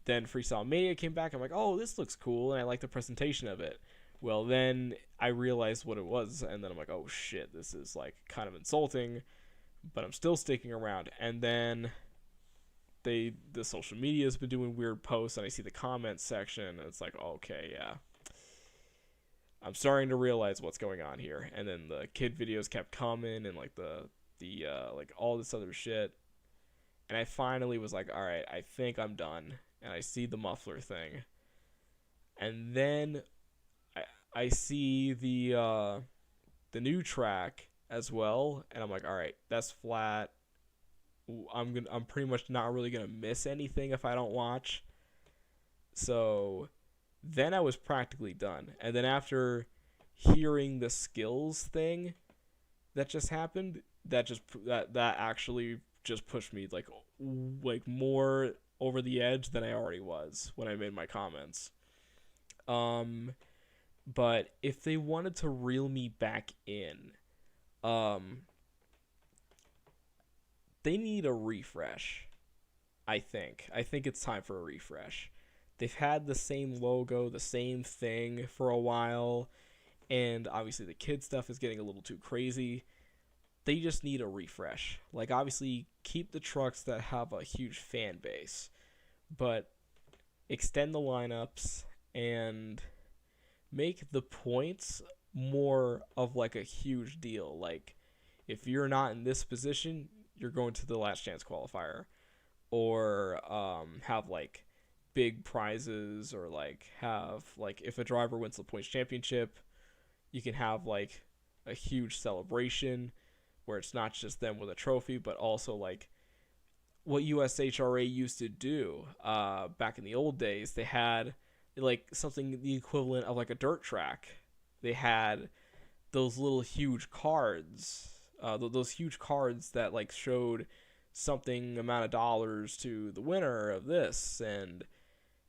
A: Then Freestyle Mania came back. I'm like, oh, this looks cool, and I like the presentation of it. Well, then I realized what it was, and then I'm like, oh shit, this is like kind of insulting, but I'm still sticking around. And then the social media has been doing weird posts, and I see the comments section, and it's like, okay, yeah, I'm starting to realize what's going on here. And then the kid videos kept coming, and like the like all this other shit, and I finally was like, all right, I think I'm done. And I see the muffler thing, and then I see the new track as well, and I'm like, all right, that's flat. I'm pretty much not really gonna miss anything if I don't watch. So then I was practically done, and then after hearing the skills thing that just happened, that actually just pushed me like more over the edge than I already was when I made my comments. Um, but if they wanted to reel me back in, um, they need a refresh. I think it's time for a refresh. They've had the same logo, the same thing for a while, and obviously the kid stuff is getting a little too crazy. They just need a refresh. Like obviously keep the trucks that have a huge fan base, but extend the lineups and make the points more of like a huge deal. Like if you're not in this position, you're going to the last chance qualifier, or have like big prizes, or like have like if a driver wins the points championship, you can have like a huge celebration where it's not just them with a trophy, but also like what USHRA used to do back in the old days. They had like something the equivalent of like a dirt track. They had those little huge cards, those huge cards that like showed something amount of dollars to the winner of this, and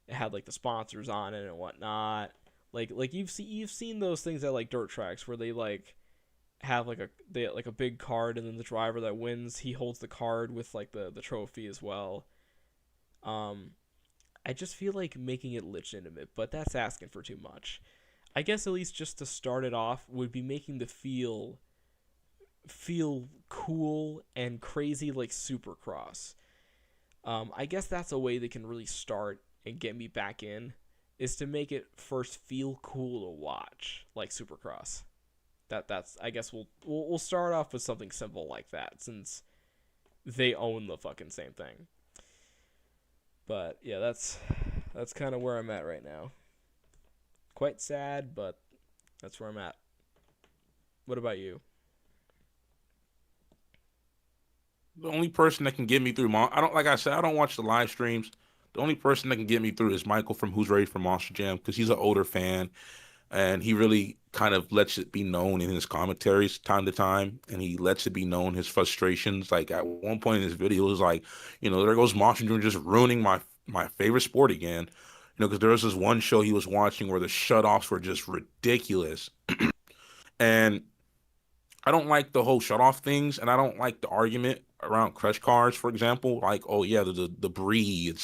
A: it had like the sponsors on it and whatnot. Like you've seen those things at like dirt tracks where they like have like a big card, and then the driver that wins, he holds the card with like the trophy as well. Um, I just feel like making it legitimate, but that's asking for too much. I guess at least just to start it off would be making the feel cool and crazy like Supercross. I guess that's a way they can really start and get me back in, is to make it first feel cool to watch like Supercross. That's I guess we'll start off with something simple like that, since they own the fucking same thing. But yeah, that's kind of where I'm at right now. Quite sad, but that's where I'm at. What about you?
B: The only person that can get me through, I don't like I said, I don't watch the live streams. The only person that can get me through is Michael from Who's Ready for Monster Jam, because he's an older fan. and he really kind of lets it be known in his commentaries time to time, and he lets it be known his frustrations. Like at one point in his video, it was like, there goes Monster Jr. just ruining my favorite sport again. Because there was this one show he was watching where the shutoffs were just ridiculous, and I don't like the whole shut off things, and I don't like the argument around crush cars, for example. Like, oh yeah, the debris,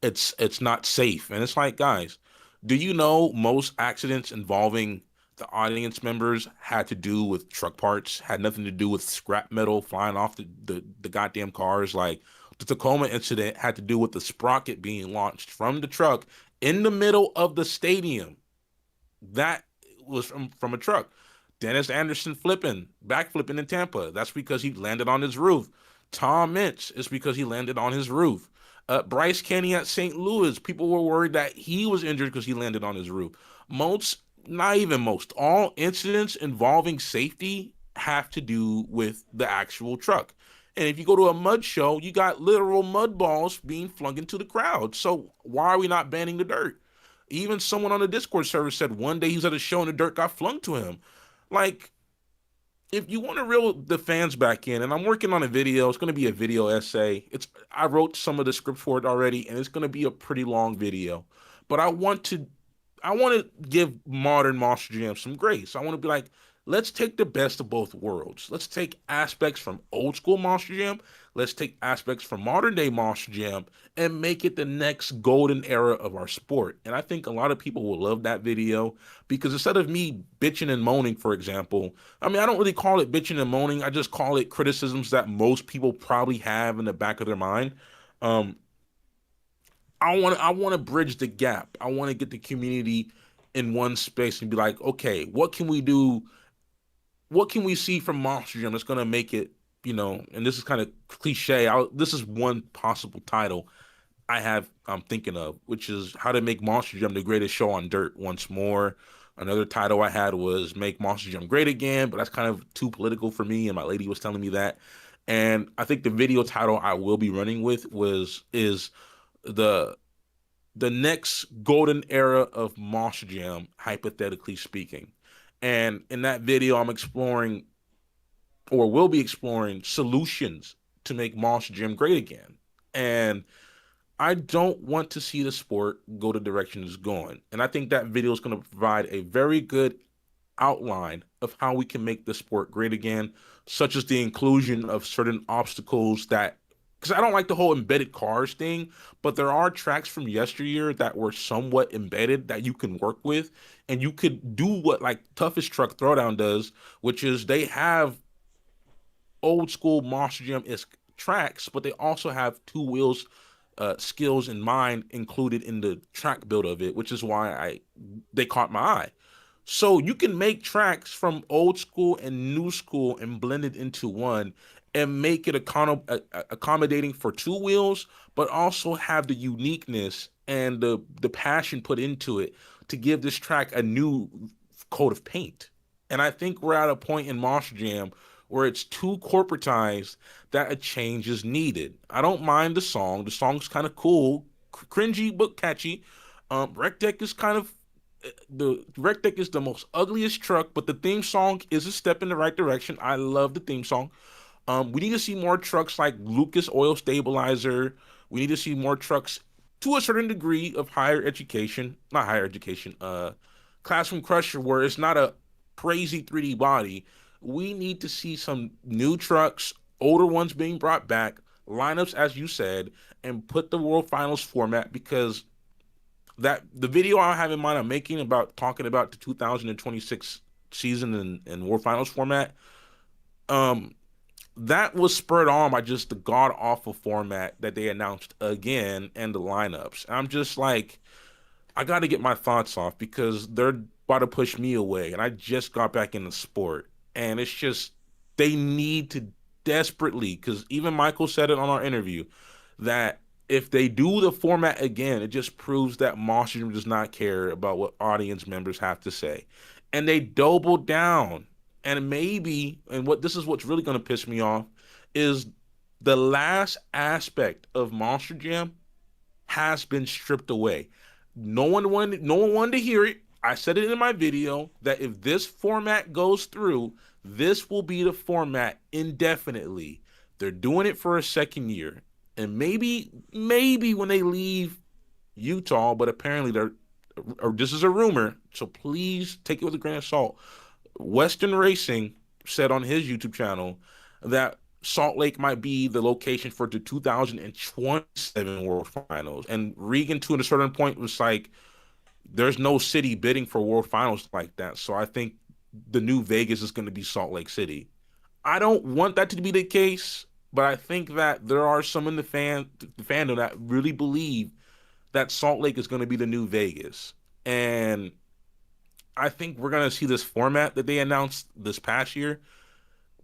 B: it's not safe, and it's like, guys, do you know most accidents involving the audience members had to do with truck parts, had nothing to do with scrap metal flying off the goddamn cars? Like the Tacoma incident had to do with the sprocket being launched from the truck in the middle of the stadium. That was from a truck. Dennis Anderson backflipping in Tampa. That's because he landed on his roof. Tom Mintz is because he landed on his roof. Bryce Kenny at St. Louis, people were worried that he was injured because he landed on his roof. Most, not even most, all incidents involving safety have to do with the actual truck. And if you go to a mud show, you got literal mud balls being flung into the crowd. So why are we not banning the dirt? Even someone on the Discord server said one day he was at a show and the dirt got flung to him. Like, if you want to reel the fans back in, and I'm working on a video, it's going to be a video essay. I wrote some of the script for it already, and it's going to be a pretty long video. But I want to give modern Monster Jam some grace. I want to be like, let's take the best of both worlds. Let's take aspects from old school Monster Jam. Let's take aspects from modern day Monster Jam and make it the next golden era of our sport. And I think a lot of people will love that video because instead of me bitching and moaning, for example, I mean, I don't really call it bitching and moaning. I just call it criticisms that most people probably have in the back of their mind. Um, I want to bridge the gap. I want to get the community in one space and be like, okay, what can we do? What can we see from Monster Jam that's gonna make it, and this is kind of cliche. This is one possible title I'm thinking of, which is how to make Monster Jam the greatest show on dirt once more. Another title I had was Make Monster Jam Great Again, but that's kind of too political for me, and my lady was telling me that. And I think the video title I will be running with was is the the next golden era of Monster Jam, hypothetically speaking. And in that video, I'm exploring or will be exploring solutions to make Monster Jam great again. And I don't want to see the sport go the direction it's going. And I think that video is going to provide a very good outline of how we can make the sport great again, such as the inclusion of certain obstacles that, because I don't like the whole embedded cars thing, but there are tracks from yesteryear that were somewhat embedded that you can work with, and you could do what like Toughest Truck Throwdown does, which is they have old school Monster Jam is tracks, but they also have two wheels skills in mind included in the track build of it, which is why I they caught my eye. So you can make tracks from old school and new school and blend it into one and make it accommodating for two wheels, but also have the uniqueness and the passion put into it to give this track a new coat of paint. And I think we're at a point in Monster Jam where it's too corporatized that a change is needed. I don't mind the song. The song's kind of cool, cringy but catchy. Rec Deck is kind of the Rec Deck is the most ugliest truck, but the theme song is a step in the right direction. I love the theme song. We need to see more trucks like Lucas Oil Stabilizer. We need to see more trucks to a certain degree of higher education, not higher education, Classroom Crusher, where it's not a crazy 3D body. We need to see some new trucks, older ones being brought back, lineups, as you said, and put the World Finals format because that the video I have in mind I'm making about talking about the 2026 season and World Finals format, um, that was spurred on by just the god awful format that they announced again and the lineups. I'm just like, I got to get my thoughts off because they're about to push me away, and I just got back in the sport, and it's just they need to desperately because even Michael said it on our interview that if they do the format again, it just proves that Monster Jam does not care about what audience members have to say, and they double down. And maybe, and what this is what's really going to piss me off is the last aspect of Monster Jam has been stripped away. No one wanted to hear it. I said it in my video that if this format goes through, this will be the format indefinitely. They're doing it for a second year. And maybe when they leave Utah, but apparently they're, or this is a rumor, so please take it with a grain of salt. Western Racing said on his YouTube channel that Salt Lake might be the location for the 2027 World Finals. And Regan, to a certain point, was like, there's no city bidding for World Finals like that. So I think the new Vegas is going to be Salt Lake City. I don't want that to be the case, but I think that there are some in the fandom that really believe that Salt Lake is going to be the new Vegas. And I think we're going to see this format that they announced this past year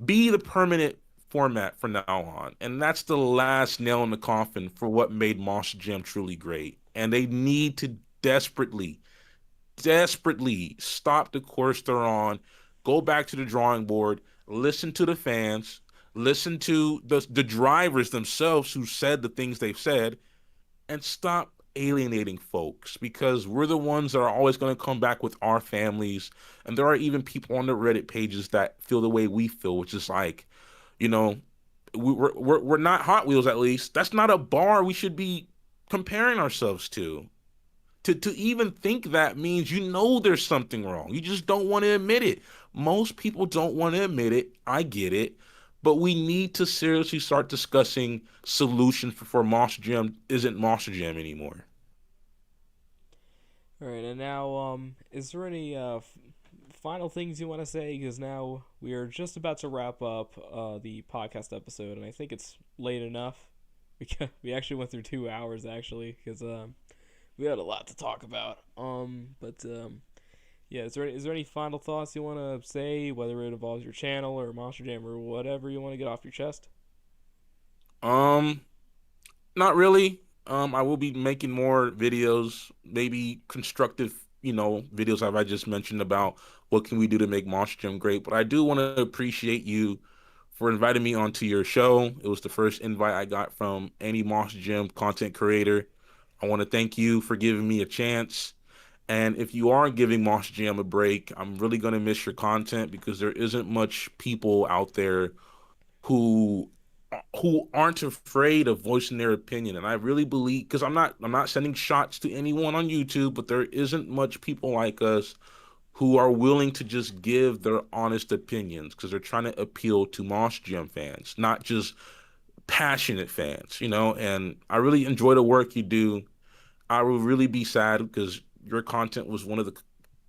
B: be the permanent format from now on. And that's the last nail in the coffin for what made Monster Jam truly great. And they need to desperately stop the course they're on, go back to the drawing board, listen to the fans, listen to the drivers themselves who said the things they've said, and stop alienating folks, because we're the ones that are always going to come back with our families. And there are even people on the Reddit pages that feel the way we feel, which is like, you know, we're not Hot Wheels, at least. That's not a bar we should be comparing ourselves to. To even think that means you know there's something wrong. You just don't want to admit it. Most people don't want to admit it. I get it. But we need to seriously start discussing solutions for Monster Jam isn't Monster Jam anymore.
A: All right, and now, is there any final things you want to say? Because now we are just about to wrap up the podcast episode, and I think it's late enough. We actually went through 2 hours actually, because we had a lot to talk about. Yeah, is there any final thoughts you want to say, whether it involves your channel or Monster Jam or whatever you want to get off your chest?
B: Um, Not really. I will be making more videos, maybe constructive, videos like I just mentioned about what can we do to make Monster Jam great. But I do want to appreciate you for inviting me onto your show. It was the first invite I got from any Monster Jam content creator. I want to thank you for giving me a chance. And if you are giving Monster Jam a break, I'm really gonna miss your content because there isn't much people out there who aren't afraid of voicing their opinion. And I really believe, because I'm not sending shots to anyone on YouTube, but there isn't much people like us who are willing to just give their honest opinions because they're trying to appeal to Monster Jam fans, not just passionate fans, and I really enjoy the work you do. I will really be sad because your content was one of the,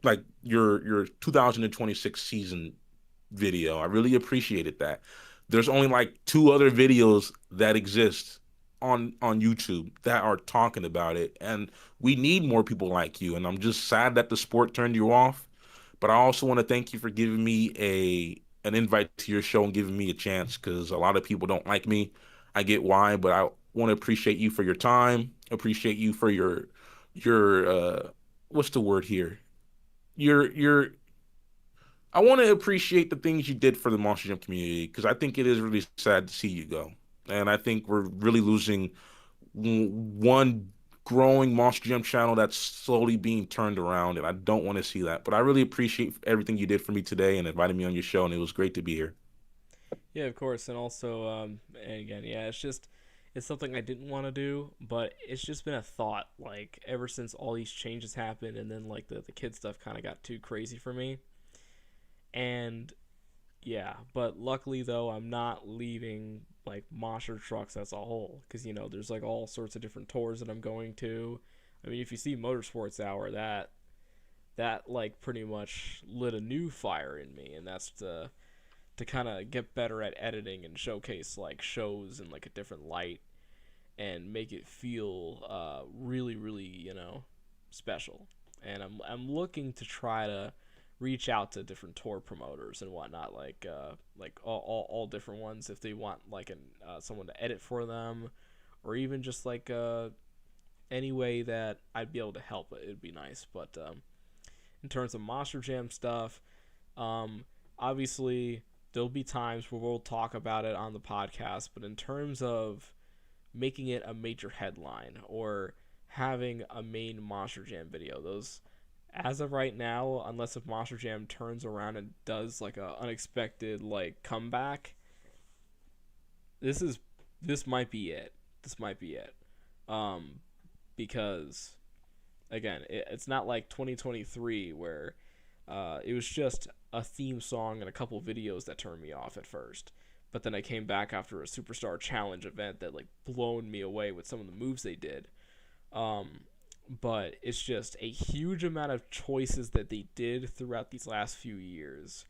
B: like, your 2026 season video. I really appreciated that. There's only like two other videos that exist on YouTube that are talking about it, and we need more people like you. And I'm just sad that the sport turned you off. But I also want to thank you for giving me an invite to your show and giving me a chance, because a lot of people don't like me. I get why, but I want to appreciate you for your time. Appreciate you for your what's the word here? Your I want to appreciate the things you did for the Monster Jam community, because I think it is really sad to see you go. And I think we're really losing one growing Monster Jam channel that's slowly being turned around, and I don't want to see that. But I really appreciate everything you did for me today and inviting me on your show, and it was great to be here.
A: Yeah, of course, and also, and again, yeah, it's something I didn't want to do, but it's just been a thought, like, ever since all these changes happened, and then, like, the kid stuff kind of got too crazy for me, and, yeah, but luckily, though, I'm not leaving, like, monster trucks as a whole, because, there's, like, all sorts of different tours that I'm going to. I mean, if you see Motorsports Hour, that, like, pretty much lit a new fire in me, and that's to kind of get better at editing and showcase like shows in like a different light and make it feel really really special. And I'm looking to try to reach out to different tour promoters and whatnot, like all different ones, if they want like someone to edit for them, or even just like any way that I'd be able to help it, it'd be nice. But in terms of Monster Jam stuff, obviously there'll be times where we'll talk about it on the podcast, but in terms of making it a major headline or having a main Monster Jam video, those As of right now, unless if Monster Jam turns around and does like a unexpected like comeback, this is this might be it. This might be it. Um, because again, it's not like 2023 where it was just a theme song and a couple videos that turned me off at first. But then I came back after a Superstar Challenge event that like blown me away with some of the moves they did. Um, but it's just a huge amount of choices that they did throughout these last few years,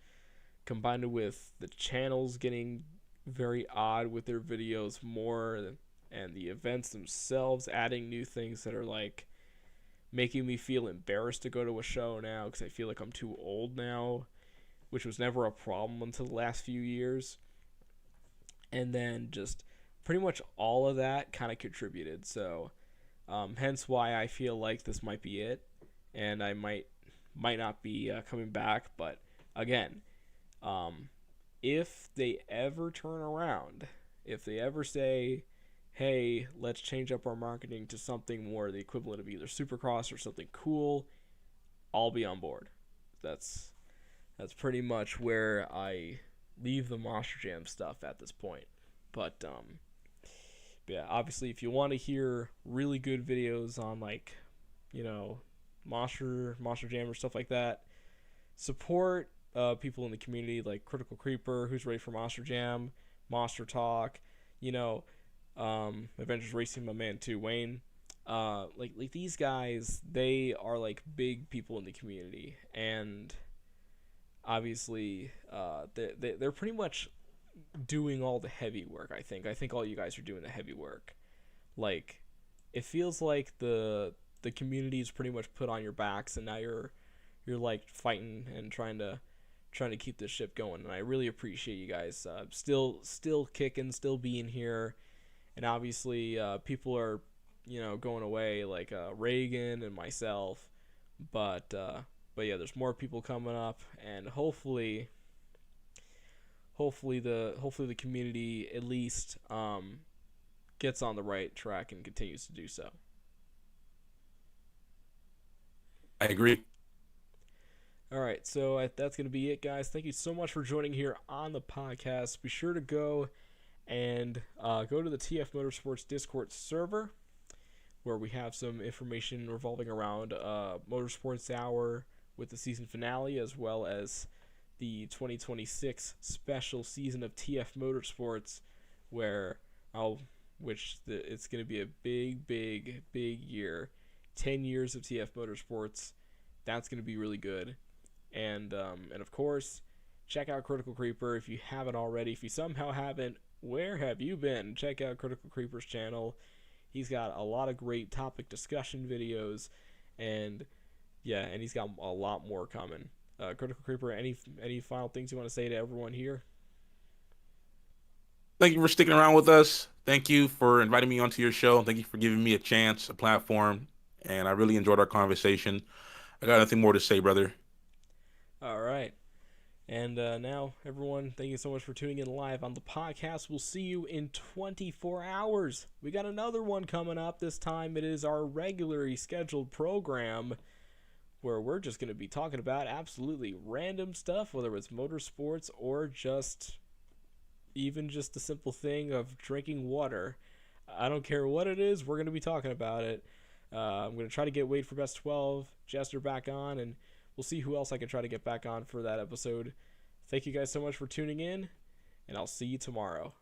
A: combined with the channels getting very odd with their videos more, and the events themselves adding new things that are like making me feel embarrassed to go to a show now because I feel like I'm too old now, which was never a problem until the last few years. And then just pretty much all of that kind of contributed. So, hence why I feel like this might be it, and I might not be coming back. But again, um, if they ever turn around, if they ever say, hey, let's change up our marketing to something more the equivalent of either Supercross or something cool, I'll be on board. That's that's pretty much where I leave the Monster Jam stuff at this point. But yeah, obviously, if you want to hear really good videos on like, you know, Monster Jam or stuff like that, support people in the community like Critical Creeper, who's ready for Monster Jam, Monster Talk, you know, Adventures Racing, my man too, Wayne. Like these guys, they are like big people in the community, and obviously, they're pretty much doing all the heavy work. I think all you guys are doing the heavy work. Like, it feels like the community is pretty much put on your backs, and now you're like fighting and trying to keep this ship going. And I really appreciate you guys still kicking, still being here. And obviously, people are going away like Reagan and myself, but yeah, there's more people coming up, and hopefully the community at least gets on the right track and continues to do so.
B: I agree.
A: All right, so that's going to be it, guys. Thank you so much for joining here on the podcast. Be sure to go and go to the TF Motorsports Discord server, where we have some information revolving around Motorsports Hour with the season finale, as well as the 2026 special season of TF Motorsports, where it's going to be a big year. 10 years of TF Motorsports. That's going to be really good. And of course, check out Critical Creeper if you haven't already. If you somehow haven't, where have you been? Check out Critical Creeper's channel. He's got a lot of great topic discussion videos, and yeah, and he's got a lot more coming. Critical Creeper, any final things you want to say to everyone here?
B: Thank you for sticking around with us. Thank you for inviting me onto your show. Thank you for giving me a chance, a platform, and I really enjoyed our conversation. I got nothing more to say, brother.
A: All right. And now, everyone, thank you so much for tuning in live on the podcast. We'll see you in 24 hours. We got another one coming up. This time it is our regularly scheduled program where we're just going to be talking about absolutely random stuff, whether it's motorsports or just even just the simple thing of drinking water. I don't care what it is, we're going to be talking about it. I'm going to try to get Wade for Best 12, Jester back on, and we'll see who else I can try to get back on for that episode. Thank you guys so much for tuning in, and I'll see you tomorrow.